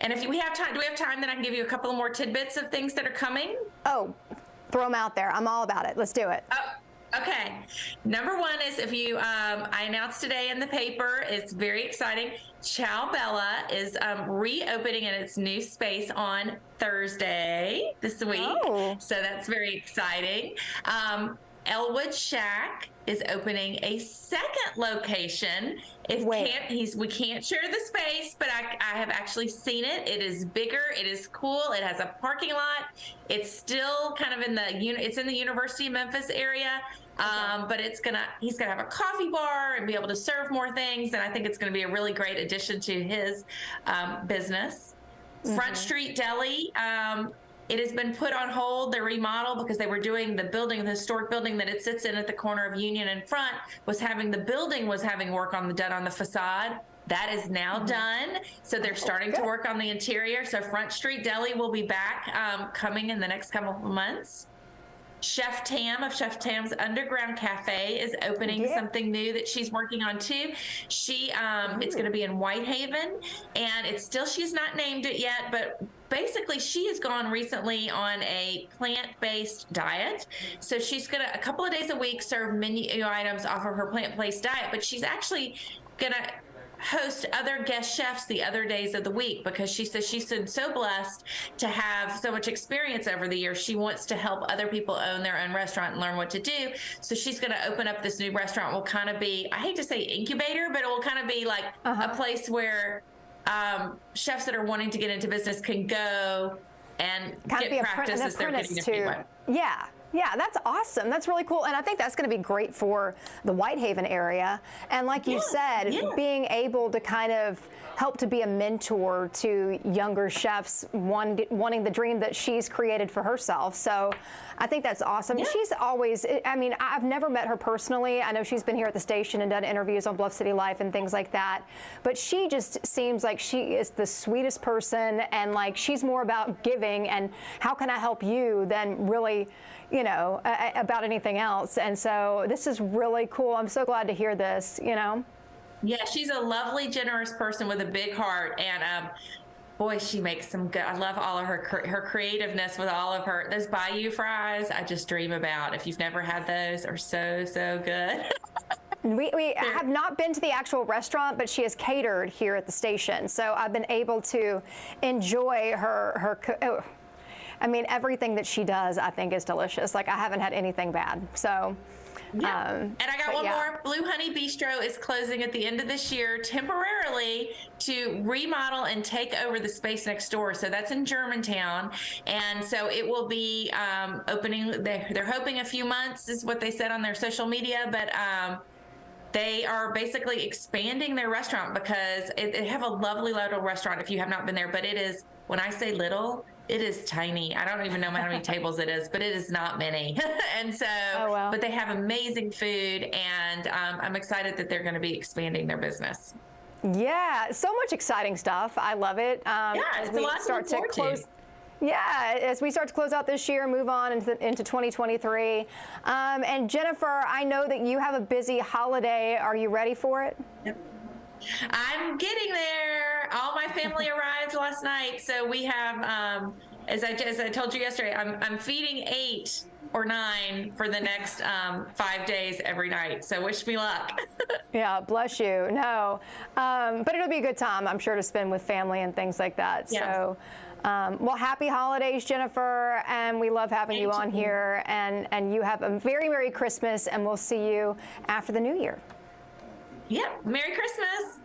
And if we have time, do we have time that I can give you a couple of more tidbits of things that are coming? Oh, throw them out there. I'm all about it. Let's do it. Okay. Number one is I announced today in the paper, it's very exciting. Ciao Bella is reopening in its new space on Thursday this week. Oh. So that's very exciting. Elwood Shack is opening a second location. We can't share the space, but I have actually seen it. It is bigger. It is cool. It has a parking lot. It's still kind of it's in the University of Memphis area. But he's gonna have a coffee bar and be able to serve more things. And I think it's going to be a really great addition to his business. Mm-hmm. Front Street Deli. It has been put on hold, the remodel, because they were doing the historic building that it sits in at the corner of Union and Front was having work done on the facade. That is now done. So they're starting to work on the interior. So Front Street Deli will be back coming in the next couple of months. Chef Tam of Chef Tam's Underground Cafe is opening something new that she's working on too. It's going to be in Whitehaven, and she's not named it yet, but basically she has gone recently on a plant-based diet. So she's going to, a couple of days a week, serve menu items off of her plant-based diet, but she's actually going to host other guest chefs the other days of the week, because she says she's been so blessed to have so much experience over the years. She wants to help other people own their own restaurant and learn what to do. So she's going to open up this new restaurant. Will kind of be, I hate to say incubator, but it will kind of be like a place where chefs that are wanting to get into business can go and get practice as they're getting their feet wet. Yeah, that's awesome. That's really cool. And I think that's going to be great for the Whitehaven area. And like you said, being able to kind of help to be a mentor to younger chefs wanting the dream that she's created for herself. So I think that's awesome. Yeah. She's always, I've never met her personally. I know she's been here at the station and done interviews on Bluff City Life and things like that. But she just seems like she is the sweetest person, and like she's more about giving and how can I help you than really, about anything else. And so this is really cool. I'm so glad to hear this, Yeah, she's a lovely, generous person with a big heart. And boy, she makes some good, I love all of her creativeness with all of those Bayou fries. I just dream about. If you've never had those, are so, so good. We have not been to the actual restaurant, but she has catered here at the station. So I've been able to enjoy everything that she does, I think, is delicious. Like, I haven't had anything bad. So, and I got one more. Blue Honey Bistro is closing at the end of this year temporarily to remodel and take over the space next door. So that's in Germantown. And so it will be opening, they're hoping a few months is what they said on their social media, but they are basically expanding their restaurant because they have a lovely little restaurant if you have not been there, but it is, when I say little, it is tiny. I don't even know how many tables it is, but it is not many. And so, but they have amazing food, and I'm excited that they're going to be expanding their business. Yeah, so much exciting stuff. I love it. It's a lot to look forward to. Yeah, as we start to close out this year, move on into 2023. And Jennifer, I know that you have a busy holiday. Are you ready for it? Yep. I'm getting there. All my family arrived last night, so we have, as I told you yesterday, I'm feeding 8 or 9 for the next 5 days every night. So wish me luck. Yeah, bless you. No, but it'll be a good time, I'm sure, to spend with family and things like that. Yes. So Well, happy holidays, Jennifer, and we love having you on here. And you have a very Merry Christmas, and we'll see you after the New Year. Yep. Merry Christmas.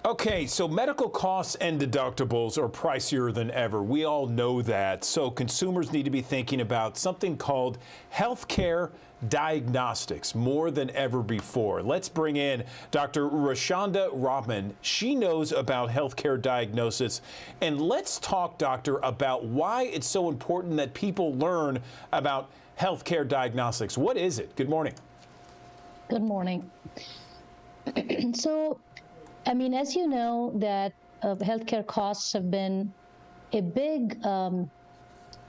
Okay, so medical costs and deductibles are pricier than ever. We all know that. So consumers need to be thinking about something called healthcare diagnostics more than ever before. Let's bring in Dr. Rashonda Robman. She knows about healthcare diagnosis. And let's talk, doctor, about why it's so important that people learn about healthcare diagnostics. What is it? Good morning. Good morning. So, I mean, as you know, that healthcare costs have been a big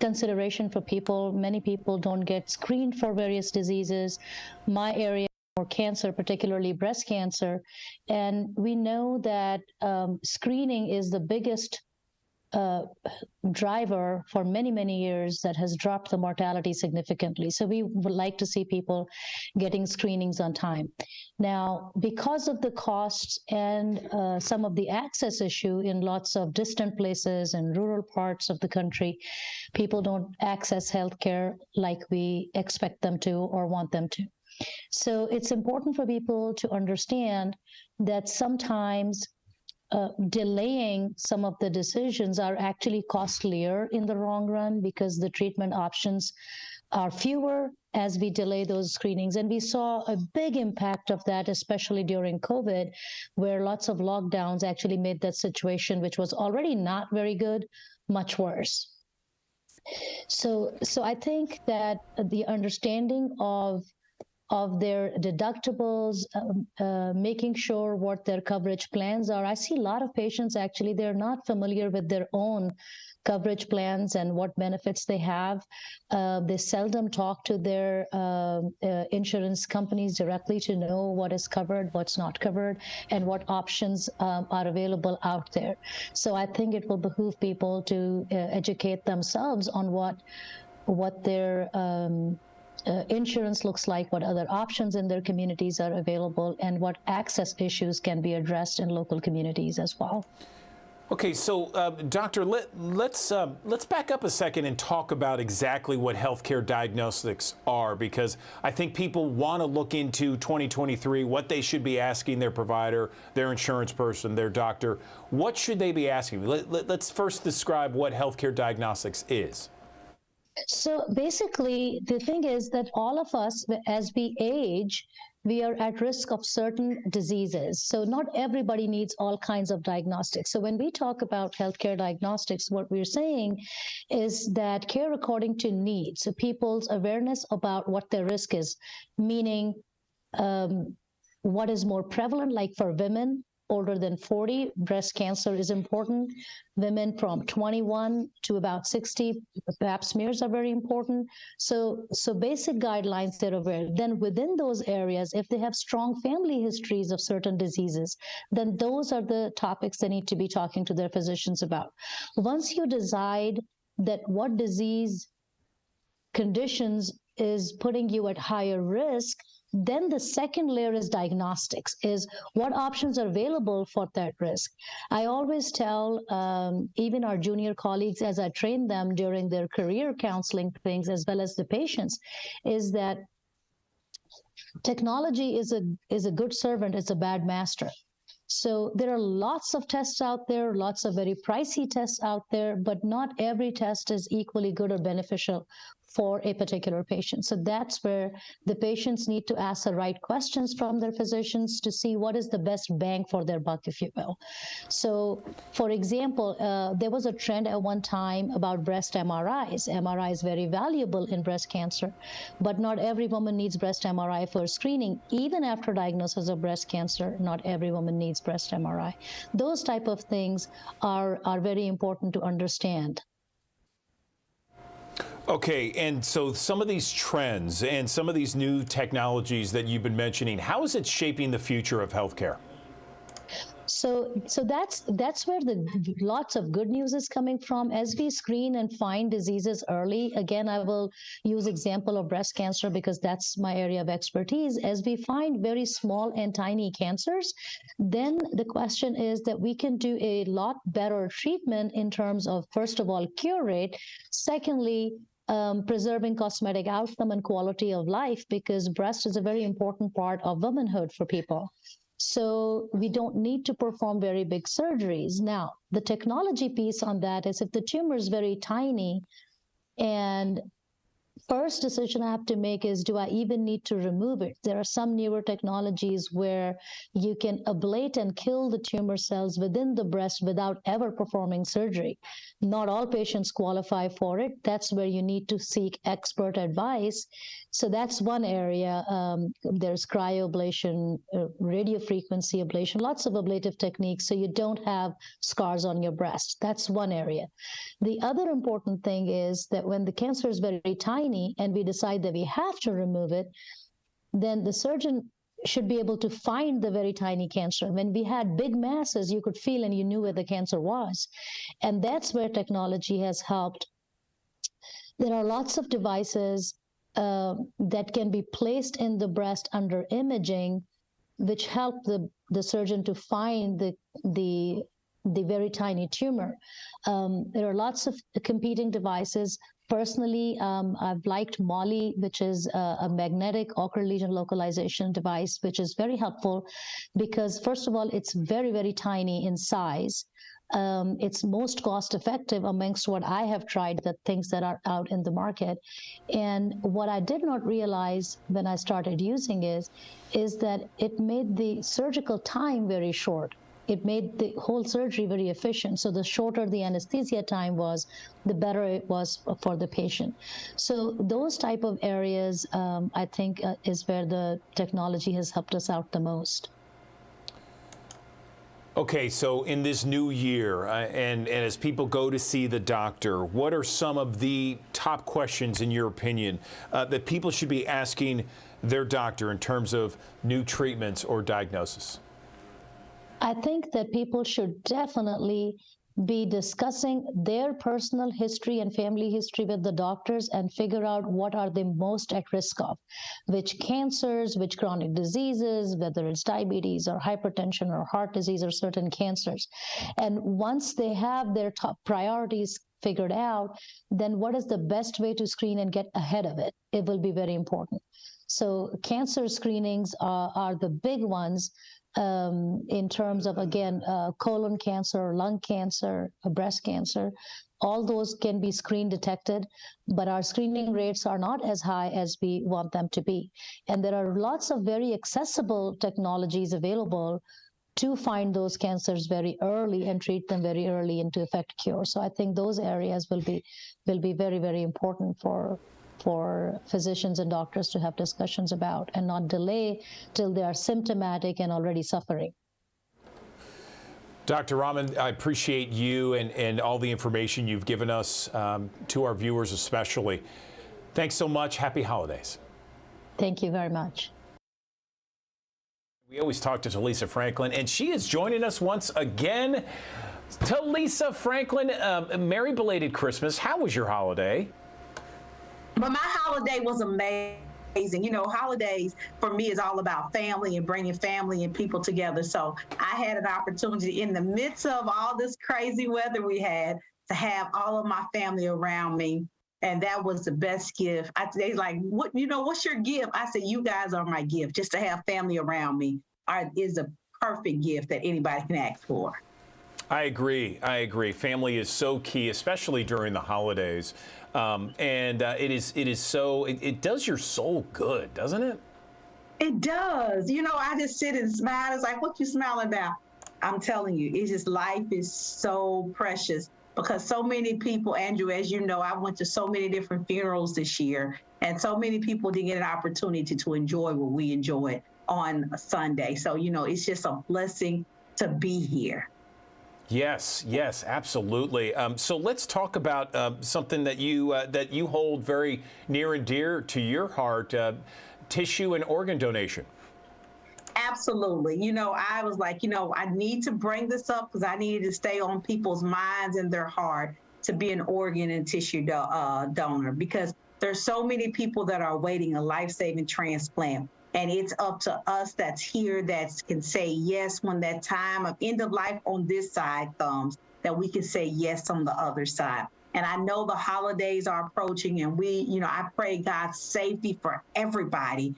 consideration for people. Many people don't get screened for various diseases. My area, or cancer, particularly breast cancer. And we know that screening is the biggest driver for many, many years that has dropped the mortality significantly. So we would like to see people getting screenings on time. Now, because of the costs and some of the access issue in lots of distant places and rural parts of the country, people don't access healthcare like we expect them to or want them to. So it's important for people to understand that sometimes delaying some of the decisions are actually costlier in the long run because the treatment options are fewer as we delay those screenings. And we saw a big impact of that, especially during COVID, where lots of lockdowns actually made that situation, which was already not very good, much worse. So I think that the understanding of their deductibles, making sure what their coverage plans are. I see a lot of patients, actually, they're not familiar with their own coverage plans and what benefits they have. They seldom talk to their insurance companies directly to know what is covered, what's not covered, and what options are available out there. So I think it will behoove people to educate themselves on what their insurance looks like, what other options in their communities are available, and what access issues can be addressed in local communities as well. Okay, so doctor, let's back up a second and talk about exactly what healthcare diagnostics are, because I think people want to look into 2023, what they should be asking their provider, their insurance person, their doctor. What should they be asking? Let's first describe what healthcare diagnostics is. So basically, the thing is that all of us, as we age, we are at risk of certain diseases. So not everybody needs all kinds of diagnostics. So when we talk about healthcare diagnostics, what we're saying is that care according to need. So people's awareness about what their risk is, meaning what is more prevalent, like for women older than 40, breast cancer is important. Women from 21 to about 60, pap smears are very important. So basic guidelines, they're aware. Then within those areas, if they have strong family histories of certain diseases, then those are the topics they need to be talking to their physicians about. Once you decide that what disease conditions is putting you at higher risk, then the second layer is diagnostics, is what options are available for that risk. I always tell even our junior colleagues, as I train them during their career counseling things, as well as the patients, is that technology is a good servant, it's a bad master. So there are lots of tests out there, lots of very pricey tests out there, but not every test is equally good or beneficial for a particular patient. So that's where the patients need to ask the right questions from their physicians to see what is the best bang for their buck, if you will. So, for example, there was a trend at one time about breast MRIs. MRI is very valuable in breast cancer, but not every woman needs breast MRI for screening. Even after diagnosis of breast cancer, not every woman needs breast MRI. Those type of things are very important to understand. Okay, and so some of these trends and some of these new technologies that you've been mentioning, how is it shaping the future of healthcare? So that's where the lots of good news is coming from. As we screen and find diseases early, again, I will use example of breast cancer because that's my area of expertise. As we find very small and tiny cancers, then the question is that we can do a lot better treatment in terms of, first of all, cure rate. Secondly, preserving cosmetic outcome and quality of life, because breast is a very important part of womanhood for people. So we don't need to perform very big surgeries. Now, the technology piece on that is if the tumor is very tiny, and first decision I have to make is, do I even need to remove it? There are some newer technologies where you can ablate and kill the tumor cells within the breast without ever performing surgery. Not all patients qualify for it. That's where you need to seek expert advice. So that's one area. There's cryoablation, radiofrequency ablation, lots of ablative techniques so you don't have scars on your breast. That's one area. The other important thing is that when the cancer is very tiny and we decide that we have to remove it, then the surgeon should be able to find the very tiny cancer. When we had big masses, you could feel and you knew where the cancer was. And that's where technology has helped. There are lots of devices that can be placed in the breast under imaging, which help the surgeon to find the very tiny tumor. There are lots of competing devices. Personally, I've liked MOLLI, which is a magnetic ocular lesion localization device, which is very helpful because, first of all, it's very, very tiny in size. It's most cost effective amongst what I have tried, the things that are out in the market. And what I did not realize when I started using is that it made the surgical time very short. It made the whole surgery very efficient. So the shorter the anesthesia time was, the better it was for the patient. So those type of areas, I think, is where the technology has helped us out the most. Okay, so in this new year, and as people go to see the doctor, what are some of the top questions, in your opinion, that people should be asking their doctor in terms of new treatments or diagnosis? I think that people should definitely be discussing their personal history and family history with the doctors and figure out what are they most at risk of, which cancers, which chronic diseases, whether it's diabetes or hypertension or heart disease or certain cancers. And once they have their top priorities figured out, then what is the best way to screen and get ahead of it? It will be very important. So cancer screenings are the big ones. In terms of, again, colon cancer, lung cancer, breast cancer, all those can be screen detected, but our screening rates are not as high as we want them to be. And there are lots of very accessible technologies available to find those cancers very early and treat them very early and to effect cure. So I think those areas will be very, very important for physicians and doctors to have discussions about and not delay till they are symptomatic and already suffering. Dr. Rahman, I appreciate you and all the information you've given us, to our viewers especially. Thanks so much. Happy holidays. Thank you very much. We always talk to Talisa Franklin, and she is joining us once again. Talisa Franklin, merry belated Christmas. How was your holiday? But my holiday was amazing. You know, holidays for me is all about family and bringing family and people together. So I had an opportunity in the midst of all this crazy weather we had to have all of my family around me. And that was the best gift. They're like, what's your gift? I said, you guys are my gift. Just to have family around me is a perfect gift that anybody can ask for. I agree. Family is so key, especially during the holidays. It does your soul good, doesn't it? It does. You know, I just sit and smile. It's like, what you smiling about? I'm telling you, it's just, life is so precious because so many people, Andrew, as you know, I went to so many different funerals this year, and so many people didn't get an opportunity to enjoy what we enjoyed on a Sunday. So, you know, it's just a blessing to be here. Yes, absolutely. So let's talk about something that you hold very near and dear to your heart, tissue and organ donation. Absolutely. You know, I was like, you know, I need to bring this up because I needed to stay on people's minds and their heart to be an organ and tissue donor, because there's so many people that are awaiting a life-saving transplant. And it's up to us that's here that can say yes when that time of end of life on this side comes, that we can say yes on the other side. And I know the holidays are approaching, and I pray God's safety for everybody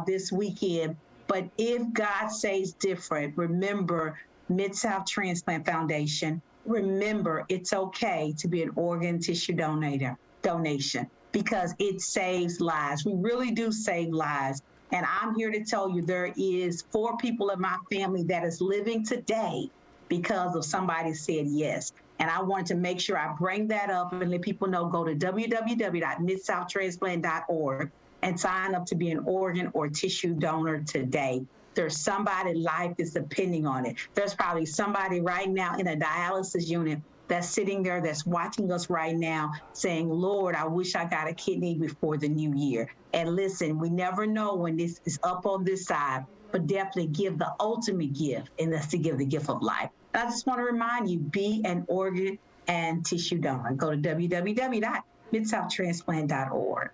this weekend. But if God says different, remember Mid-South Transplant Foundation. Remember, it's okay to be an organ tissue donation, because it saves lives. We really do save lives. And I'm here to tell you there is 4 people in my family that is living today because of somebody said yes. And I wanted to make sure I bring that up and let people know, go to www.midsouth.transplant.org and sign up to be an organ or tissue donor today. There's somebody's life is depending on it. There's probably somebody right now in a dialysis unit that's sitting there, that's watching us right now saying, Lord, I wish I got a kidney before the new year. And listen, we never know when this is up on this side, but definitely give the ultimate gift, and that's to give the gift of life. I just want to remind you, be an organ and tissue donor. Go to www.midsouhtransplant.org.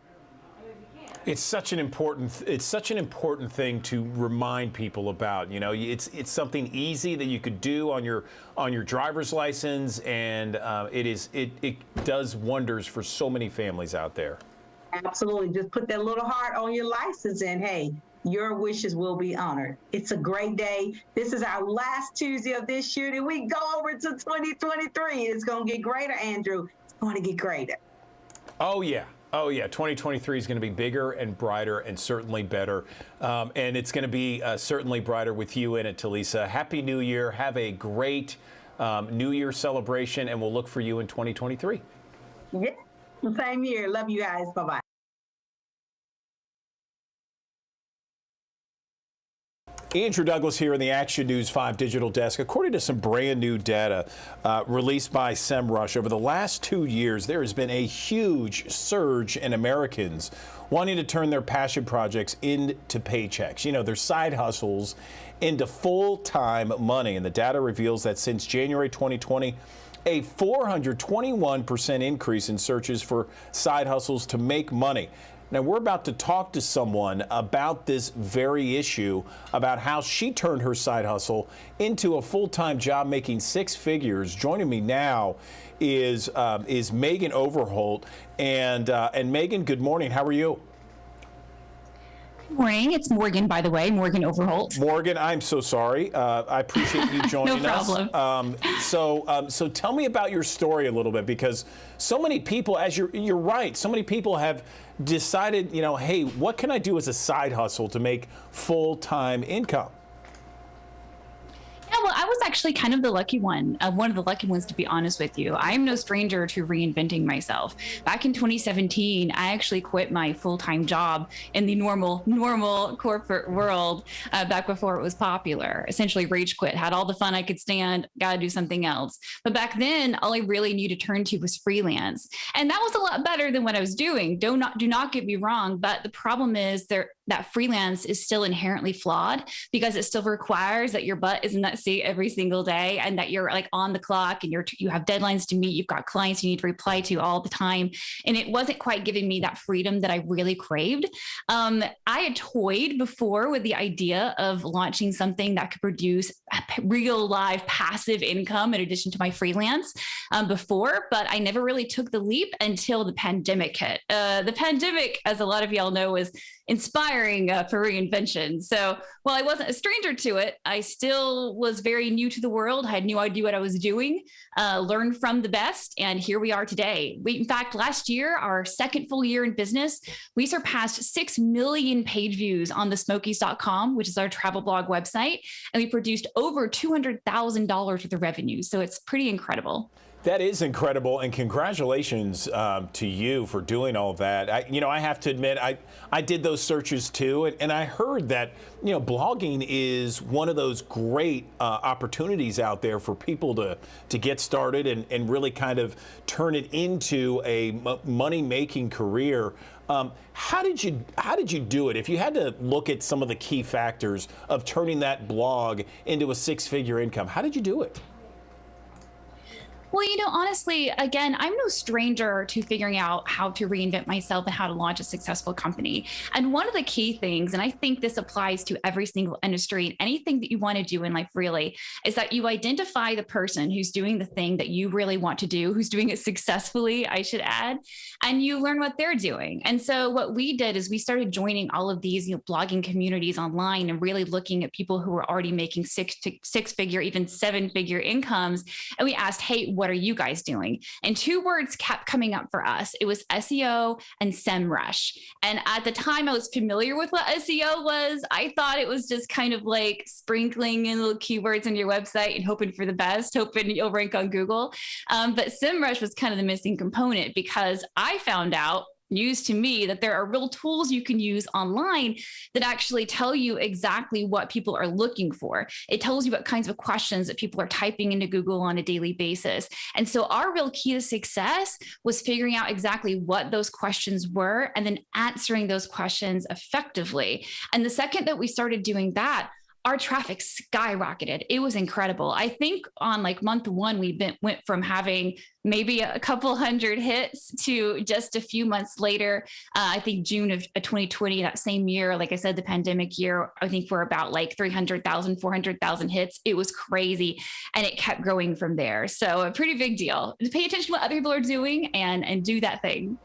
It's such an important thing to remind people about. You know, it's something easy that you could do on your driver's license, and it does wonders for so many families out there. Absolutely. Just put that little heart on your license, and hey, your wishes will be honored. It's a great day. This is our last Tuesday of this year. Then we go over to 2023. It's going to get greater, Andrew. It's going to get greater. Oh, yeah. Oh, yeah. 2023 is going to be bigger and brighter and certainly better. And it's going to be certainly brighter with you in it, Talisa. Happy New Year. Have a great New Year celebration, and we'll look for you in 2023. Yeah. Same here. Love you guys. Bye-bye. Andrew Douglas here in the Action News 5 Digital Desk. According to some brand new data released by SEMrush, over the last 2 years, there has been a huge surge in Americans wanting to turn their passion projects into paychecks, you know, their side hustles into full-time money. And the data reveals that since January 2020, a 421% increase in searches for side hustles to make money. Now, we're about to talk to someone about this very issue, about how she turned her side hustle into a full-time job making 6 figures. Joining me now is Megan Overholt. And Megan, good morning. How are you? Good morning. It's Morgan, by the way, Morgan Overholt. Morgan, I'm so sorry. I appreciate you joining us. No problem. So tell me about your story a little bit, because so many people, as you're right, so many people have decided, you know, hey, what can I do as a side hustle to make full-time income? Yeah, well, I was actually kind of the lucky one of the lucky ones, to be honest with you. I'm no stranger to reinventing myself. Back in 2017, I actually quit my full-time job in the normal corporate world back before it was popular. Essentially rage quit, had all the fun I could stand, got to do something else. But back then, all I really knew to turn to was freelance. And that was a lot better than what I was doing. Do not get me wrong, but the problem is that freelance is still inherently flawed, because it still requires that your butt is in that seat every single day, and that you're like on the clock, and you have deadlines to meet. You've got clients you need to reply to all the time. And it wasn't quite giving me that freedom that I really craved. I had toyed before with the idea of launching something that could produce real live passive income in addition to my freelance before, but I never really took the leap until the pandemic hit. The pandemic, as a lot of y'all know, was inspiring for reinvention. So while I wasn't a stranger to it, I still was very new to the world, had no idea what I was doing, learned from the best, and here we are today. In fact, last year, our second full year in business, we surpassed 6 million page views on thesmokies.com, which is our travel blog website, and we produced over $200,000 worth of revenue. So it's pretty incredible. That is incredible, and congratulations to you for doing all of that. I have to admit, I did those searches too, and I heard that, blogging is one of those great opportunities out there for people to get started and really kind of turn it into a money-making career. How did you do it? If you had to look at some of the key factors of turning that blog into a six-figure income, how did you do it? Well, honestly, again, I'm no stranger to figuring out how to reinvent myself and how to launch a successful company. And one of the key things, and I think this applies to every single industry and anything that you want to do in life really, is that you identify the person who's doing the thing that you really want to do, who's doing it successfully, I should add, and you learn what they're doing. And so what we did is we started joining all of these blogging communities online and really looking at people who were already making six-figure, even seven-figure incomes. And we asked, hey, what are you guys doing? And two words kept coming up for us. It was SEO and SEMrush. And at the time I was familiar with what SEO was. I thought it was just kind of like sprinkling in little keywords on your website and hoping for the best, hoping you'll rank on Google. But SEMrush was kind of the missing component because I found out, news to me, that there are real tools you can use online that actually tell you exactly what people are looking for. It tells you what kinds of questions that people are typing into Google on a daily basis. And so our real key to success was figuring out exactly what those questions were and then answering those questions effectively. And the second that we started doing that, our traffic skyrocketed. It was incredible. I think on month one, we went from having maybe a couple hundred hits to just a few months later, I think June of 2020, that same year, like I said, the pandemic year, I think we're about 300,000, 400,000 hits. It was crazy. And it kept growing from there. So a pretty big deal. Pay attention to what other people are doing and do that thing.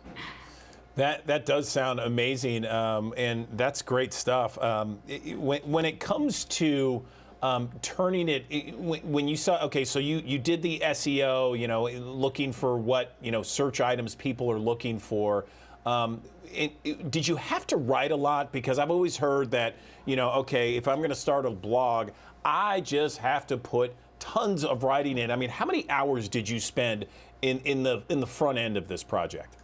That does sound amazing, and that's great stuff. When it comes to turning it, when you saw, okay, so you did the SEO, looking for what search items people are looking for. Did you have to write a lot? Because I've always heard that okay, if I'm going to start a blog, I just have to put tons of writing in. I mean, how many hours did you spend in the front end of this project?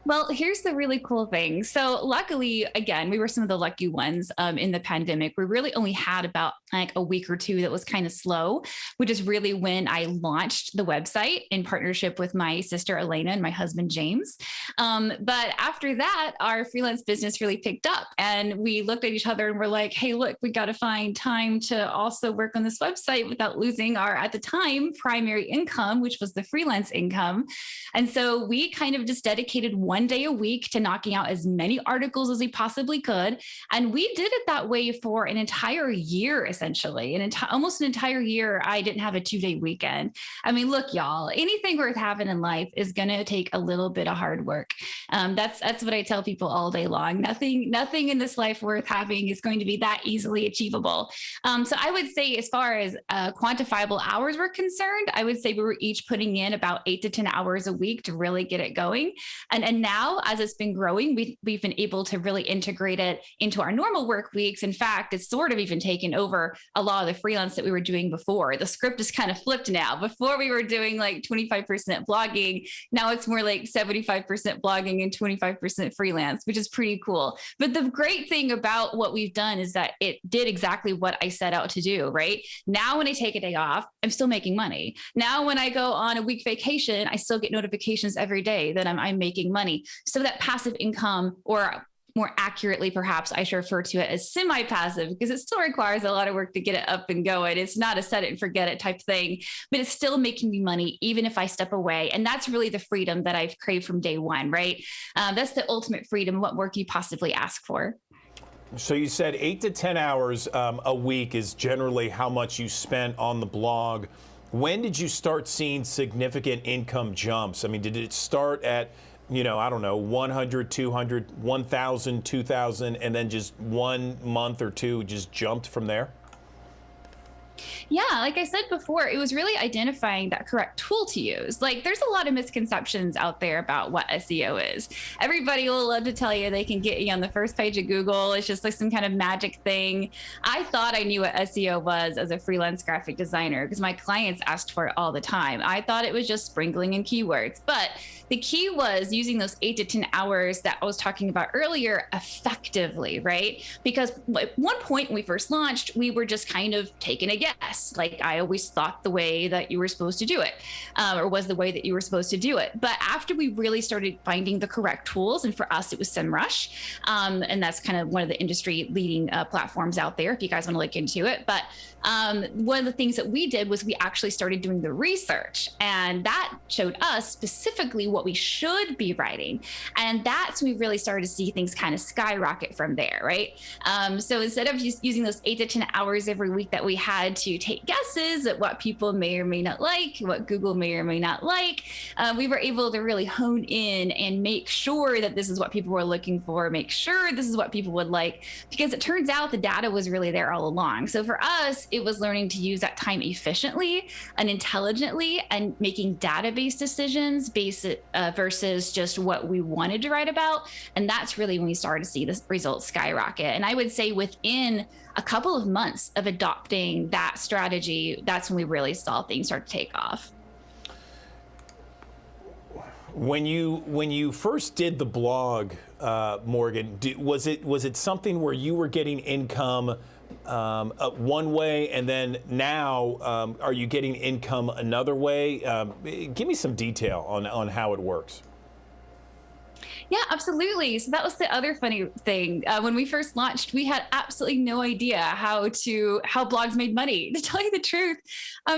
Well, here's the really cool thing. So luckily, again, we were some of the lucky ones in the pandemic. We really only had about a week or two that was kind of slow, which is really when I launched the website in partnership with my sister, Elena, and my husband, James. But after that, our freelance business really picked up and we looked at each other and we're like, hey, look, we got to find time to also work on this website without losing our, at the time, primary income, which was the freelance income. And so we kind of just dedicated one day a week to knocking out as many articles as we possibly could. And we did it that way for an entire year, essentially. Almost an entire year, I didn't have a 2-day weekend. I mean, look, y'all, anything worth having in life is going to take a little bit of hard work. That's what I tell people all day long. Nothing in this life worth having is going to be that easily achievable. So I would say as far as quantifiable hours were concerned, I would say we were each putting in about 8 to 10 hours a week to really get it going. And now, as it's been growing, we've been able to really integrate it into our normal work weeks. In fact, it's sort of even taken over a lot of the freelance that we were doing before. The script is kind of flipped now. Before we were doing 25% blogging. Now it's more like 75% blogging and 25% freelance, which is pretty cool. But the great thing about what we've done is that it did exactly what I set out to do, right? Now, when I take a day off, I'm still making money. Now, when I go on a week vacation, I still get notifications every day that I'm making money. So that passive income, or more accurately, perhaps I should refer to it as semi-passive, because it still requires a lot of work to get it up and going. It's not a set it and forget it type thing, but it's still making me money, even if I step away. And that's really the freedom that I've craved from day one, right? That's the ultimate freedom. What more can you possibly ask for? So you said 8 to 10 hours a week is generally how much you spent on the blog. When did you start seeing significant income jumps? I mean, did it start at, I don't know, 100, 200, 1,000, 2,000, and then just 1 month or two just jumped from there? Yeah, like I said before, it was really identifying that correct tool to use. Like, there's a lot of misconceptions out there about what SEO is. Everybody will love to tell you they can get you on the first page of Google. It's just like some kind of magic thing. I thought I knew what SEO was as a freelance graphic designer because my clients asked for it all the time. I thought it was just sprinkling in keywords, but the key was using those 8 to 10 hours that I was talking about earlier effectively, right? Because at one point when we first launched, we were just kind of taking a guess. Like, I always thought the way that you were supposed to do it, or was the way that you were supposed to do it. But after we really started finding the correct tools, and for us, it was SEMrush, and that's kind of one of the industry leading platforms out there if you guys want to look into it. But one of the things that we did was we actually started doing the research, and that showed us specifically what we should be writing. And that's when we really started to see things kind of skyrocket from there, right? So instead of just using those 8 to 10 hours every week that we had to take guesses at what people may or may not like, what Google may or may not like, we were able to really hone in and make sure that this is what people were looking for, make sure this is what people would like, because it turns out the data was really there all along. So for us, it was learning to use that time efficiently and intelligently and making database decisions versus just what we wanted to write about. And that's really when we started to see the results skyrocket. And I would say within a couple of months of adopting that strategy, that's when we really saw things start to take off. When you first did the blog, Morgan, was it something where you were getting income one way, and then now are you getting income another way? Give me some detail on how it works. Yeah, absolutely. So that was the other funny thing. When we first launched, we had absolutely no idea how blogs made money. To tell you the truth,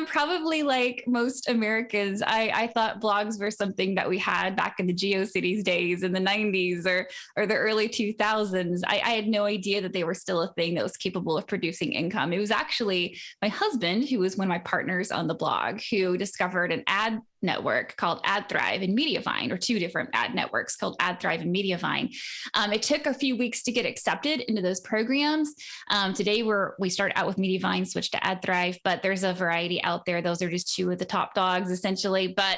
probably like most Americans, I thought blogs were something that we had back in the GeoCities days in the 90s or the early 2000s. I had no idea that they were still a thing that was capable of producing income. It was actually my husband, who was one of my partners on the blog, who discovered an ad network called AdThrive and Mediavine, or two different ad networks called AdThrive and Mediavine. It took a few weeks to get accepted into those programs. Today we start out with Mediavine, switch to AdThrive, but there's a variety out there. Those are just two of the top dogs essentially. But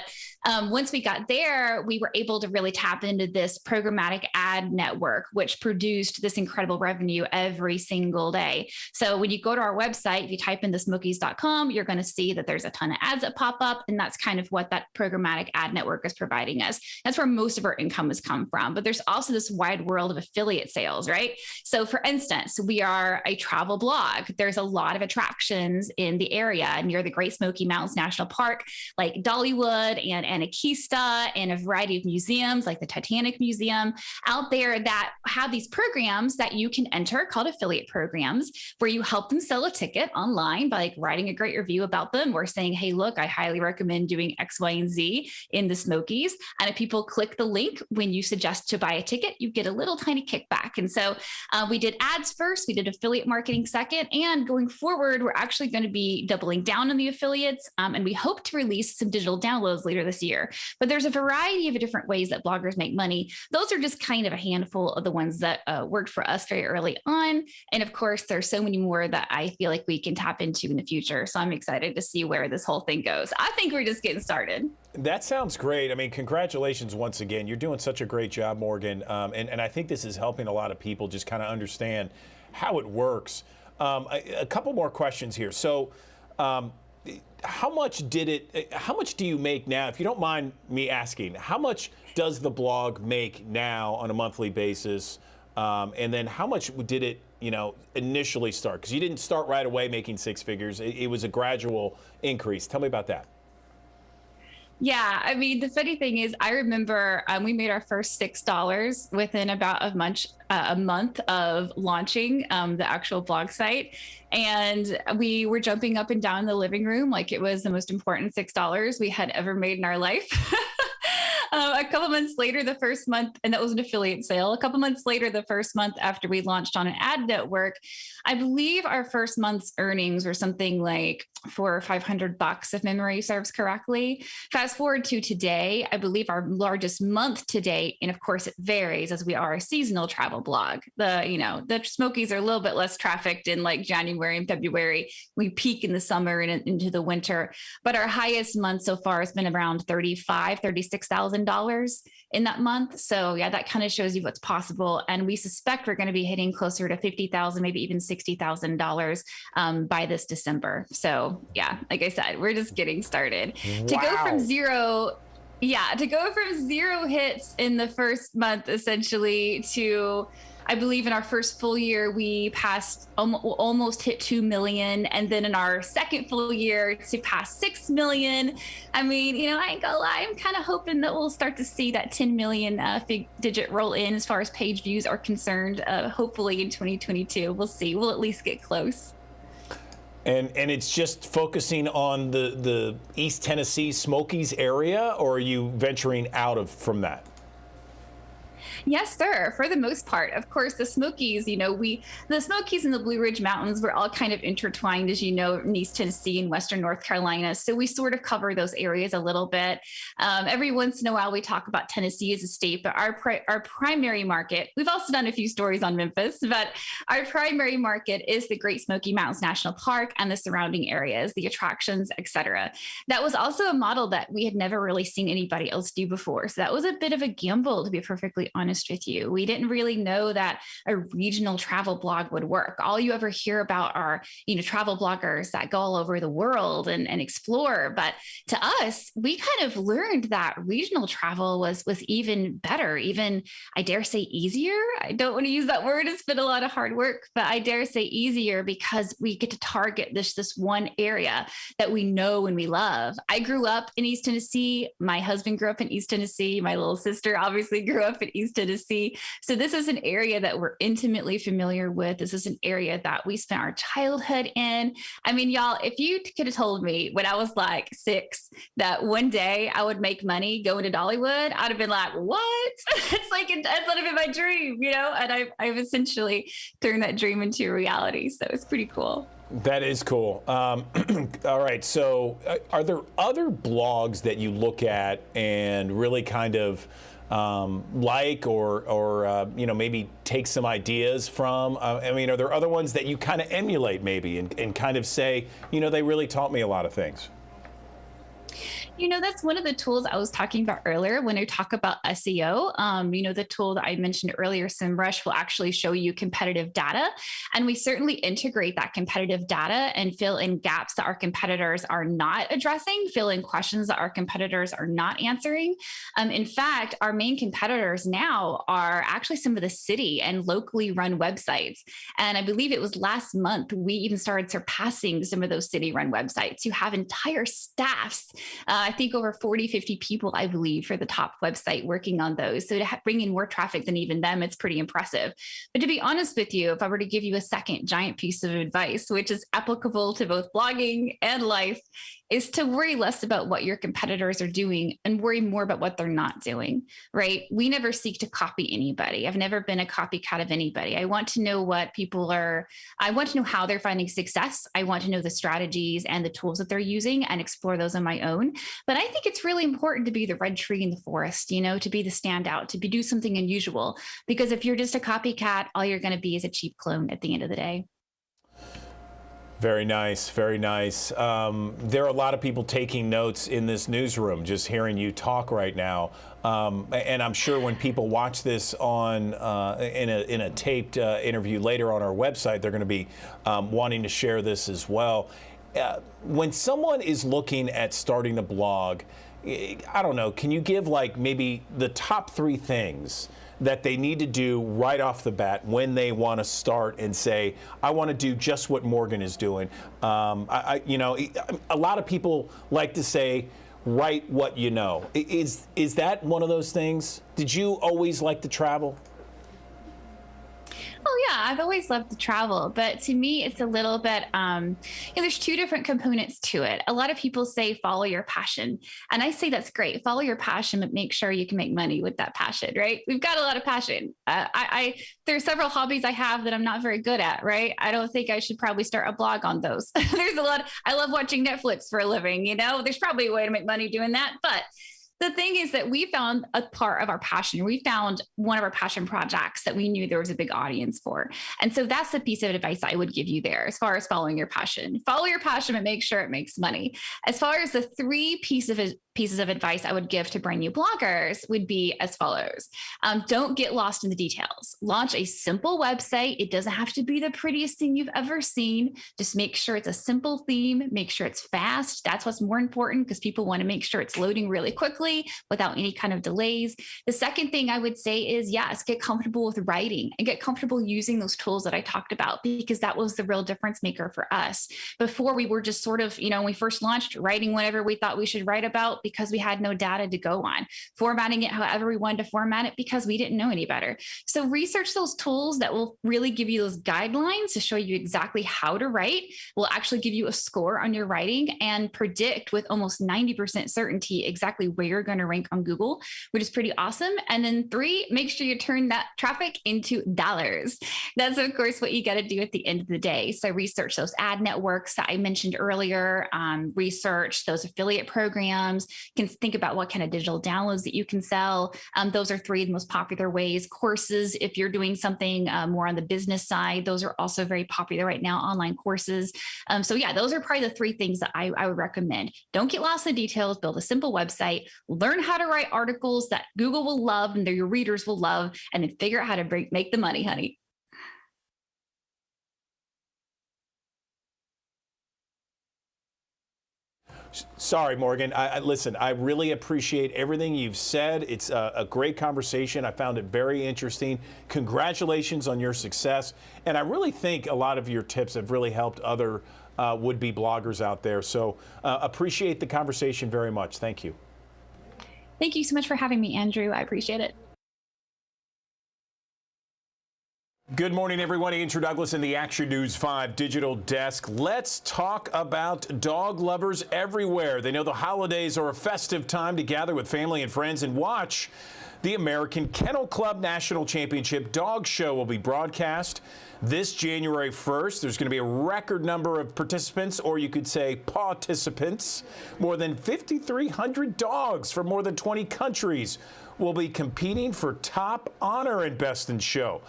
once we got there, we were able to really tap into this programmatic ad network, which produced this incredible revenue every single day. So when you go to our website, if you type in thesmokies.com, you're going to see that there's a ton of ads that pop up. And that's kind of what that programmatic ad network is providing us. That's where most of our income has come from. But there's also this wide world of affiliate sales, right? So for instance, we are a travel blog. There's a lot of attractions in the area near the Great Smoky Mountains National Park, like Dollywood and Anakista, and a variety of museums like the Titanic Museum out there that have these programs that you can enter called affiliate programs, where you help them sell a ticket online by like writing a great review about them or saying, hey, look, I highly recommend doing X, Y, and Z in the Smokies. And if people click the link when you suggest to buy a ticket, you get a little tiny kickback. And so we did ads first, we did affiliate marketing second, and going forward, we're actually going to be doubling down on the affiliates, and we hope to release some digital downloads later this year. But there's a variety of different ways that bloggers make money. Those are just kind of a handful of the ones that worked for us very early on. And of course, there's so many more that I feel like we can tap into in the future. So I'm excited to see where this whole thing goes. I think we're just getting started. That sounds great. I mean, congratulations once again. You're doing such a great job, Morgan. And I think this is helping a lot of people just kind of understand how it works. A couple more questions here. So how much do you make now? If you don't mind me asking, how much does the blog make now on a monthly basis? And then how much did it, initially start? Because you didn't start right away making six figures. It was a gradual increase. Tell me about that. Yeah, I mean, the funny thing is, I remember we made our first $6 within about a month of launching the actual blog site. And we were jumping up and down in the living room like it was the most important $6 we had ever made in our life. A couple months later, the first month, and that was an affiliate sale. A couple months later, the first month after we launched on an ad network, I believe our first month's earnings were something like $400 or $500, if memory serves correctly. Fast forward to today, I believe our largest month to date, and of course it varies as we are a seasonal travel blog. The Smokies are a little bit less trafficked in like January and February. We peak in the summer and into the winter, but our highest month so far has been around $36,000 in that month. So yeah, that kind of shows you what's possible. And we suspect we're going to be hitting closer to $50,000, maybe even $60,000 by this December. So yeah, like I said, we're just getting started. Wow. To go from zero hits in the first month, essentially, to, I believe in our first full year, we passed almost hit 2 million. And then in our second full year to pass 6 million. I mean, I ain't gonna lie, I'm kind of hoping that we'll start to see that 10 million digit roll in as far as page views are concerned, hopefully in 2022. We'll see. We'll at least get close. And it's just focusing on the East Tennessee Smokies area, or are you venturing out from that? Yes, sir. For the most part, of course, the Smokies, the Smokies and the Blue Ridge Mountains were all kind of intertwined, as you know, in East Tennessee and Western North Carolina. So we sort of cover those areas a little bit. Every once in a while, we talk about Tennessee as a state, but our primary market, we've also done a few stories on Memphis, but our primary market is the Great Smoky Mountains National Park and the surrounding areas, the attractions, etc. That was also a model that we had never really seen anybody else do before. So that was a bit of a gamble, to be perfectly honest with you. We didn't really know that a regional travel blog would work. All you ever hear about are, travel bloggers that go all over the world and explore. But to us, we kind of learned that regional travel was even better, even, I dare say, easier. I don't want to use that word. It's been a lot of hard work, but I dare say easier because we get to target this one area that we know and we love. I grew up in East Tennessee. My husband grew up in East Tennessee. My little sister obviously grew up in East Tennessee. So this is an area that we're intimately familiar with. This is an area that we spent our childhood in. I mean, y'all, if you could have told me when I was like 6 that one day I would make money going to Dollywood, I'd have been like, what? It's like, that's not even my dream, and I've essentially turned that dream into a reality. So it's pretty cool. That is cool. All right. So are there other blogs that you look at and really kind of like or maybe take some ideas from? I mean, are there other ones that you kind of emulate maybe and kind of say, they really taught me a lot of things? That's one of the tools I was talking about earlier when I talk about SEO. The tool that I mentioned earlier, SEMrush, will actually show you competitive data. And we certainly integrate that competitive data and fill in gaps that our competitors are not addressing, fill in questions that our competitors are not answering. In fact, our main competitors now are actually some of the city and locally run websites. And I believe it was last month, we even started surpassing some of those city run websites who have entire staffs. I think over 40, 50 people, I believe, for the top website working on those. So to bring in more traffic than even them, it's pretty impressive. But to be honest with you, if I were to give you a second giant piece of advice, which is applicable to both blogging and life, is to worry less about what your competitors are doing and worry more about what they're not doing, right? We never seek to copy anybody. I've never been a copycat of anybody. I want to know what people are, I want to know how they're finding success. I want to know the strategies and the tools that they're using and explore those on my own. But I think it's really important to be the red tree in the forest, to be the standout, to do something unusual. Because if you're just a copycat, all you're going to be is a cheap clone at the end of the day. Very nice, very nice. There are a lot of people taking notes in this newsroom, just hearing you talk right now. And I'm sure when people watch this on in a taped interview later on our website, they're going to be wanting to share this as well. When someone is looking at starting a blog, I don't know, can you give like maybe the top 3 things that they need to do right off the bat when they want to start and say, I want to do just what Morgan is doing? A lot of people like to say, write what you know. Is that one of those things? Did you always like to travel? Oh yeah, I've always loved to travel, but to me, it's a little bit, there's two different components to it. A lot of people say follow your passion, and I say that's great. Follow your passion, but make sure you can make money with that passion, right? We've got a lot of passion. There's several hobbies I have that I'm not very good at, right? I don't think I should probably start a blog on those. I love watching Netflix for a living, there's probably a way to make money doing that, but the thing is that we found a part of our passion. We found one of our passion projects that we knew there was a big audience for. And so that's the piece of advice I would give you there as far as following your passion. Follow your passion, but make sure it makes money. As far as the three pieces of advice I would give to brand new bloggers would be as follows. Don't get lost in the details. Launch a simple website. It doesn't have to be the prettiest thing you've ever seen. Just make sure it's a simple theme. Make sure it's fast. That's what's more important because people want to make sure it's loading really quickly without any kind of delays. The second thing I would say is, yes, get comfortable with writing and get comfortable using those tools that I talked about, because that was the real difference maker for us. Before, we were just sort of, when we first launched, writing whatever we thought we should write about because we had no data to go on, formatting it however we wanted to format it because we didn't know any better. So research those tools that will really give you those guidelines to show you exactly how to write, will actually give you a score on your writing and predict with almost 90% certainty exactly where you're going to rank on Google, which is pretty awesome. And then 3, make sure you turn that traffic into dollars. That's of course what you got to do at the end of the day. So research those ad networks that I mentioned earlier, research those affiliate programs, can think about what kind of digital downloads that you can sell. Those are 3 of the most popular ways. Courses, if you're doing something more on the business side, those are also very popular right now, online courses. So yeah, those are probably the 3 things that I would recommend. Don't get lost in the details, build a simple website, learn how to write articles that Google will love and that your readers will love, and then figure out how to make the money, honey. Sorry, Morgan. Listen, I really appreciate everything you've said. It's a great conversation. I found it very interesting. Congratulations on your success. And I really think a lot of your tips have really helped other would-be bloggers out there. So appreciate the conversation very much. Thank you. Thank you so much for having me, Andrew. I appreciate it. Good morning, everyone. Andrew Douglas in the Action News 5 digital desk. Let's talk about dog lovers everywhere. They know the holidays are a festive time to gather with family and friends and watch the American Kennel Club National Championship Dog Show will be broadcast this January 1st. There's going to be a record number of participants, or you could say participants. More than 5,300 dogs from more than 20 countries will be competing for top honor in Best in Show.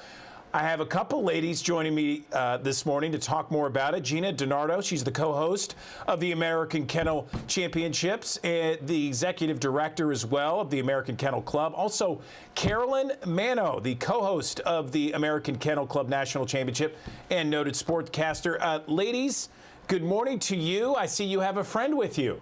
I have a couple ladies joining me this morning to talk more about it. Gina DiNardo, she's the co-host of the American Kennel Championships and the executive director as well of the American Kennel Club. Also, Carolyn Mano, the co-host of the American Kennel Club National Championship and noted sportcaster. Ladies, good morning to you. I see you have a friend with you.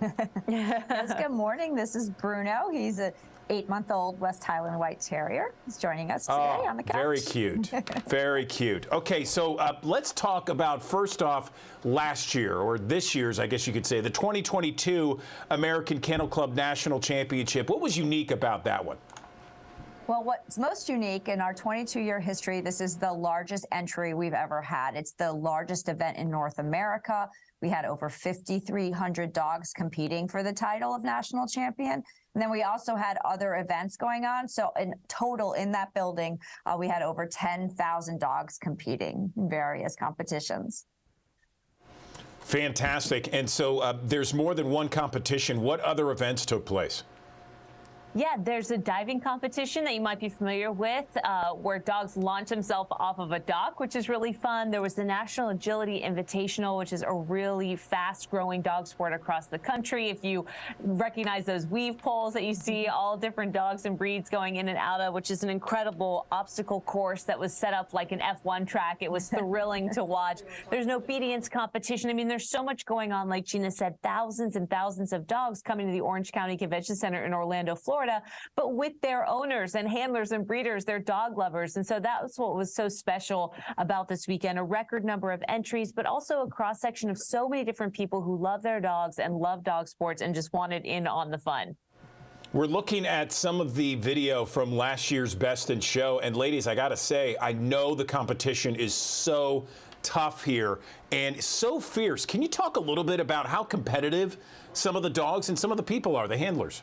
Yes, good morning. This is Bruno. He's a 8-month-old West Highland White Terrier. He's joining us today on the couch. Very cute. Very cute. Okay, so let's talk about, first off, last year, or this year's, I guess you could say, the 2022 American Kennel Club National Championship. What was unique about that one? Well, what's most unique in our 22-year history, this is the largest entry we've ever had. It's the largest event in North America. We had over 5,300 dogs competing for the title of national champion. And then we also had other events going on. So in total in that building, we had over 10,000 dogs competing in various competitions. Fantastic. And so there's more than one competition. What other events took place? Yeah, there's a diving competition that you might be familiar with where dogs launch themselves off of a dock, which is really fun. There was the National Agility Invitational, which is a really fast-growing dog sport across the country. If you recognize those weave poles that you see all different dogs and breeds going in and out of, which is an incredible obstacle course that was set up like an F1 track. It was thrilling to watch. There's an obedience competition. I mean, there's so much going on. Like Gina said, thousands and thousands of dogs coming to the Orange County Convention Center in Orlando, Florida, but with their owners and handlers and breeders, they're dog lovers. And so that was what was so special about this weekend, a record number of entries, but also a cross-section of so many different people who love their dogs and love dog sports and just wanted in on the fun. We're looking at some of the video from last year's Best in Show. And ladies, I got to say, I know the competition is so tough here and so fierce. Can you talk a little bit about how competitive some of the dogs and some of the people are, the handlers?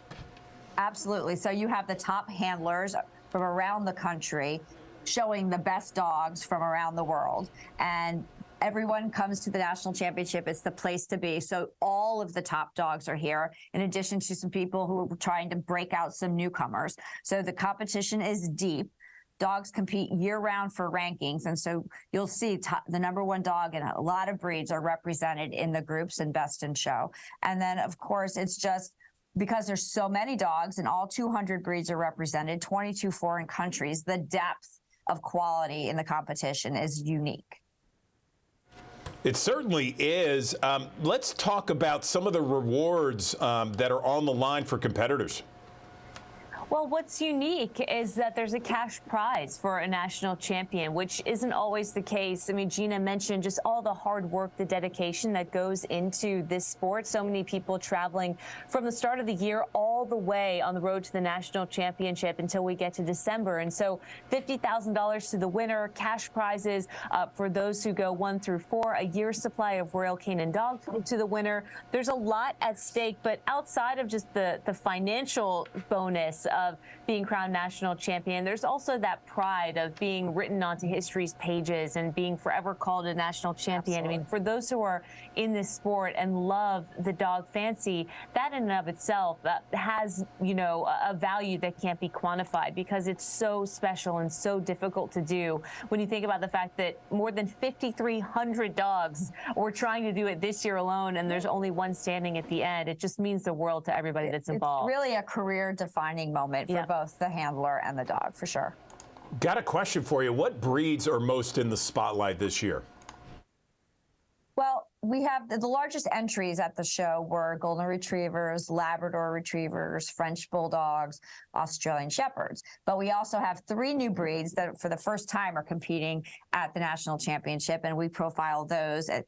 Absolutely. So you have the top handlers from around the country showing the best dogs from around the world. And everyone comes to the national championship. It's the place to be. So all of the top dogs are here, in addition to some people who are trying to break out some newcomers. So the competition is deep. Dogs compete year-round for rankings, and so you'll see the #1 dog in a lot of breeds are represented in the groups and Best in Show. And then, of course, it's just because there's so many dogs and all 200 breeds are represented, 22 foreign countries, the depth of quality in the competition is unique. It certainly is. Let's talk about some of the rewards that are on the line for competitors. Well, what's unique is that there's a cash prize for a national champion, which isn't always the case. I mean, Gina mentioned just all the hard work, the dedication that goes into this sport. So many people traveling from the start of the year all the way on the road to the national championship until we get to December. And so $50,000 to the winner, cash prizes for those who go 1 through 4, a year's supply of Royal Canin dogs to the winner. There's a lot at stake, but outside of just the financial bonus of being crowned national champion, there's also that pride of being written onto history's pages and being forever called a national champion. Absolutely. I mean, for those who are in this sport and love the dog fancy, that in and of itself has, you know, a value that can't be quantified because it's so special and so difficult to do. When you think about the fact that more than 5,300 dogs were trying to do it this year alone, and there's only one standing at the end, it just means the world to everybody that's involved. It's really a career-defining moment for both the handler and the dog, for sure. Got a question for you. What breeds are most in the spotlight this year? Well, we have the largest entries at the show were Golden Retrievers, Labrador Retrievers, French Bulldogs, Australian Shepherds. But we also have 3 new breeds that for the first time are competing at the national championship, and we profile those at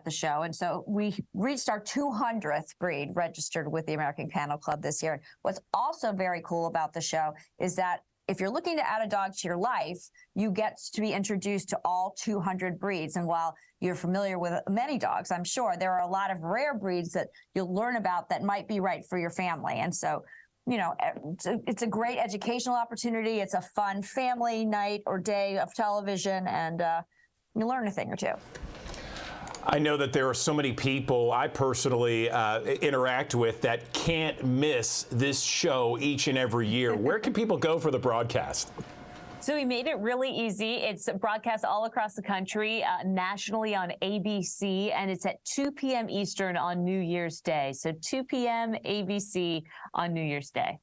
the show. And so we reached our 200th breed registered with the American Kennel Club this year. What's also very cool about the show is that if you're looking to add a dog to your life, you get to be introduced to all 200 breeds. And while you're familiar with many dogs, I'm sure there are a lot of rare breeds that you'll learn about that might be right for your family. And so, you know, it's a great educational opportunity. It's a fun family night or day of television, and you learn a thing or two. I know that there are so many people I personally interact with that can't miss this show each and every year. Where can people go for the broadcast? So we made it really easy. It's broadcast all across the country, nationally on ABC, and it's at 2 p.m. Eastern on New Year's Day. So 2 p.m. ABC on New Year's Day.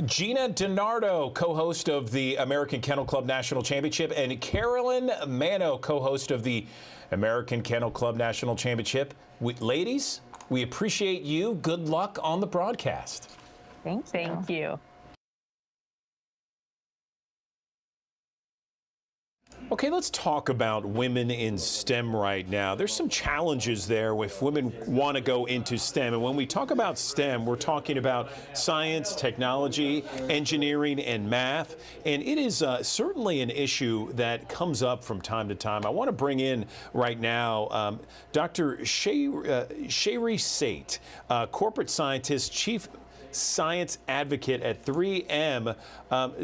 Gina DiNardo, co-host of the American Kennel Club National Championship, and Carolyn Manno, co-host of the American Kennel Club National Championship. Ladies, we appreciate you. Good luck on the broadcast. Thank you. Okay, let's talk about women in STEM right now. There's some challenges there if women want to go into STEM. And when we talk about STEM, we're talking about science, technology, engineering, and math. And it is certainly an issue that comes up from time to time. I want to bring in right now Dr. Sheri Sate, corporate scientist, chief science advocate at 3M.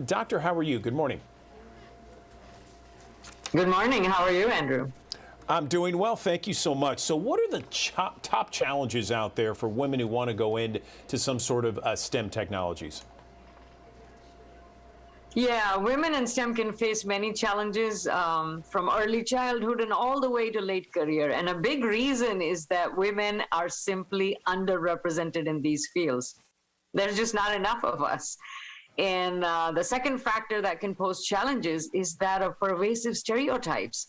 Doctor, how are you? Good morning. Good morning. How are you, Andrew? I'm doing well. Thank you so much. So what are the top challenges out there for women who want to go into some sort of STEM technologies? Yeah, women in STEM can face many challenges from early childhood and all the way to late career. And a big reason is that women are simply underrepresented in these fields. There's just not enough of us. And the second factor that can pose challenges is that of pervasive stereotypes.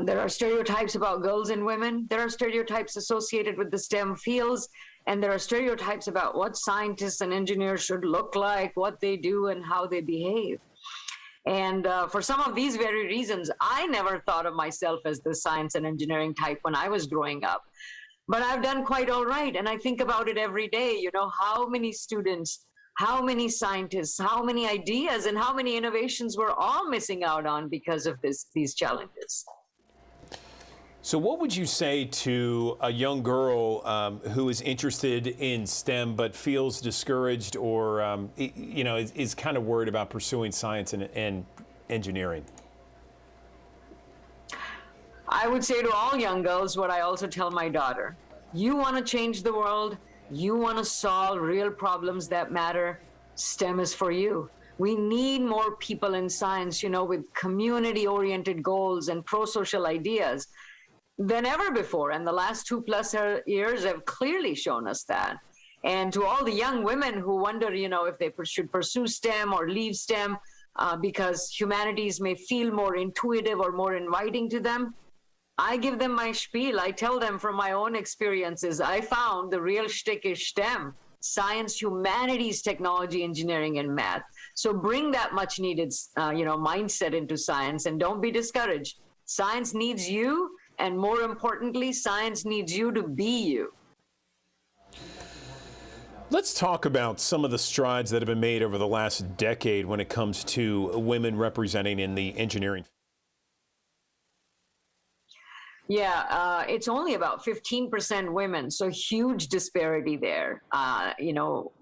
There are stereotypes about girls and women. There are stereotypes associated with the STEM fields. And there are stereotypes about what scientists and engineers should look like, what they do, and how they behave. And for some of these very reasons, I never thought of myself as the science and engineering type when I was growing up. but I've done quite all right. And I think about it every day, you know, how many students, how many scientists, how many ideas, and how many innovations we're all missing out on because of these challenges. So what would you say to a young girl who is interested in STEM but feels discouraged or, you know, is kind of worried about pursuing science and engineering? I would say to all young girls what I also tell my daughter. You want to change the world, you want to solve real problems that matter, STEM is for you. We need more people in science, you know, with community-oriented goals and pro-social ideas than ever before. And the last 2+ years have clearly shown us that. And to all the young women who wonder, you know, if they should pursue STEM or leave STEM because humanities may feel more intuitive or more inviting to them, I give them my spiel. I tell them from my own experiences, I found the real shtick is STEM, science, humanities, technology, engineering, and math. So bring that much needed, you know, mindset into science and don't be discouraged. Science needs you. And more importantly, science needs you to be you. Let's talk about some of the strides that have been made over the last decade when it comes to women representing in the engineering. Yeah, it's only about 15% women, so huge disparity there. You know,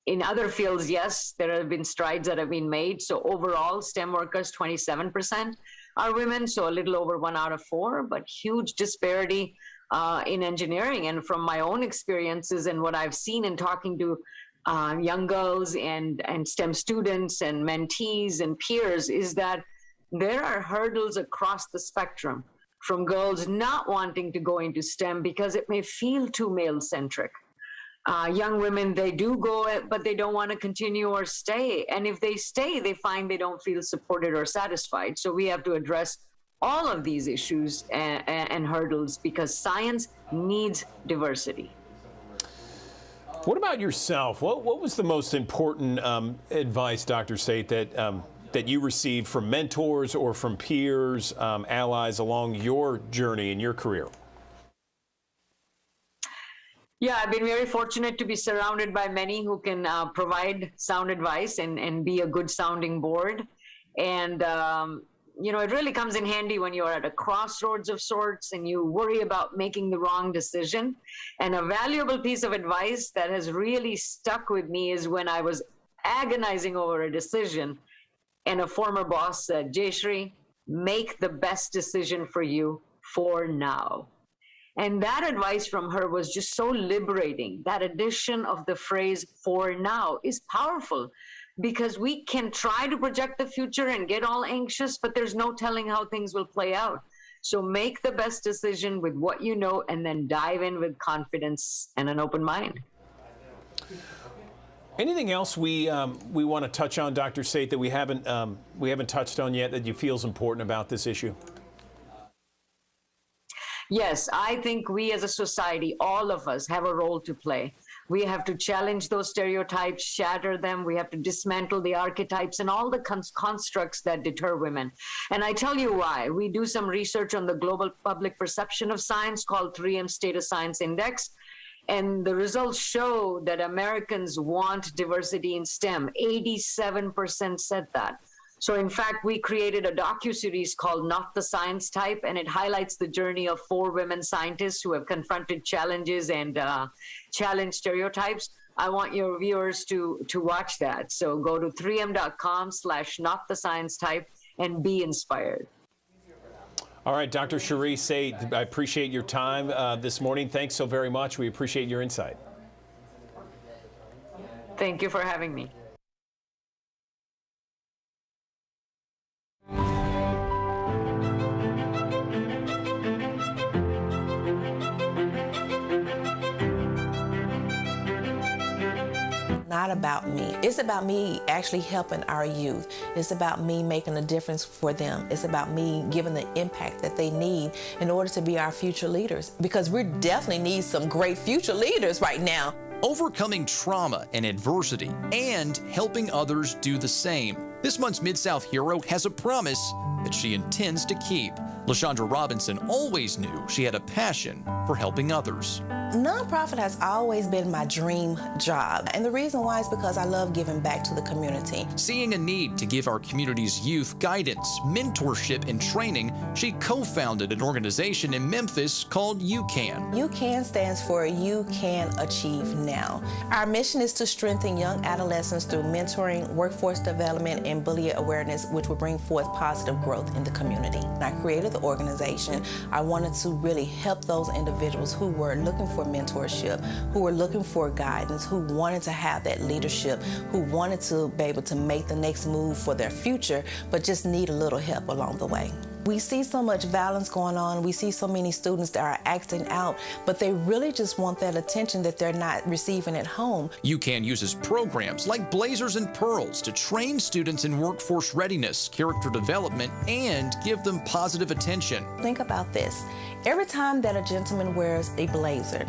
in other fields, yes, there have been strides that have been made. So overall, STEM workers, 27%. Are women, so a little over 1 out of 4, but huge disparity in engineering. And from my own experiences and what I've seen in talking to young girls and STEM students and mentees and peers is that there are hurdles across the spectrum, from girls not wanting to go into STEM because it may feel too male-centric. Young women, they do go, but they don't want to continue or stay. And if they stay, they find they don't feel supported or satisfied. So we have to address all of these issues and hurdles because science needs diversity. What about yourself? What was the most important advice, Dr. Sate, that you received from mentors or from peers, allies along your journey in your career? Yeah, I've been very fortunate to be surrounded by many who can provide sound advice and be a good sounding board. And, you know, it really comes in handy when you're at a crossroads of sorts and you worry about making the wrong decision. And a valuable piece of advice that has really stuck with me is when I was agonizing over a decision and a former boss said, Jayshree, make the best decision for you for now. And that advice from her was just so liberating. That addition of the phrase for now is powerful because we can try to project the future and get all anxious, but there's no telling how things will play out. So make the best decision with what you know and then dive in with confidence and an open mind. Anything else we want to touch on, Dr. Sate, that we haven't touched on yet that you feel is important about this issue? Yes, I think we as a society, all of us, have a role to play. We have to challenge those stereotypes, shatter them. We have to dismantle the archetypes and all the constructs that deter women. And I tell you why. We do some research on the global public perception of science called 3M State of Science Index. And the results show that Americans want diversity in STEM. 87% said that. So in fact, we created a docuseries called Not the Science Type, and it highlights the journey of 4 women scientists who have confronted challenges and challenged stereotypes. I want your viewers to watch that. So go to 3m.com/nottthesciencetype and be inspired. All right, Dr. Cherie Sate, I appreciate your time this morning. Thanks so very much. We appreciate your insight. Thank you for having me. Not about me. It's about me actually helping our youth. It's about me making a difference for them. It's about me giving the impact that they need in order to be our future leaders, because we definitely need some great future leaders right now. Overcoming trauma and adversity and helping others do the same. This month's Mid-South Hero has a promise that she intends to keep. LaShondra Robinson always knew she had a passion for helping others. Nonprofit has always been my dream job, and the reason why is because I love giving back to the community. Seeing a need to give our community's youth guidance, mentorship, and training, she co-founded an organization in Memphis called UCAN. UCAN stands for You Can Achieve Now. Our mission is to strengthen young adolescents through mentoring, workforce development, and bullying awareness, which will bring forth positive growth in the community. When I created the organization, I wanted to really help those individuals who were looking for mentorship, who were looking for guidance, who wanted to have that leadership, who wanted to be able to make the next move for their future, but just need a little help along the way. We see so much violence going on. We see so many students that are acting out, but they really just want that attention that they're not receiving at home. UCAN uses programs like Blazers and Pearls to train students in workforce readiness, character development, and give them positive attention. Think about this. Every time that a gentleman wears a blazer,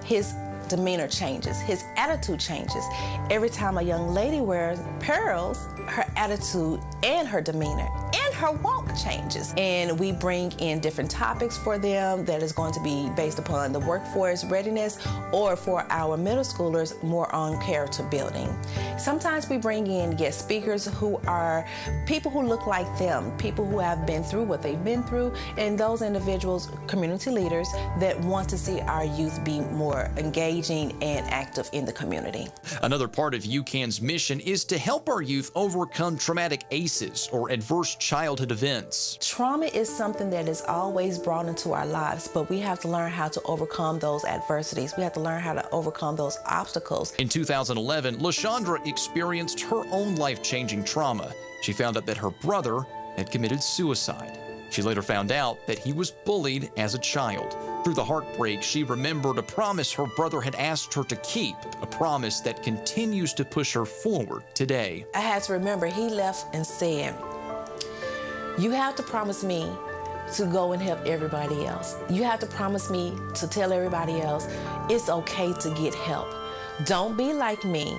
his demeanor changes, his attitude changes. Every time a young lady wears pearls, her attitude and her demeanor and her walk changes. And we bring in different topics for them that is going to be based upon the workforce readiness, or for our middle schoolers, more on character building. Sometimes we bring in guest speakers who are people who look like them, people who have been through what they've been through, and those individuals, community leaders, that want to see our youth be more engaged and active in the community. Another part of UCAN's mission is to help our youth overcome traumatic ACEs, or adverse childhood events. Trauma is something that is always brought into our lives, but we have to learn how to overcome those adversities. We have to learn how to overcome those obstacles. In 2011, LaShondra experienced her own life-changing trauma. She found out that her brother had committed suicide. She later found out that he was bullied as a child. Through the heartbreak, she remembered a promise her brother had asked her to keep, a promise that continues to push her forward today. I had to remember, he left and said, "You have to promise me to go and help everybody else. You have to promise me to tell everybody else it's okay to get help. Don't be like me.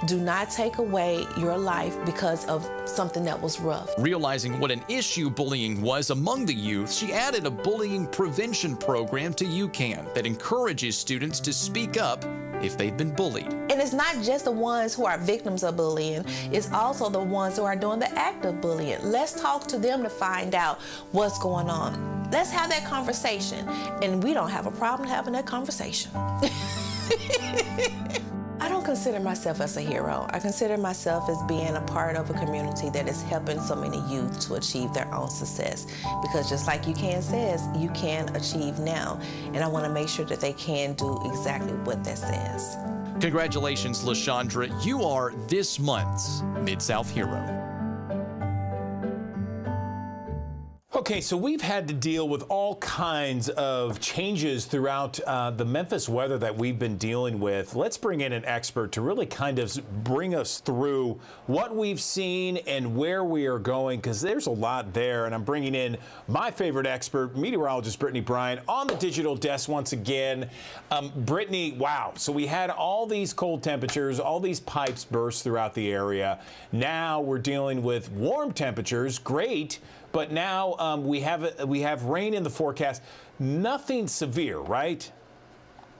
Do not take away your life because of something that was rough." Realizing what an issue bullying was among the youth, she added a bullying prevention program to UCAN that encourages students to speak up if they've been bullied. And it's not just the ones who are victims of bullying, it's also the ones who are doing the act of bullying. Let's talk to them to find out what's going on. Let's have that conversation. And we don't have a problem having that conversation. I don't consider myself as a hero. I consider myself as being a part of a community that is helping so many youth to achieve their own success. Because just like UCAN says, you can achieve now. And I want to make sure that they can do exactly what that says. Congratulations, LaShondra. You are this month's Mid-South Hero. Okay, so we've had to deal with all kinds of changes throughout the Memphis weather that we've been dealing with. Let's bring in an expert to really kind of bring us through what we've seen and where we are going, because there's a lot there. And I'm bringing in my favorite expert, meteorologist Brittany Bryant, on the digital desk once again. Brittany, wow. So we had all these cold temperatures, all these pipes burst throughout the area. Now we're dealing with warm temperatures, great. But now we have rain in the forecast. Nothing severe, right?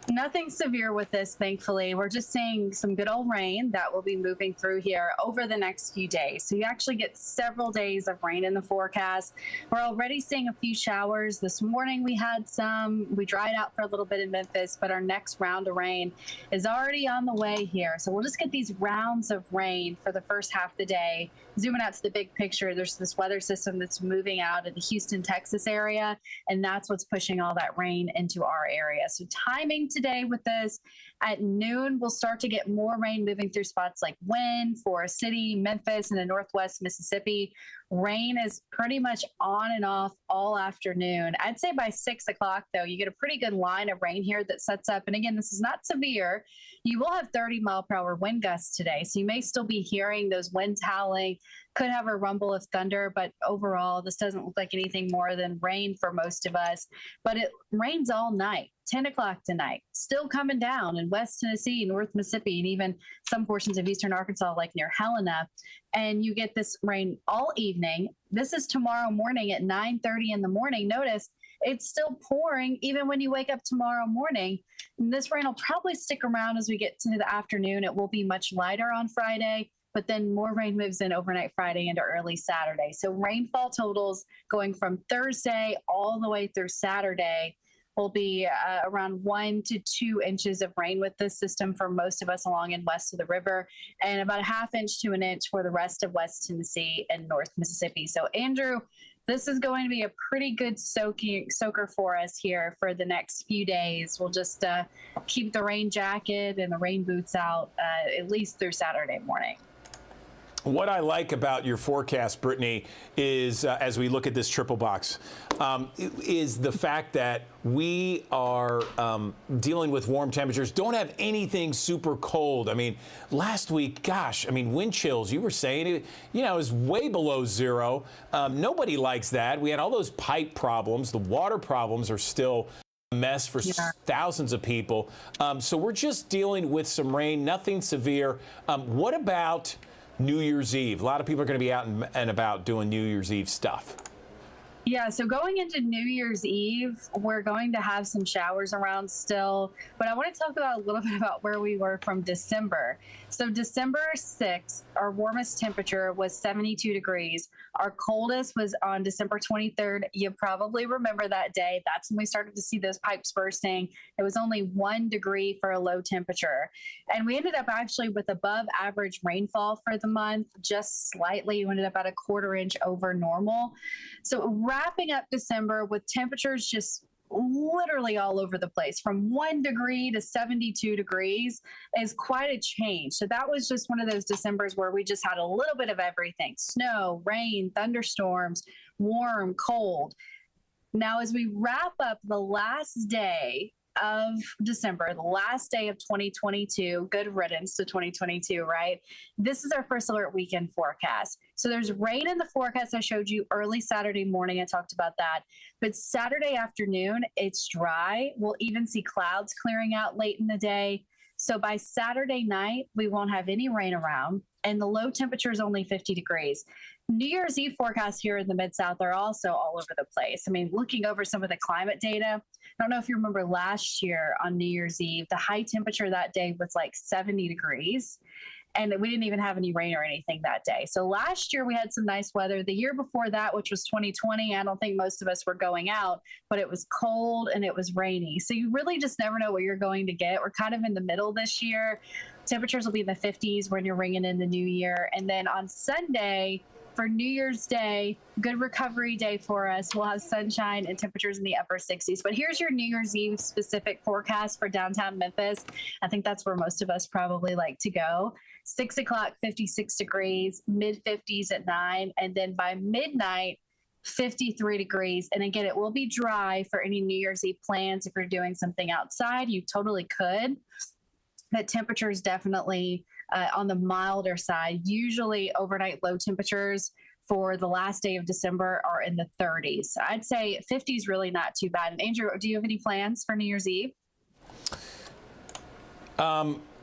Nothing severe with this, thankfully. We're just seeing some good old rain that will be moving through here over the next few days. So you actually get several days of rain in the forecast. We're already seeing a few showers. This morning we had some. We dried out for a little bit in Memphis, but our next round of rain is already on the way here. So we'll just get these rounds of rain for the first half of the day. Zooming out to the big picture, there's this weather system that's moving out of the Houston, Texas area, and that's what's pushing all that rain into our area. So timing today with this, at noon, we'll start to get more rain moving through spots like Wynn, Forest City, Memphis, and the Northwest Mississippi. Rain is pretty much on and off all afternoon. I'd say by 6 o'clock, though, you get a pretty good line of rain here that sets up. And again, this is not severe. You will have 30-mile-per-hour wind gusts today, so you may still be hearing those winds howling. Could have a rumble of thunder, but overall, this doesn't look like anything more than rain for most of us. But it rains all night, 10 o'clock tonight. Still coming down in West Tennessee, North Mississippi, and even some portions of eastern Arkansas, like near Helena. and you get this rain all evening. This is tomorrow morning at 9:30 in the morning. Notice it's still pouring even when you wake up tomorrow morning. And this rain will probably stick around as we get to the afternoon. It will be much lighter on Friday, but then more rain moves in overnight Friday into early Saturday. So rainfall totals going from Thursday all the way through Saturday will be around 1 to 2 inches of rain with this system for most of us along and west of the river, and about a ½ inch to an inch for the rest of West Tennessee and North Mississippi. So Andrew, this is going to be a pretty good soaker for us here for the next few days. We'll just keep the rain jacket and the rain boots out at least through Saturday morning. What I like about your forecast, Brittany, is as we look at this triple box, is the fact that we are dealing with warm temperatures, don't have anything super cold. I mean, last week, gosh, I mean, wind chills, you were saying it, you know, is way below zero. Nobody likes that. We had all those pipe problems. The water problems are still a mess for thousands of people. So we're just dealing with some rain, nothing severe. What about New Year's Eve? A lot of people are going to be out and about doing New Year's Eve stuff. Yeah, so going into New Year's Eve, we're going to have some showers around still, but I want to talk about a little bit about where we were from December. So December 6th, our warmest temperature was 72 degrees. Our coldest was on December 23rd. You probably remember that day. That's when we started to see those pipes bursting. It was only 1 degree for a low temperature. And we ended up actually with above average rainfall for the month, just slightly. We ended up at a ½ inch over normal. So wrapping up December with temperatures just literally all over the place, from 1 degree to 72 degrees is quite a change. So that was just one of those Decembers where we just had a little bit of everything: snow, rain, thunderstorms, warm, cold. Now, as we wrap up the last day of December, the last day of 2022, good riddance to 2022, right? This is our first alert weekend forecast. So there's rain in the forecast. I showed you early Saturday morning. I talked about that. But Saturday afternoon, it's dry. We'll even see clouds clearing out late in the day. So by Saturday night, we won't have any rain around, and the low temperature is only 50 degrees. New Year's Eve forecasts here in the Mid-South are also all over the place. I mean, looking over some of the climate data, I don't know if you remember last year on New Year's Eve, the high temperature that day was like 70 degrees. And we didn't even have any rain or anything that day. So last year we had some nice weather. The year before that, which was 2020, I don't think most of us were going out, but it was cold and it was rainy. So you really just never know what you're going to get. We're kind of in the middle this year. Temperatures will be in the 50s when you're ringing in the new year. And then on Sunday, for New Year's Day, good recovery day for us. We'll have sunshine and temperatures in the upper 60s. But here's your New Year's Eve specific forecast for downtown Memphis. I think that's where most of us probably like to go. 6 o'clock, 56 degrees, mid 50s at 9. And then by midnight, 53 degrees. And again, it will be dry for any New Year's Eve plans. If you're doing something outside, you totally could. The temperature is definitely on the milder side. Usually overnight low temperatures for the last day of December are in the 30s. So I'd say 50 is really not too bad. And Andrew, do you have any plans for New Year's Eve?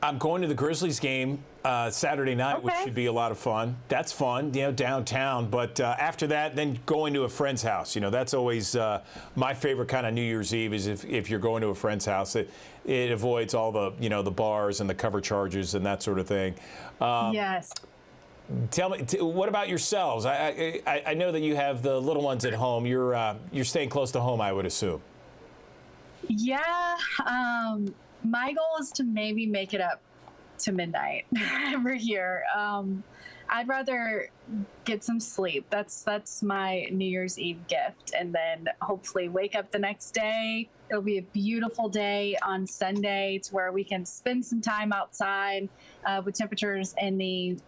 I'm going to the Grizzlies game Saturday night, which should be a lot of fun. That's fun, you know, downtown. But after that, then going to a friend's house. You know, that's always my favorite kind of New Year's Eve is if you're going to a friend's house. It avoids all the, you know, the bars and the cover charges and that sort of thing. Yes. Tell me, what about yourselves? I know that you have the little ones at home. You're staying close to home, I would assume. Yeah. My goal is to maybe make it up to midnight every year. I'd rather get some sleep. That's my New Year's Eve gift. And then hopefully wake up the next day. It'll be a beautiful day on Sunday to where we can spend some time outside with temperatures in the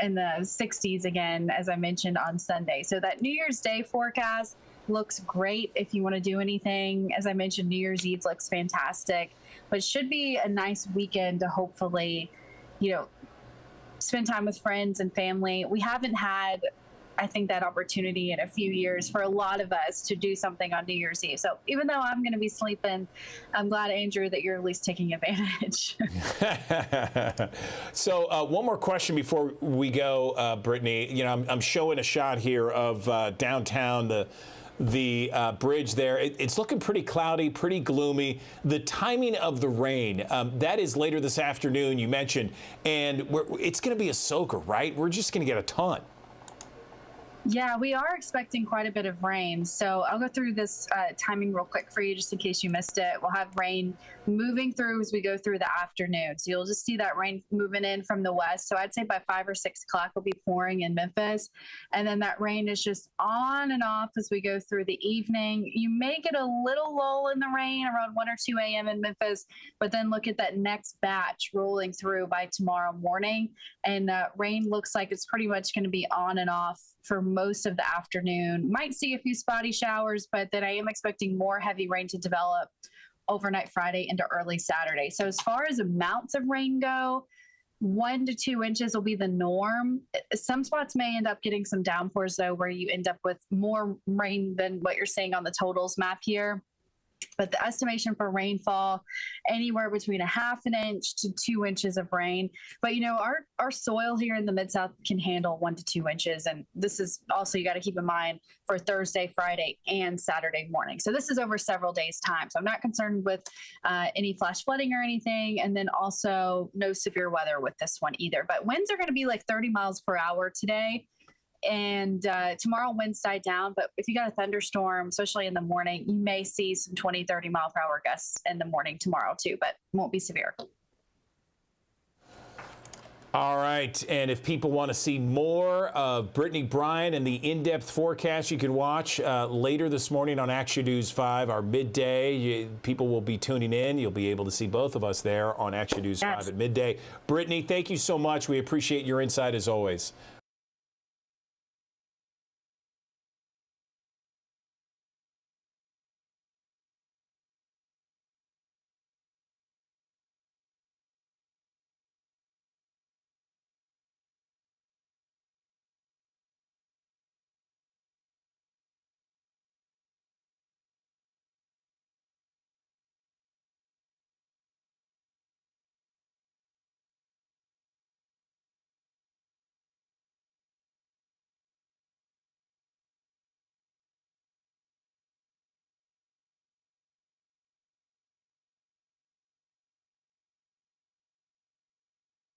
60s again, as I mentioned on Sunday. So that New Year's Day forecast looks great if you want to do anything. As I mentioned, New Year's Eve looks fantastic, but it should be a nice weekend to hopefully, you know, spend time with friends and family. We haven't had I think, that opportunity in a few years for a lot of us to do something on New Year's Eve. So even though I'm going to be sleeping, I'm glad, Andrew, that you're at least taking advantage. So one more question before we go, Brittany. You know, I'm showing a shot here of downtown, the bridge there. It's looking pretty cloudy, pretty gloomy. The timing of the rain, that is later this afternoon, you mentioned, and it's going to be a soaker, right? We're just going to get a ton. Yeah, we are expecting quite a bit of rain. So I'll go through this timing real quick for you just in case you missed it. We'll have rain moving through as we go through the afternoon. So you'll just see that rain moving in from the west. So I'd say by 5 or 6 o'clock will be pouring in Memphis. And then that rain is just on and off as we go through the evening. You may get a little lull in the rain around 1 or 2 a.m. in Memphis, but then look at that next batch rolling through by tomorrow morning. And rain looks like it's pretty much going to be on and off for most of the afternoon. Might see a few spotty showers, but then I am expecting more heavy rain to develop overnight Friday into early Saturday. So as far as amounts of rain go, 1 to 2 inches will be the norm. Some spots may end up getting some downpours, though, where you end up with more rain than what you're seeing on the totals map here. But the estimation for rainfall, anywhere between 1/2 inch to 2 inches of rain. But, you know, our soil here in the Mid-South can handle 1 to 2 inches. And this is also, you got to keep in mind, for Thursday, Friday, and Saturday morning. So this is over several days' time. So I'm not concerned with any flash flooding or anything. And then also no severe weather with this one either. But winds are going to be like 30 miles per hour today. And tomorrow winds die down, but if you got a thunderstorm, especially in the morning, you may see some 20, 30 mile per hour gusts in the morning tomorrow too, but won't be severe. All right, and if people want to see more of Brittany Bryan and the in-depth forecast, you can watch later this morning on Action News 5, our midday. People will be tuning in. You'll be able to see both of us there on Action News 5 at midday. Brittany, thank you so much. We appreciate your insight as always.